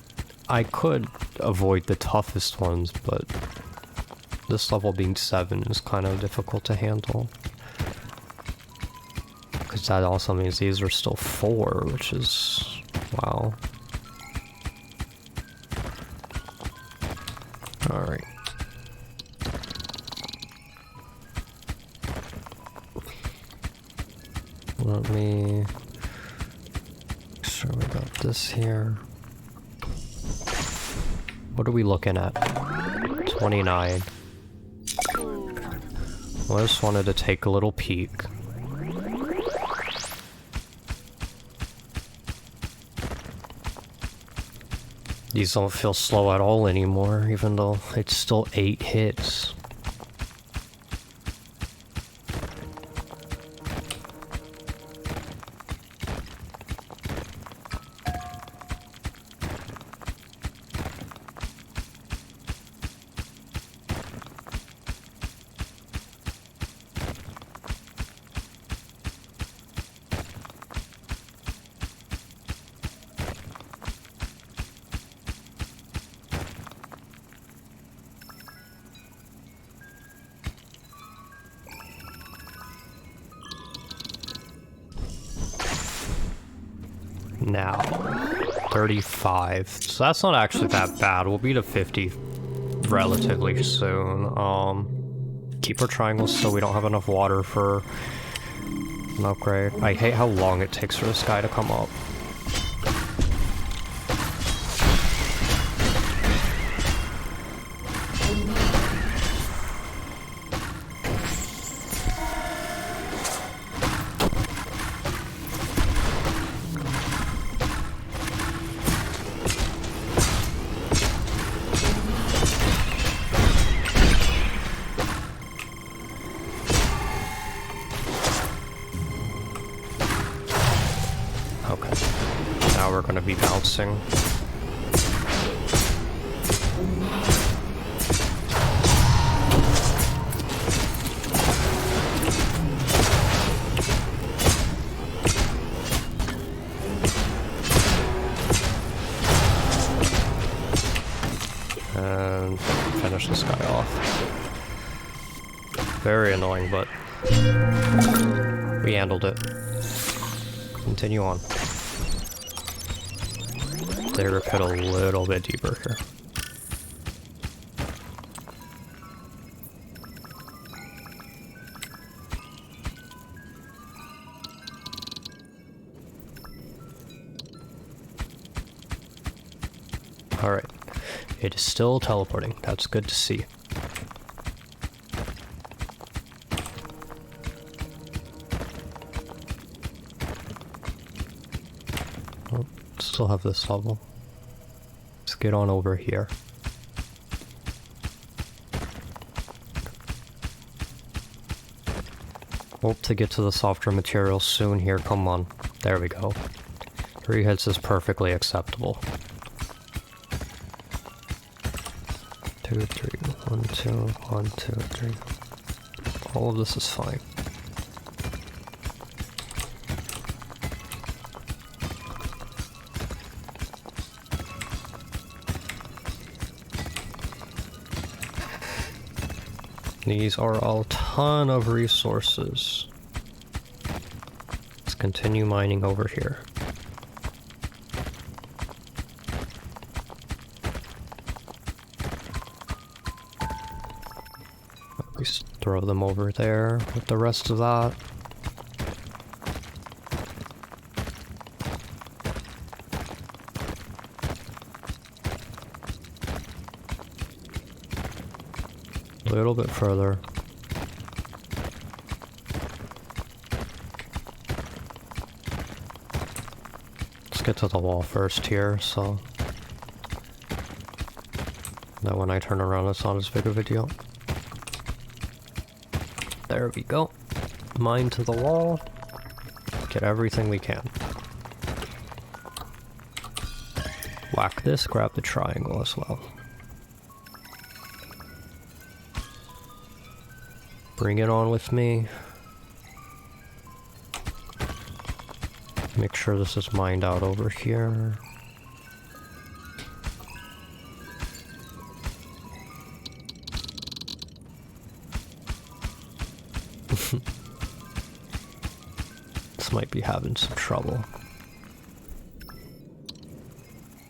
I could avoid the toughest ones, but this level being 7 is kind of difficult to handle. Because that also means these are still 4, which is... wow. Alright. Let me make sure we got this here. What are we looking at? 29. Well, I just wanted to take a little peek. These don't feel slow at all anymore, even though it's still 8 hits. Now, 35. So that's not actually that bad. We'll be to 50 relatively soon. Keep our triangles so we don't have enough water for an upgrade. I hate how long it takes for this guy to come up. Now we're gonna be bouncing. And finish this guy off. Very annoying, but we handled it. Continue on. They rip it a little bit deeper here. Alright. It is still teleporting. That's good to see. Oh, still have this level. Let's get on over here. Hope to get to the softer material soon here. Come on. There we go. 3 hits is perfectly acceptable. 2, 3, 1, 2, 1, 2, 3. All of this is fine. These are a ton of resources. Let's continue mining over here. We throw them over there with the rest of that. A little bit further. Let's get to the wall first here, so that when I turn around it's not as big of a deal. There we go. Mine to the wall. Get everything we can. Whack this, grab the triangle as well. Bring it on with me. Make sure this is mined out over here. This might be having some trouble.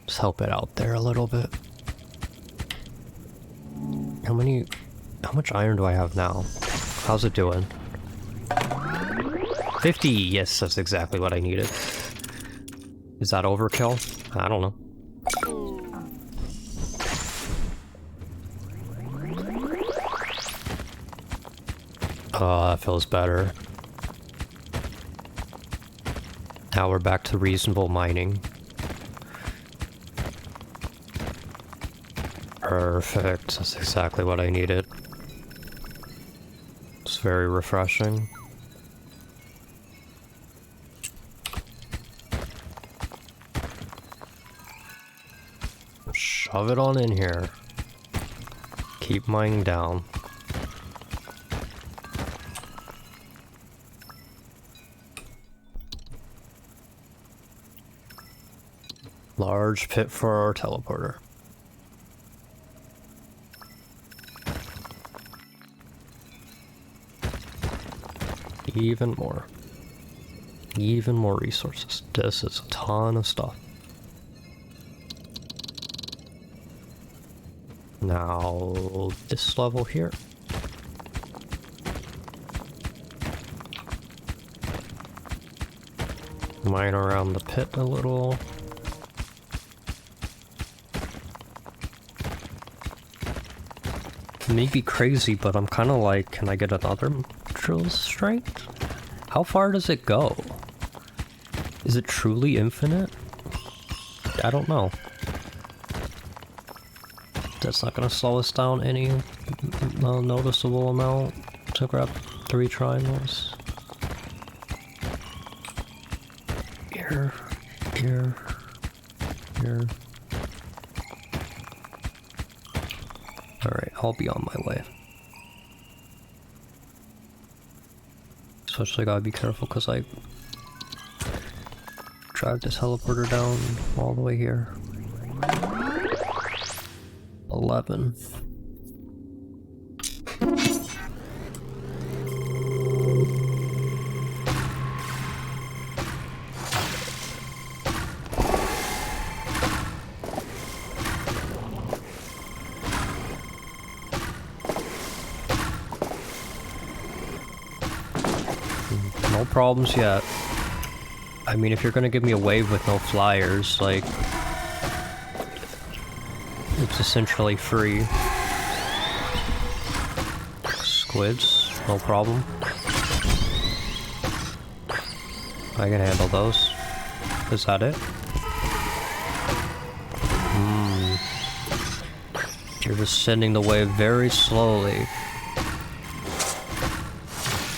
Just help it out there a little bit. How much iron do I have now? How's it doing? 50! Yes, that's exactly what I needed. Is that overkill? I don't know. Oh, that feels better. Now we're back to reasonable mining. Perfect. That's exactly what I needed. It's very refreshing. Shove it on in here. Keep mining down. Large pit for our teleporter. Even more. Even more resources. This is a ton of stuff. Now, this level here. Mine around the pit a little. Maybe crazy, but I'm kind of like, can I get another drill strength? How far does it go? Is it truly infinite? I don't know. That's not gonna slow us down any noticeable amount to grab 3 triangles. Here, here, here. Alright, I'll be on my way. Especially gotta be careful because I dragged this teleporter down all the way here. 11. No problems yet. I mean, if you're gonna give me a wave with no flyers, like, it's essentially free. Squids, no problem. I can handle those. Is that it? You're just sending the wave very slowly.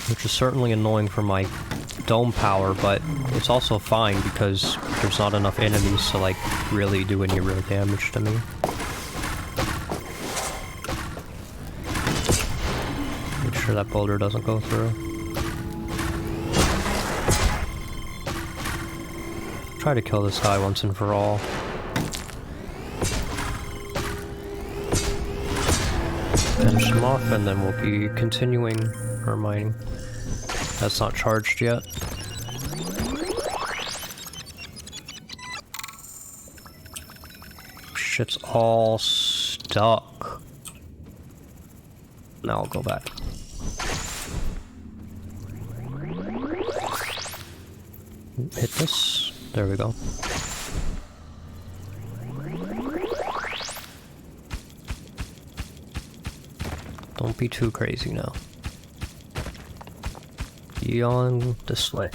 Which is certainly annoying for my dome power, but it's also fine because there's not enough enemies to, like, really do any real damage to me. Make sure that boulder doesn't go through. Try to kill this guy once and for all. Finish him off, and then we'll be continuing our mining. That's not charged yet. Shit's all stuck. Now I'll go back. Hit this. There we go. Don't be too crazy now. Be on this way.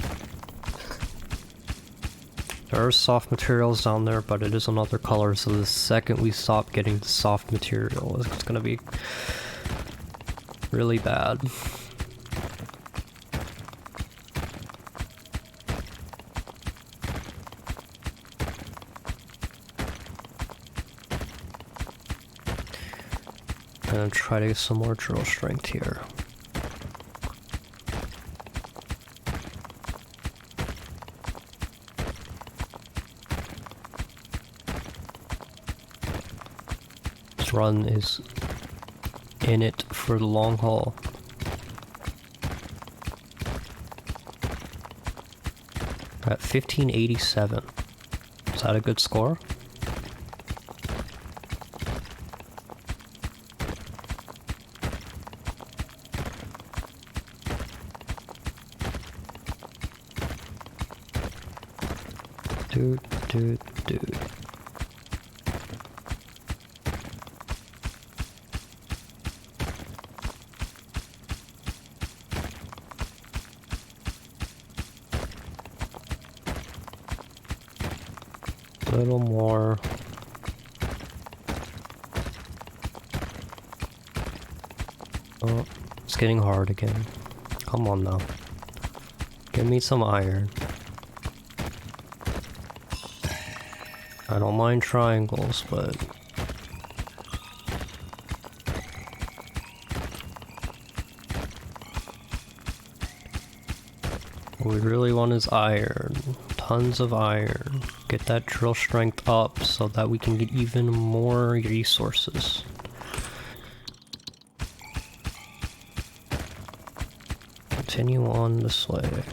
There are soft materials down there, but it is another color, so the second we stop getting the soft material, it's gonna be really bad. And try to get some more drill strength here. This run is in it for the long haul. We're at 1587. Is that a good score? Dude, dude, dude. A little more. Oh, it's getting hard again. Come on now. Give me some iron. I don't mind triangles, but... what we really want is iron. Tons of iron. Get that drill strength up so that we can get even more resources. Continue on this way.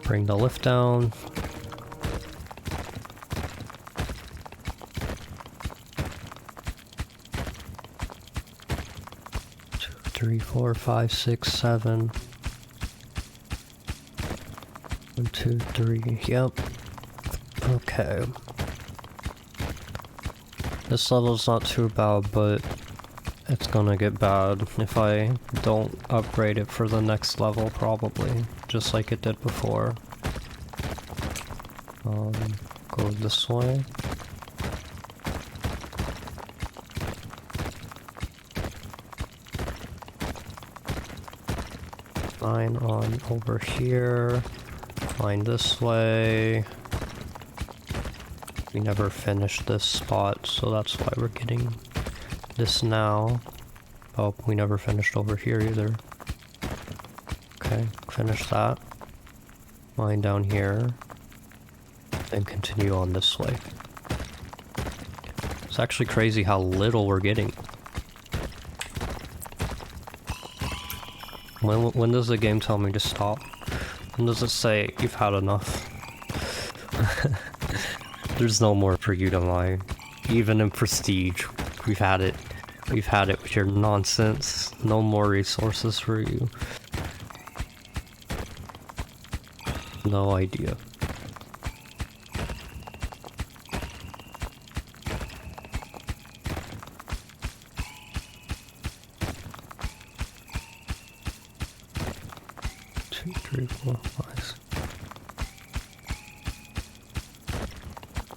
Bring the lift down. Two, 3, 4, 5, 6, 7. 1, 2, 3. Yep. Okay. This level's not too bad, but it's gonna get bad if I don't upgrade it for the next level, probably. Just like it did before. Go this way. Line on over here. Line this way. We never finished this spot, so that's why we're getting this now. Oh, we never finished over here either. Okay, finish that. Line down here. And continue on this way. It's actually crazy how little we're getting. When does the game tell me to stop? When does it say you've had enough? There's no more for you to mine. Even in Prestige, we've had it. We've had it with your nonsense. No more resources for you. No idea. Two, 3, 4, 5.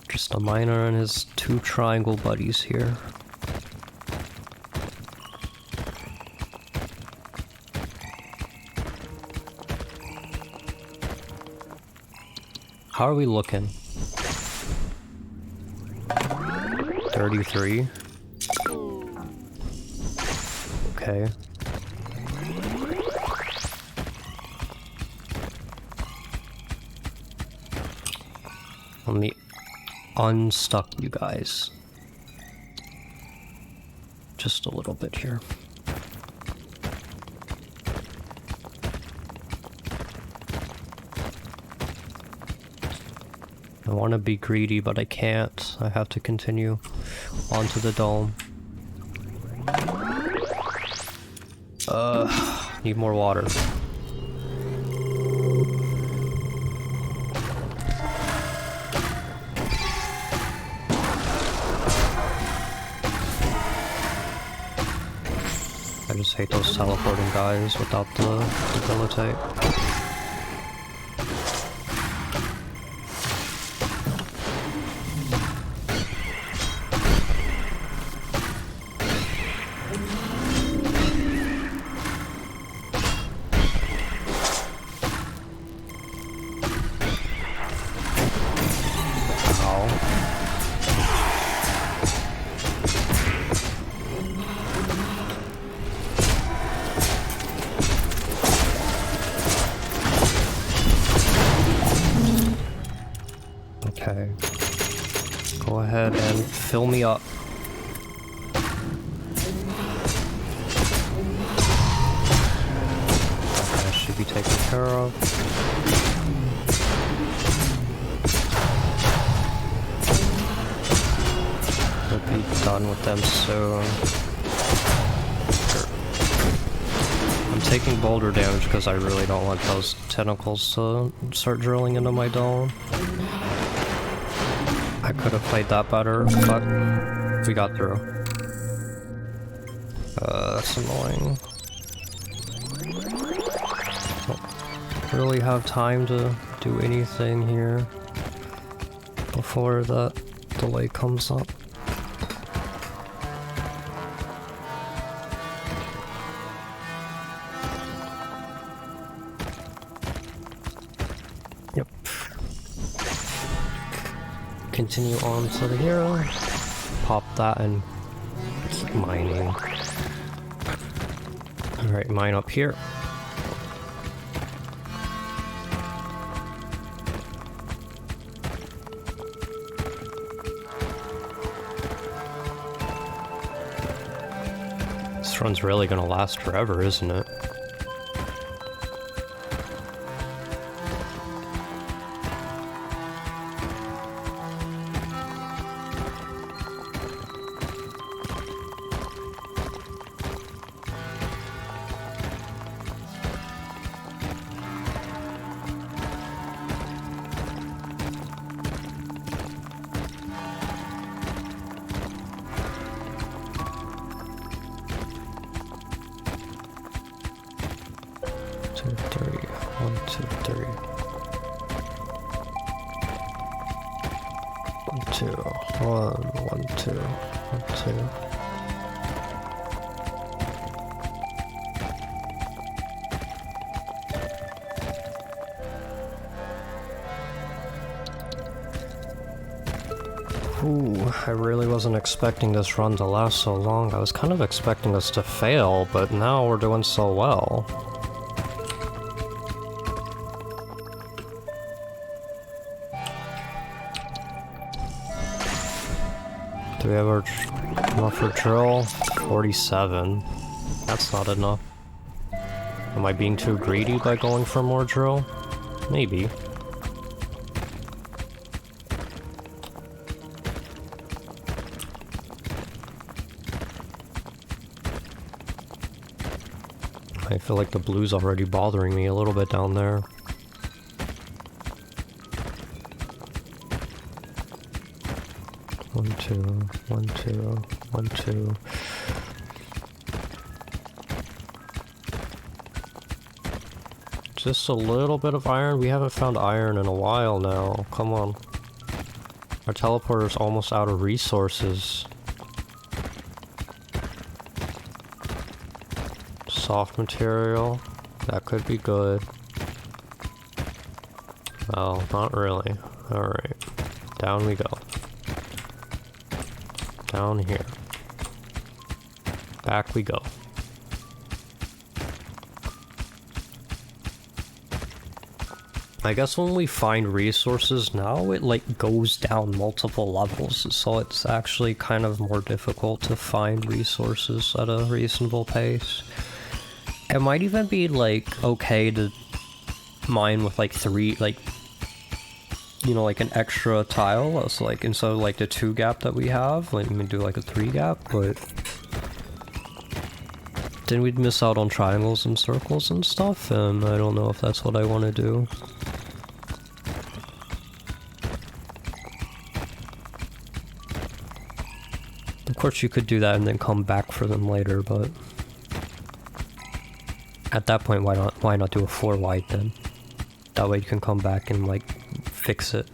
Just a miner and his 2 triangle buddies here. How are we looking? 33. Okay. Let me unstuck you guys. Just a little bit here. I want to be greedy, but I can't. I have to continue onto the dome. Need more water. I just hate those teleporting guys without the debilitate. Okay. Go ahead and fill me up. That should be taken care of. We'll be done with them soon. I'm taking boulder damage because I really don't want those tentacles to start drilling into my dome. I could have played that better, but we got through. That's annoying. Don't really have time to do anything here before that delay comes up. Yep. Continue on to the hero. Pop that and keep mining. Alright, mine up here. This run's really gonna last forever, isn't it? Ooh, I really wasn't expecting this run to last so long. I was kind of expecting us to fail, but now we're doing so well. Do we have enough for drill? 47. That's not enough. Am I being too greedy by going for more drill? Maybe. I feel like the blue's already bothering me a little bit down there. One, two, one, two, one, two. Just a little bit of iron? We haven't found iron in a while now. Come on. Our teleporter's almost out of resources. Soft material. That could be good. Well, not really. Alright. Down we go. Down here. Back we go. I guess when we find resources now, it like goes down multiple levels, so it's actually kind of more difficult to find resources at a reasonable pace. It might even be like okay to mine with like 3, like, you know, like an extra tile. So like instead of like the 2 gap that we have, like we can do like a 3 gap, but then we'd miss out on triangles and circles and stuff, and I don't know if that's what I want to do. Of course you could do that and then come back for them later, but at that point why not do a 4 wide then? That way you can come back and like fix it.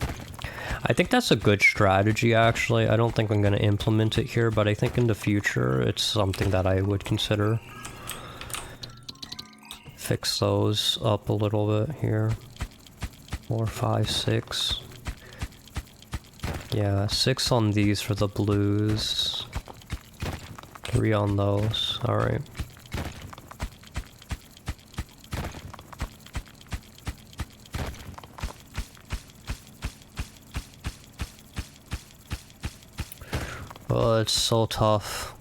I think that's a good strategy actually. I don't think I'm going to implement it here, but I think in the future it's something that I would consider. Fix those up a little bit here. 4, 5, 6. Yeah, 6 on these for the blues. 3 on those. Alright. Oh, it's so tough.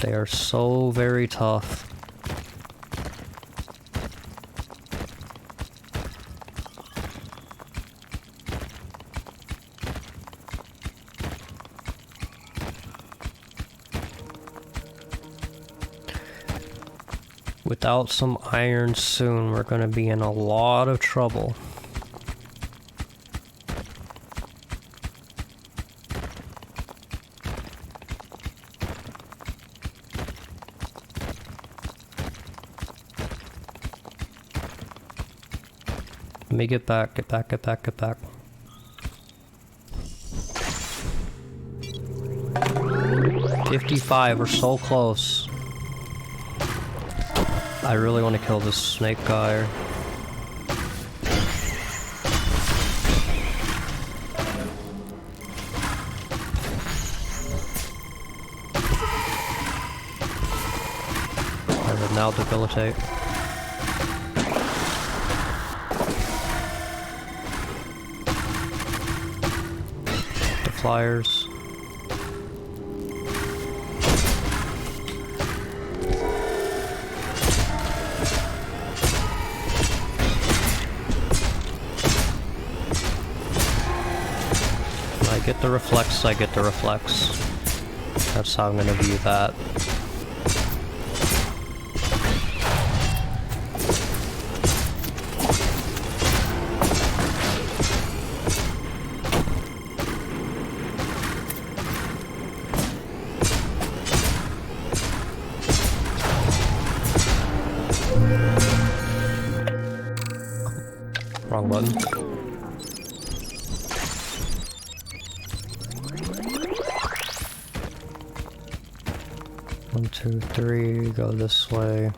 They are so very tough. Without some iron soon, we're gonna be in a lot of trouble. Let me get back, get back, get back, get back. $55, we're so close. I really want to kill this snake guy. I will now debilitate. The flyers. I get the reflex, I get the reflex. That's how I'm gonna view that. Wrong button. One, two, three, go this way.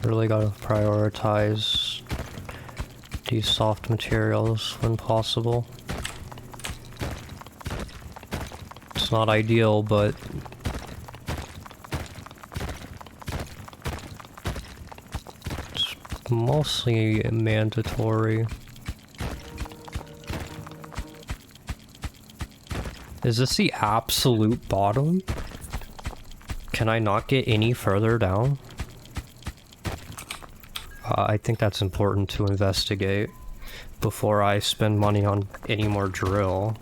Really gotta prioritize these soft materials when possible. It's not ideal, but it's mostly mandatory. Is this the absolute bottom? Can I not get any further down? I think that's important to investigate before I spend money on any more drill.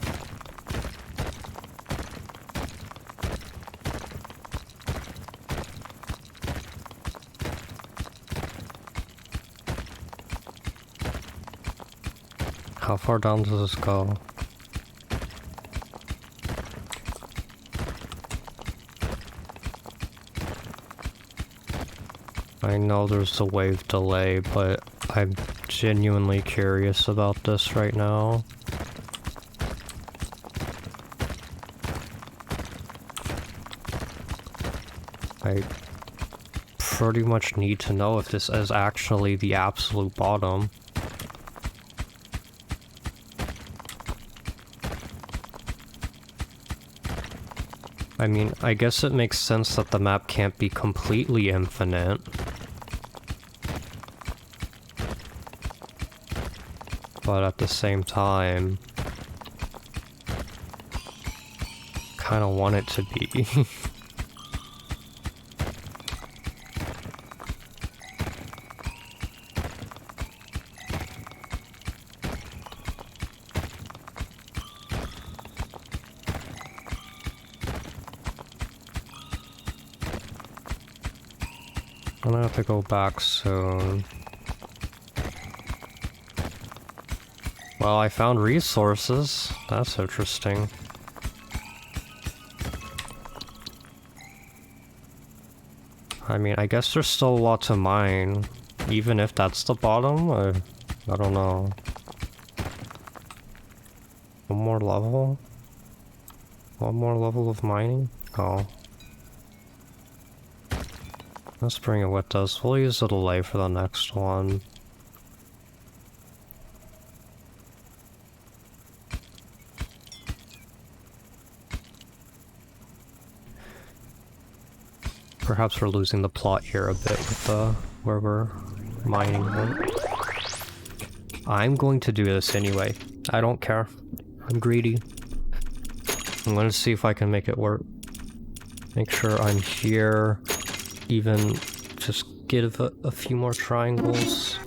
How far down does this go? I know there's a wave delay, but I'm genuinely curious about this right now. I pretty much need to know if this is actually the absolute bottom. I mean, I guess it makes sense that the map can't be completely infinite. But at the same time, kind of want it to be. I'm gonna have to go back soon. Well, I found resources. That's interesting. I mean, I guess there's still a lot to mine, even if that's the bottom. I don't know. One more level? One more level of mining? Oh. Let's bring it with us. We'll use the delay for the next one. Perhaps we're losing the plot here a bit with where we're mining them. I'm going to do this anyway. I don't care. I'm greedy. I'm going to see if I can make it work. Make sure I'm here. Even just give a few more triangles.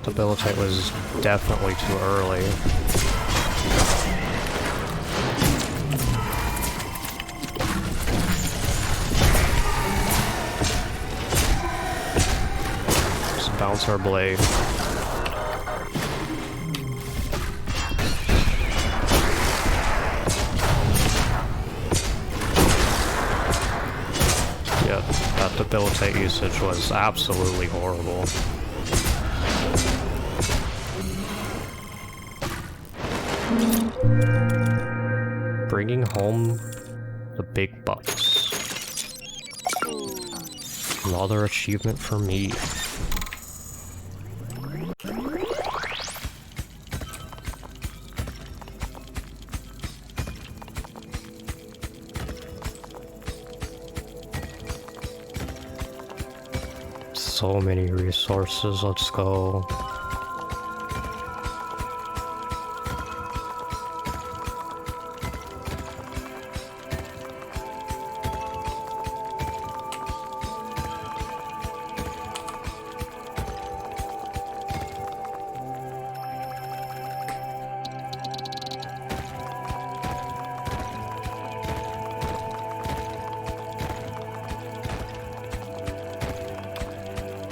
that debilitate was definitely too early. Just bounce our blade. Yeah, that debilitate usage was absolutely horrible. Bringing home the big bucks. Another achievement for me. So many resources, let's go.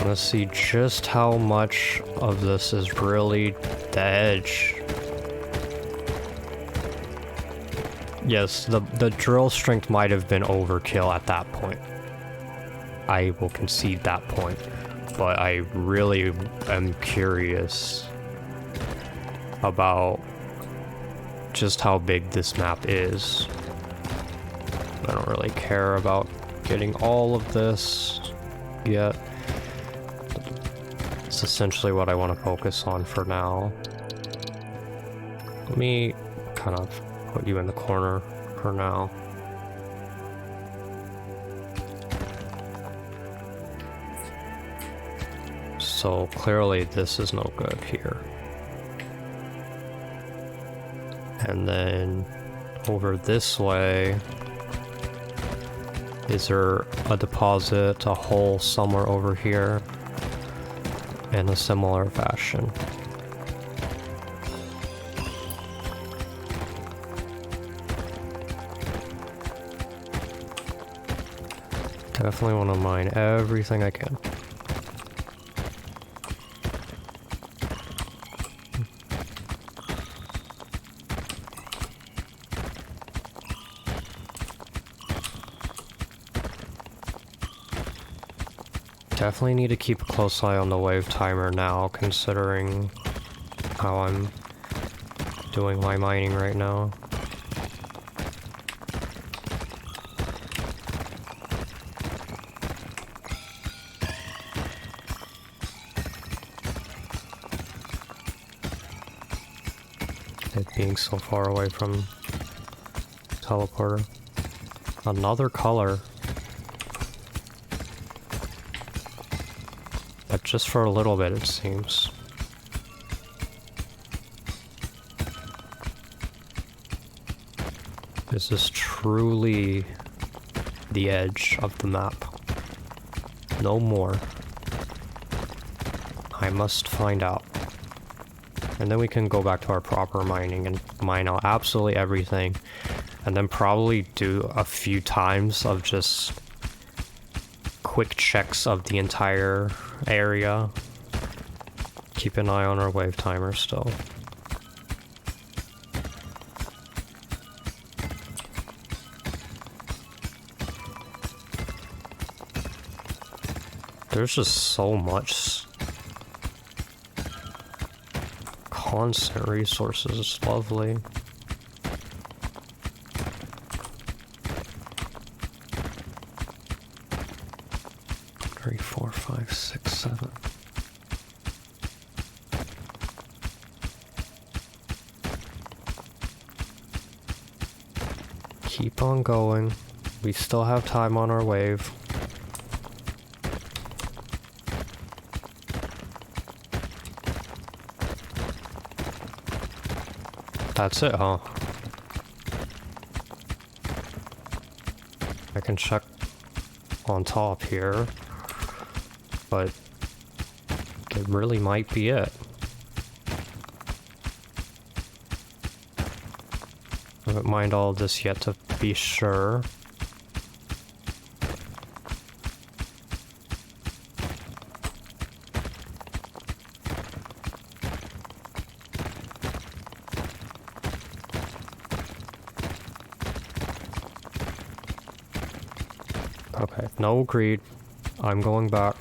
Let's see just how much of this is really the edge. Yes, the drill strength might have been overkill at that point. I will concede that point, but I really am curious about just how big this map is. I don't really care about getting all of this yet. It's essentially what I want to focus on for now. Let me kind of put you in the corner for now. So clearly this is no good here. And then over this way, is there a deposit, a hole somewhere over here? In a similar fashion. Definitely want to mine everything I can. Definitely need to keep a close eye on the wave timer now, considering how I'm doing my mining right now. It being so far away from teleporter. Another color. But just for a little bit, it seems. Is this truly the edge of the map? No more. I must find out. And then we can go back to our proper mining and mine out absolutely everything. And then probably do a few times of just quick checks of the entire area. Keep an eye on our wave timer still. There's just so much constant resources. It's lovely. Three, four, five, six, seven. Keep on going. We still have time on our wave. That's it, huh? I can check on top here, but it really might be it. I haven't mined all of this yet to be sure. Okay, no greed. I'm going back.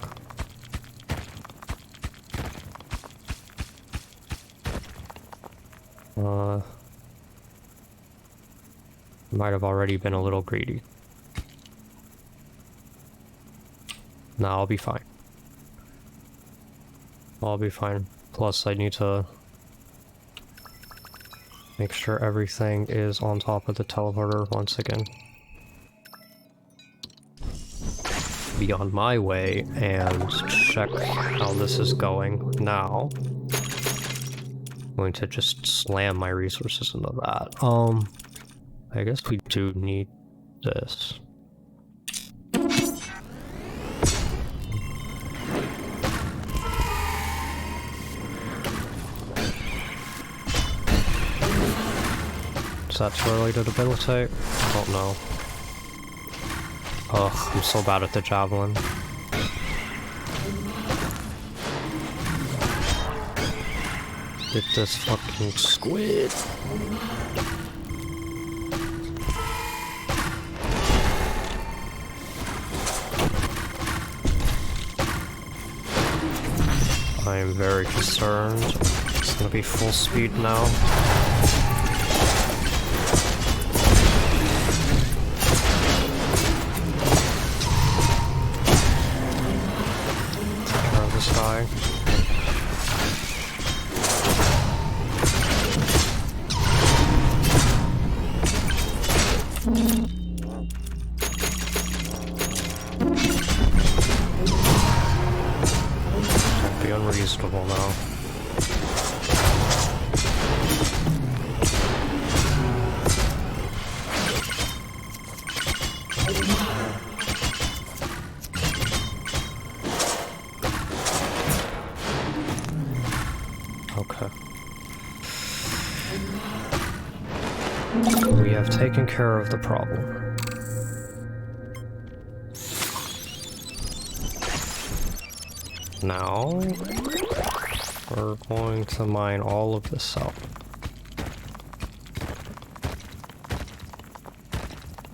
Might have already been a little greedy. No, I'll be fine. I'll be fine. Plus, I need to make sure everything is on top of the teleporter once again. Be on my way and check how this is going now. I'm going to just slam my resources into that. I guess we do need this. Is that too early to debilitate? I don't know. Ugh, I'm so bad at the javelin. Get this fucking squid. I am very concerned. It's gonna be full speed now. Take care of this guy. Don't be unreasonable now. Okay. We have taken care of the problem. Now, we're going to mine all of this out.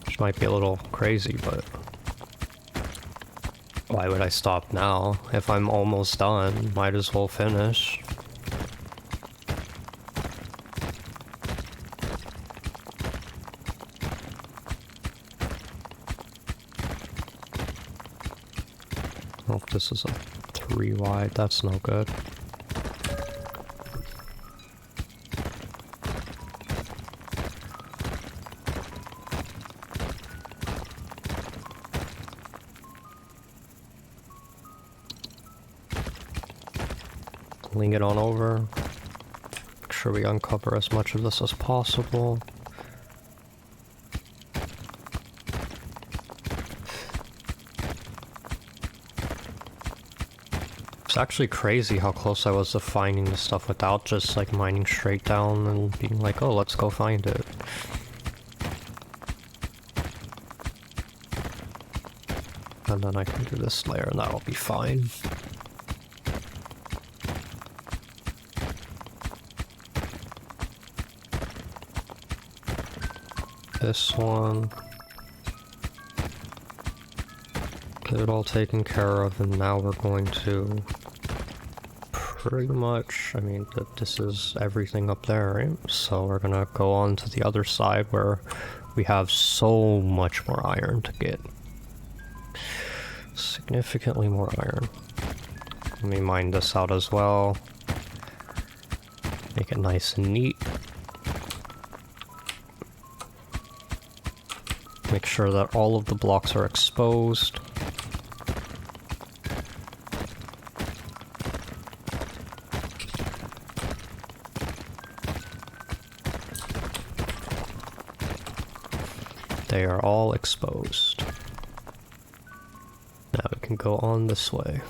Which might be a little crazy, but why would I stop now? If I'm almost done, might as well finish. Oh, this is a 3 wide, that's no good. Ling it on over. Make sure we uncover as much of this as possible. It's actually crazy how close I was to finding the stuff without just like mining straight down and being like, oh, let's go find it. And then I can do this layer and that'll be fine. This one. Get it all taken care of, and now we're going to pretty much, I mean, this is everything up there, right? So we're gonna go on to the other side where we have so much more iron to get. Significantly more iron. Let me mine this out as well. Make it nice and neat. Make sure that all of the blocks are exposed. They are all exposed. Now we can go on this way.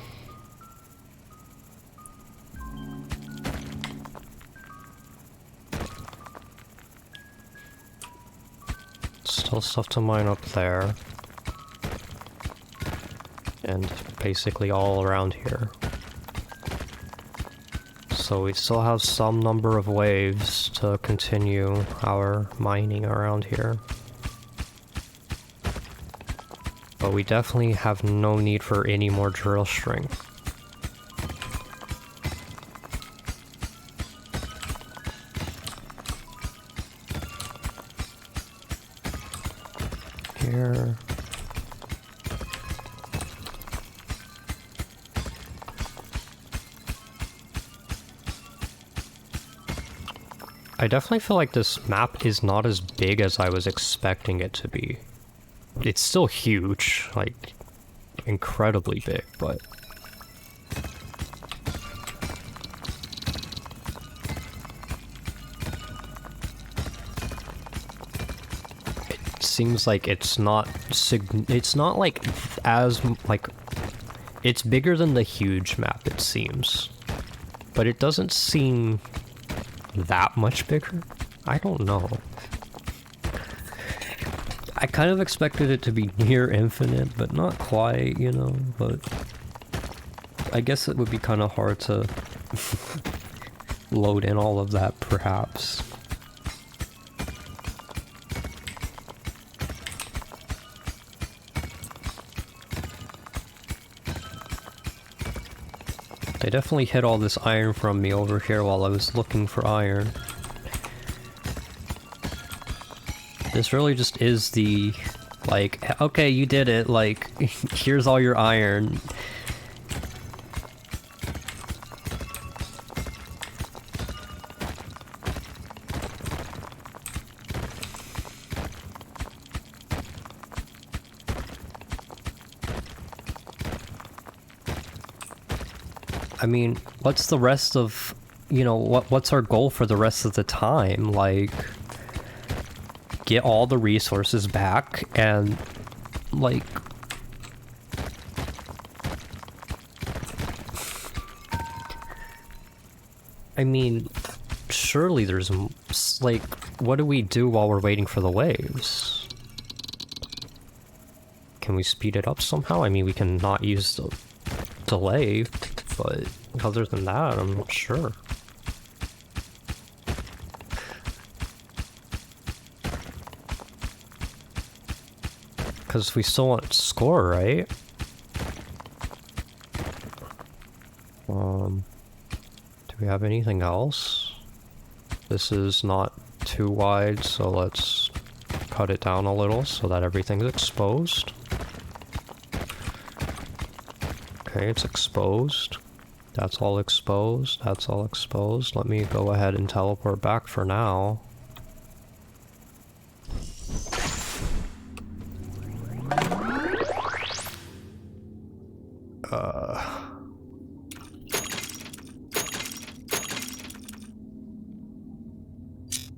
Still stuff to mine up there. And basically all around here. So we still have some number of waves to continue our mining around here. But we definitely have no need for any more drill string. Here. I definitely feel like this map is not as big as I was expecting it to be. It's still huge, like, incredibly big, but... It seems like it's not like, as, like... It's bigger than the huge map, it seems. But it doesn't seem that much bigger? I don't know. I kind of expected it to be near infinite, but not quite, you know, but... I guess it would be kind of hard to load in all of that, perhaps. They definitely hid all this iron from me over here while I was looking for iron. This really just is the, like, okay, you did it, like, here's all your iron. I mean, what's the rest of, you know, what's our goal for the rest of the time? Like, get all the resources back and, like... I mean, surely there's, like, what do we do while we're waiting for the waves? Can we speed it up somehow? I mean, we can not use the delay, but other than that, I'm not sure. Because we still want score, right? Do we have anything else? This is not too wide, so let's cut it down a little so that everything's exposed. Okay, it's exposed. That's all exposed. That's all exposed. Let me go ahead and teleport back for now.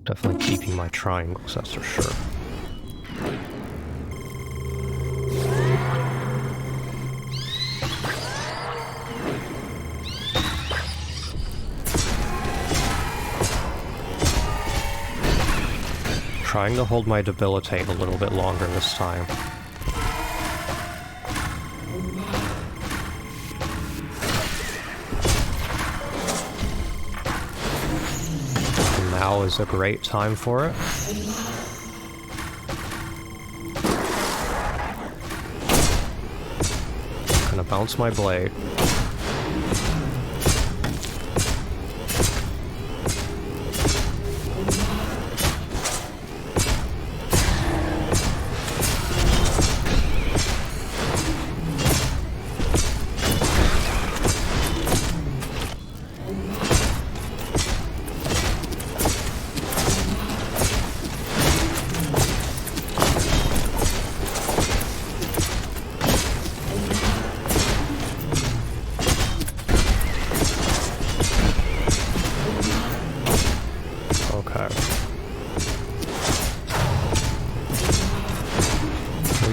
Definitely keeping my triangles, that's for sure. Trying to hold my debilitate a little bit longer this time. And now is a great time for it. Gonna bounce my blade.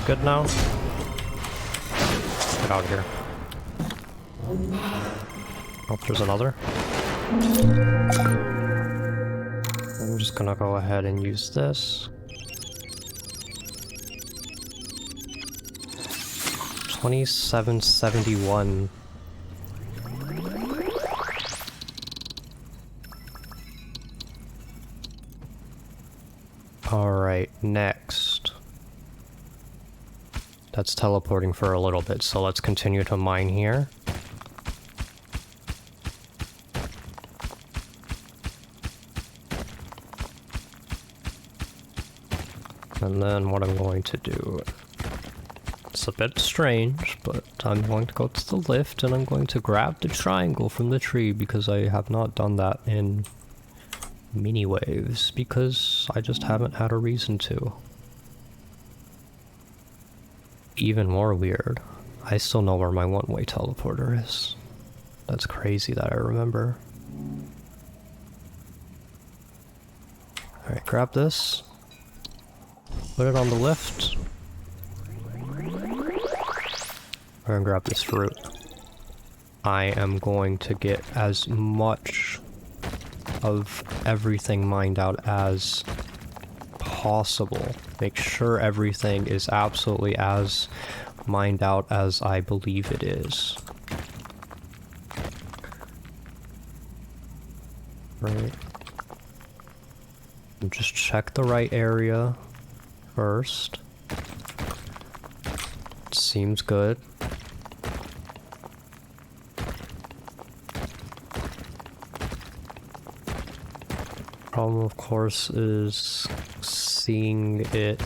Good now? Get out of here. Oh, there's another. I'm just gonna go ahead and use this. 2771. Alright, next. That's teleporting for a little bit, so let's continue to mine here. And then what I'm going to do, it's a bit strange, but I'm going to go to the lift and I'm going to grab the triangle from the tree because I have not done that in mini waves because I just haven't had a reason to. Even more weird, I still know where my one-way teleporter is. That's crazy that I remember. Alright, grab this. Put it on the lift. We're gonna grab this fruit. I am going to get as much of everything mined out as possible. Make sure everything is absolutely as mined out as I believe it is. Right. And just check the right area first. Seems good. Problem, of course, is seeing it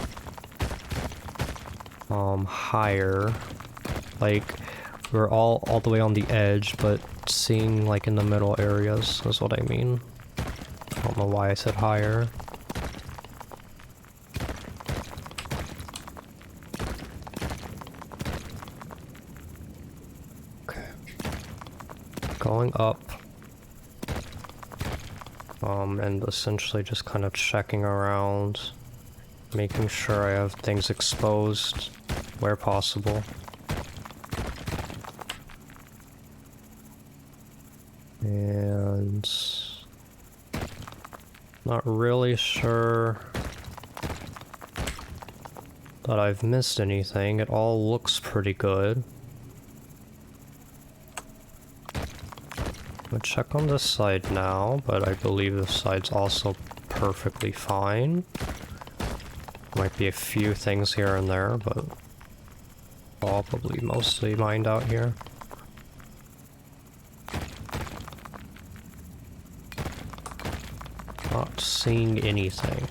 higher. Like, we're all the way on the edge, but seeing like in the middle areas is what I mean. I don't know why I said higher. Okay. Going up. And essentially just kind of checking around, making sure I have things exposed where possible. And not really sure that I've missed anything. It all looks pretty good. I'm gonna check on this side now, but I believe this side's also perfectly fine. Might be a few things here and there, but probably mostly mined out here. Not seeing anything.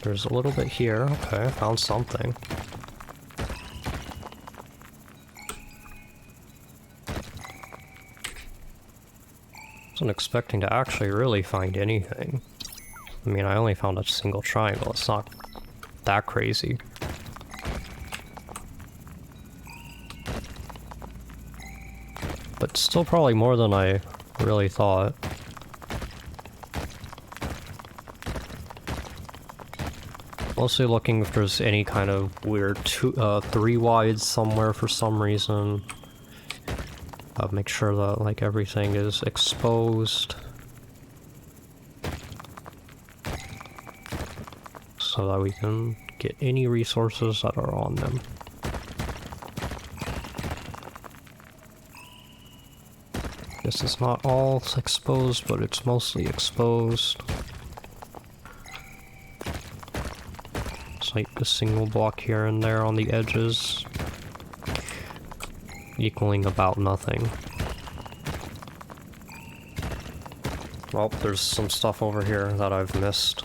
There's a little bit here. Okay, I found something. Wasn't expecting to actually really find anything. I mean, I only found a single triangle. It's not that crazy. But still probably more than I really thought. Mostly looking if there's any kind of weird 3 wides somewhere for some reason. Make sure that like everything is exposed. So that we can get any resources that are on them. This is not all exposed, but it's mostly exposed. Like a single block here and there on the edges, equaling about nothing. Well, there's some stuff over here that I've missed.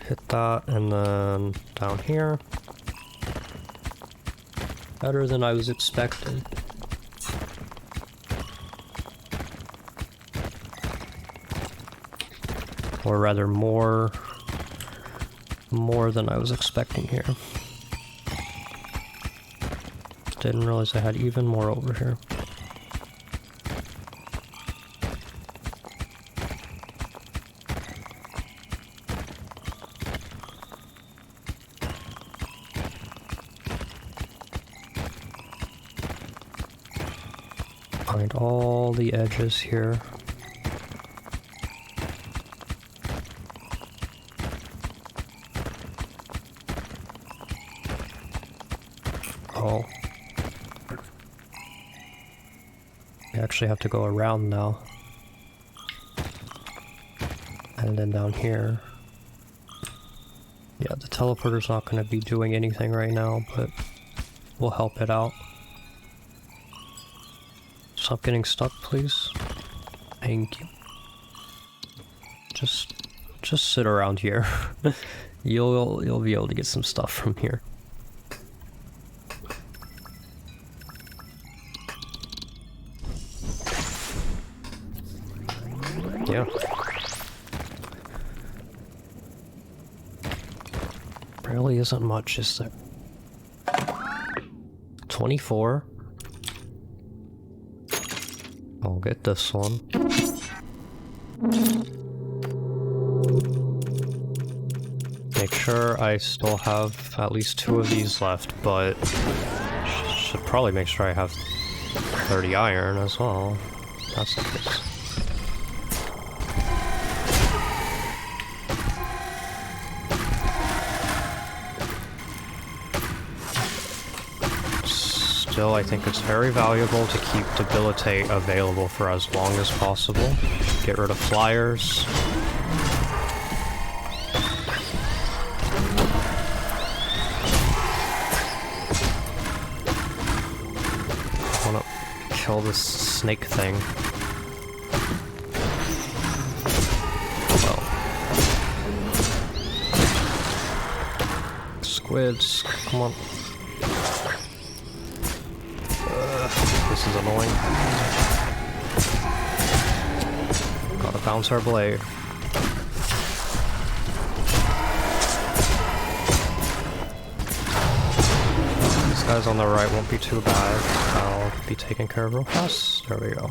Hit that, and then down here. Better than I was expecting. Or rather more than I was expecting here. Didn't realize I had even more over here. find all the edges here. Oh. We actually have to go around now. And then down here. Yeah, the teleporter's not going to be doing anything right now, but we'll help it out. Stop getting stuck, please. Thank you. Just sit around here. You'll be able to get some stuff from here. Yeah. Really isn't much, is there? 24. I'll get this one. Make sure I still have at least 2 of these left, but should probably make sure I have 30 iron as well. That's the case. Still, I think it's very valuable to keep Debilitate available for as long as possible. Get rid of flyers. I wanna kill this snake thing. Well. Squids, come on. This is annoying. Gotta bounce our blade. These guys on the right won't be too bad. I'll be taken care of real fast. There we go.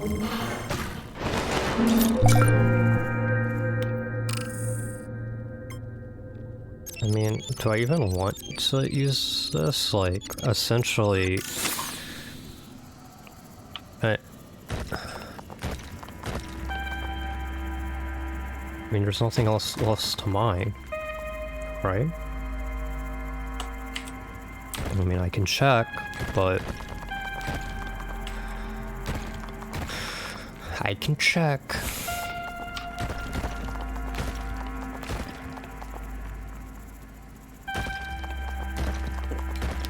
I mean, do I even want to use this? Like, essentially... I mean, there's nothing else to mine, right? I mean, I can check, but... I can check.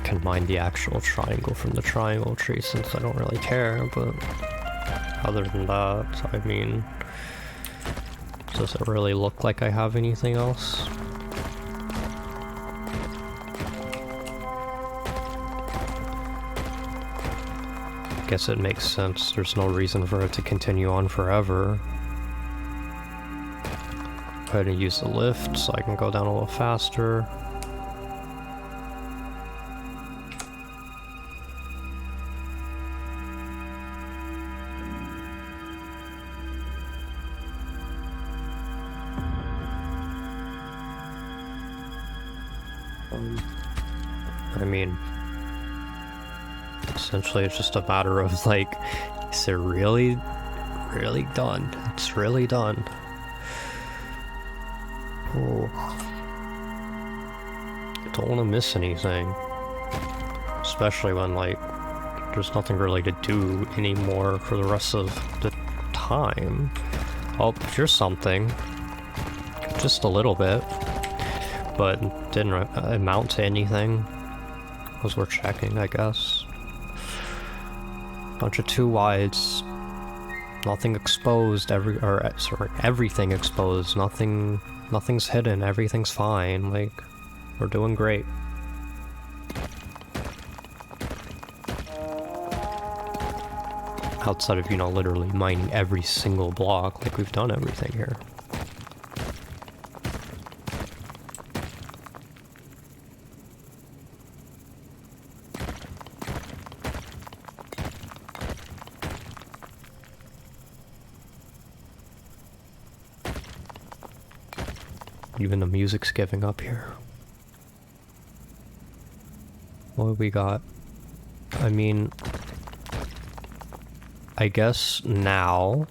Can mine the actual triangle from the triangle tree since I don't really care, but... Other than that, I mean... Does it really look like I have anything else? Guess it makes sense. There's no reason for it to continue on forever. Go ahead and use the lift so I can go down a little faster. I mean, essentially it's just a matter of like, is it really done? It's really done. Oh. Don't want to miss anything. Especially when like, there's nothing really to do anymore for the rest of the time. Oh, here's something. Just a little bit. But didn't amount to anything. Was worth checking, I guess. Bunch of 2 wides. Nothing exposed. Everything exposed. Nothing's hidden. Everything's fine. Like, we're doing great. Outside of, you know, literally mining every single block, like we've done everything here. Even the music's giving up here. What have we got? I mean... I guess now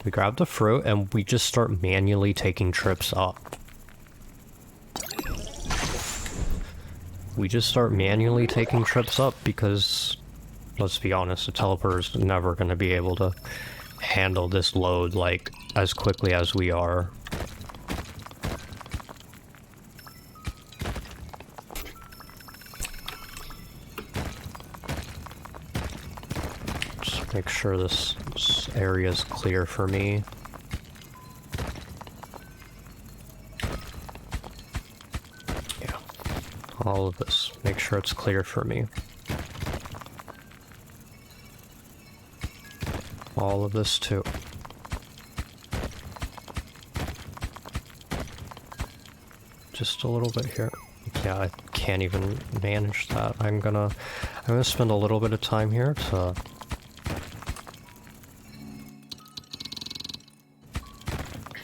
we grab the fruit and we just start manually taking trips up. We just start manually taking trips up because, let's be honest, the teleporter is never going to be able to handle this load like as quickly as we are. Just make sure this area is clear for me. All of this. Make sure it's clear for me. All of this too. Just a little bit here. Yeah, I can't even manage that. I'm gonna spend a little bit of time here to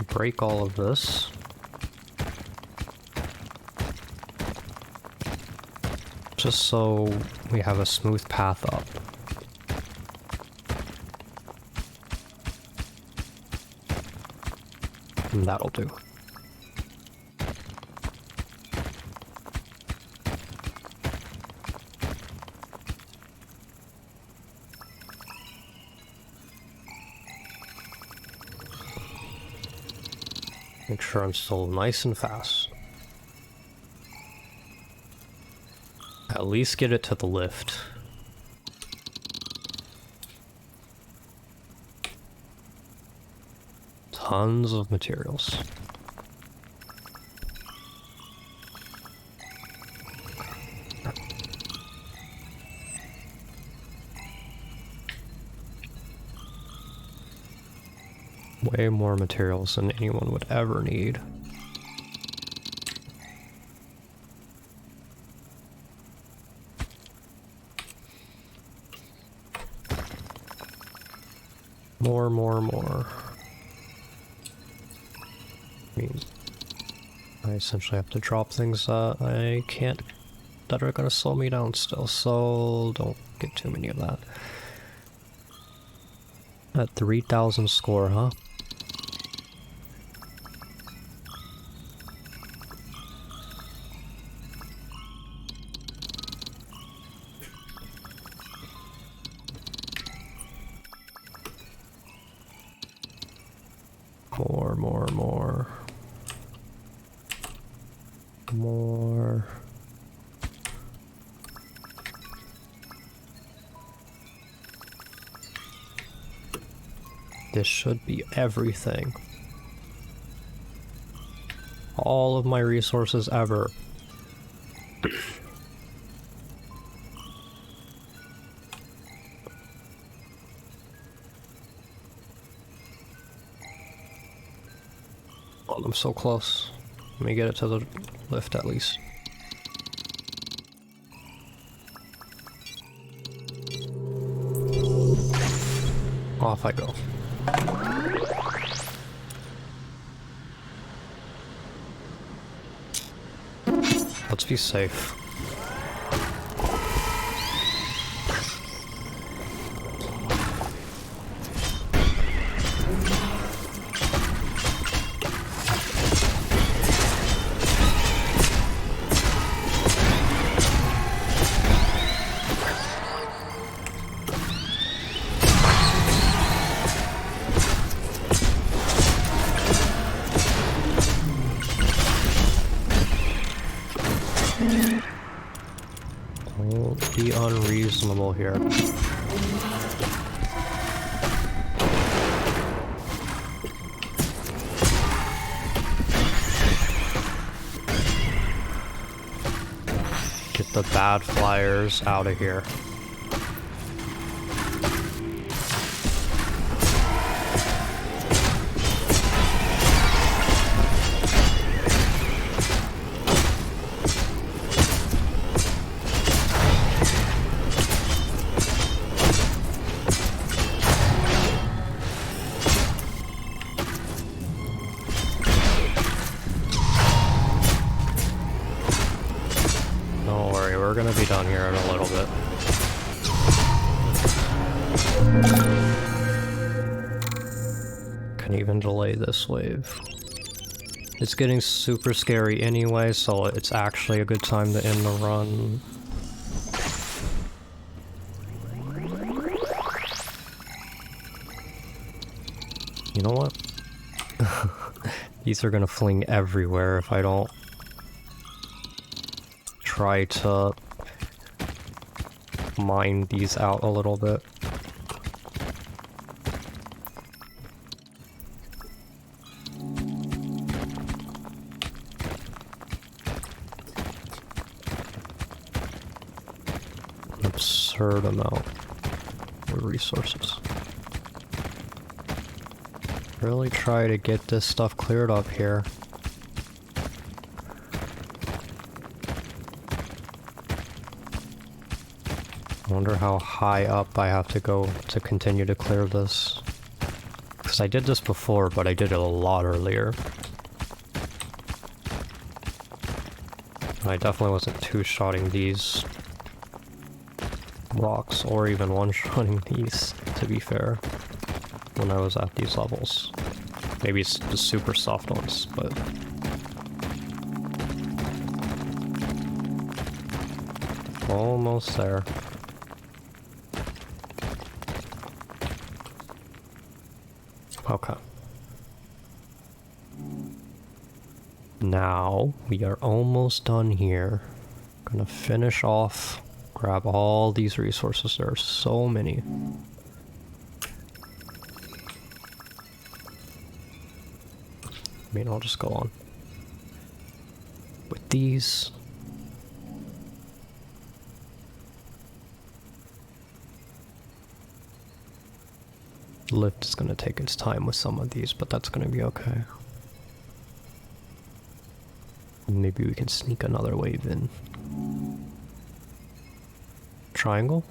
break all of this. Just so we have a smooth path up. And that'll do. Make sure I'm still nice and fast. At least get it to the lift. Tons of materials. Way more materials than anyone would ever need. More. I mean, I essentially have to drop things that I can't, that are gonna slow me down still, so don't get too many of that. At 3,000 score, huh? More. This should be everything. All of my resources ever. Oh, I'm so close. Let me get it to the lift at least. Off I go. Let's be safe. Don't be unreasonable here. Get the bad flyers out of here. Don't worry, we're gonna be done here in a little bit. can even delay this wave. It's getting super scary anyway, so it's actually a good time to end the run. You know what? These are gonna fling everywhere if I don't try to mine these out a little bit. An absurd amount of resources. Really try to get this stuff cleared up here. I wonder how high up I have to go to continue to clear this. Because I did this before, but I did it a lot earlier. I definitely wasn't two-shotting these rocks, or even one-shotting these, to be fair, when I was at these levels. Maybe it's the super soft ones, but... almost there. Okay. Now, we are almost done here. Gonna finish off, grab all these resources. There are so many. I mean, I'll just go on with these. Lift is gonna take its time with some of these, but that's gonna be okay. Maybe we can sneak another wave in. Triangle?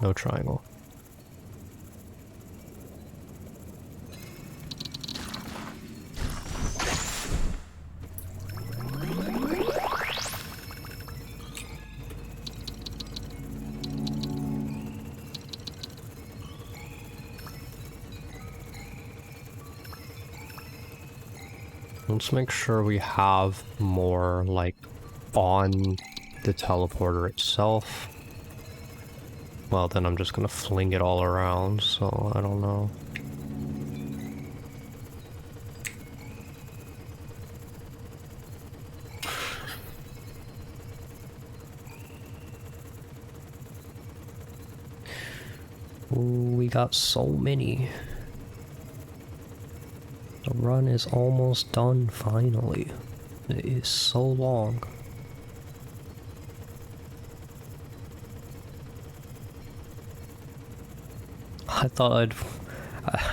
No triangle. Let's make sure we have more, like, on the teleporter itself. Well, then I'm just gonna fling it all around, so I don't know. Ooh, we got so many. The run is almost done, finally. It is so long.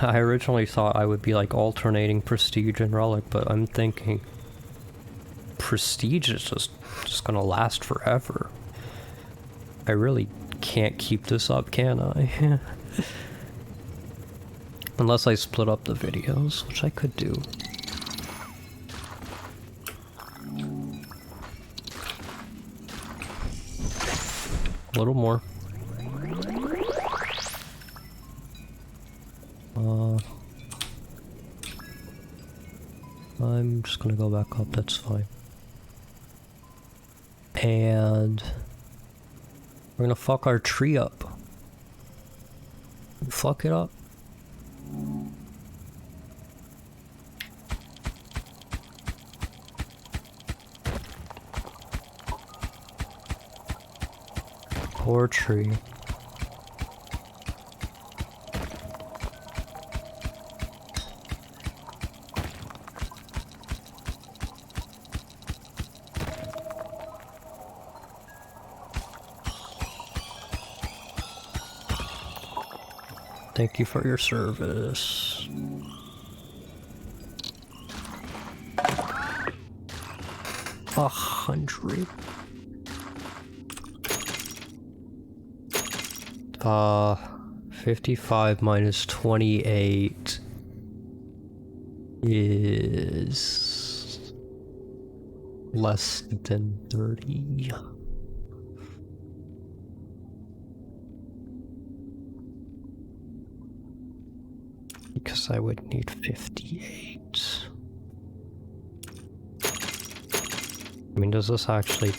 I originally thought I would be like alternating Prestige and Relic, but I'm thinking Prestige is just gonna last forever. I really can't keep this up, can I? Unless I split up the videos, which I could do. A little more. I'm just gonna go back up, that's fine. And we're gonna fuck our tree up. Fuck it up. Poor tree. Thank you for your service. $100. 55 minus 28 is less than 30. Because I would need 58. I mean, does this actually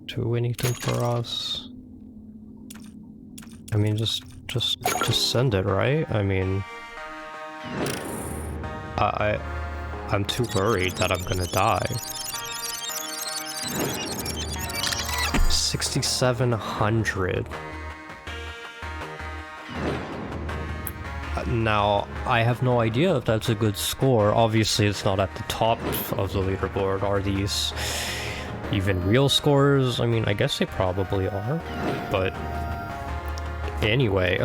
do anything for us? I mean, just send it, right? I mean, I'm too worried that I'm gonna die. 6,700. Now, I have no idea if that's a good score. Obviously, it's not at the top of the leaderboard. Are these even real scores? I mean, I guess they probably are, but anyway,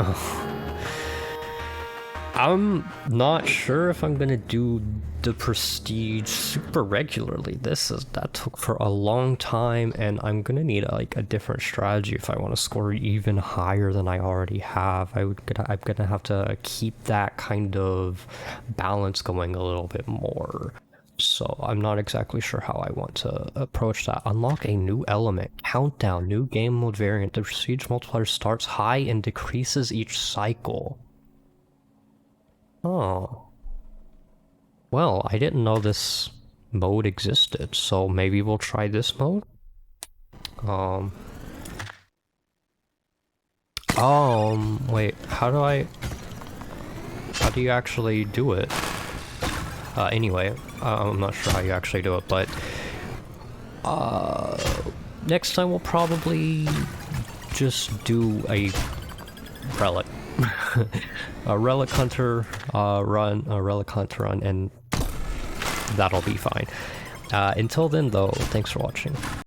I'm not sure if I'm gonna do the prestige super regularly. That took for a long time, and I'm gonna need a different strategy if I want to score even higher than I already have. I'm gonna have to keep that kind of balance going a little bit more. So I'm not exactly sure how I want to approach that. Unlock a new element. Countdown. New game mode variant. The prestige multiplier starts high and decreases each cycle. Oh. Well, I didn't know this mode existed, so maybe we'll try this mode? Wait, how do you actually do it? Anyway, I'm not sure how you actually do it, but, next time we'll probably just do a relic. a relic hunter run, and that'll be fine. Until then though, thanks for watching.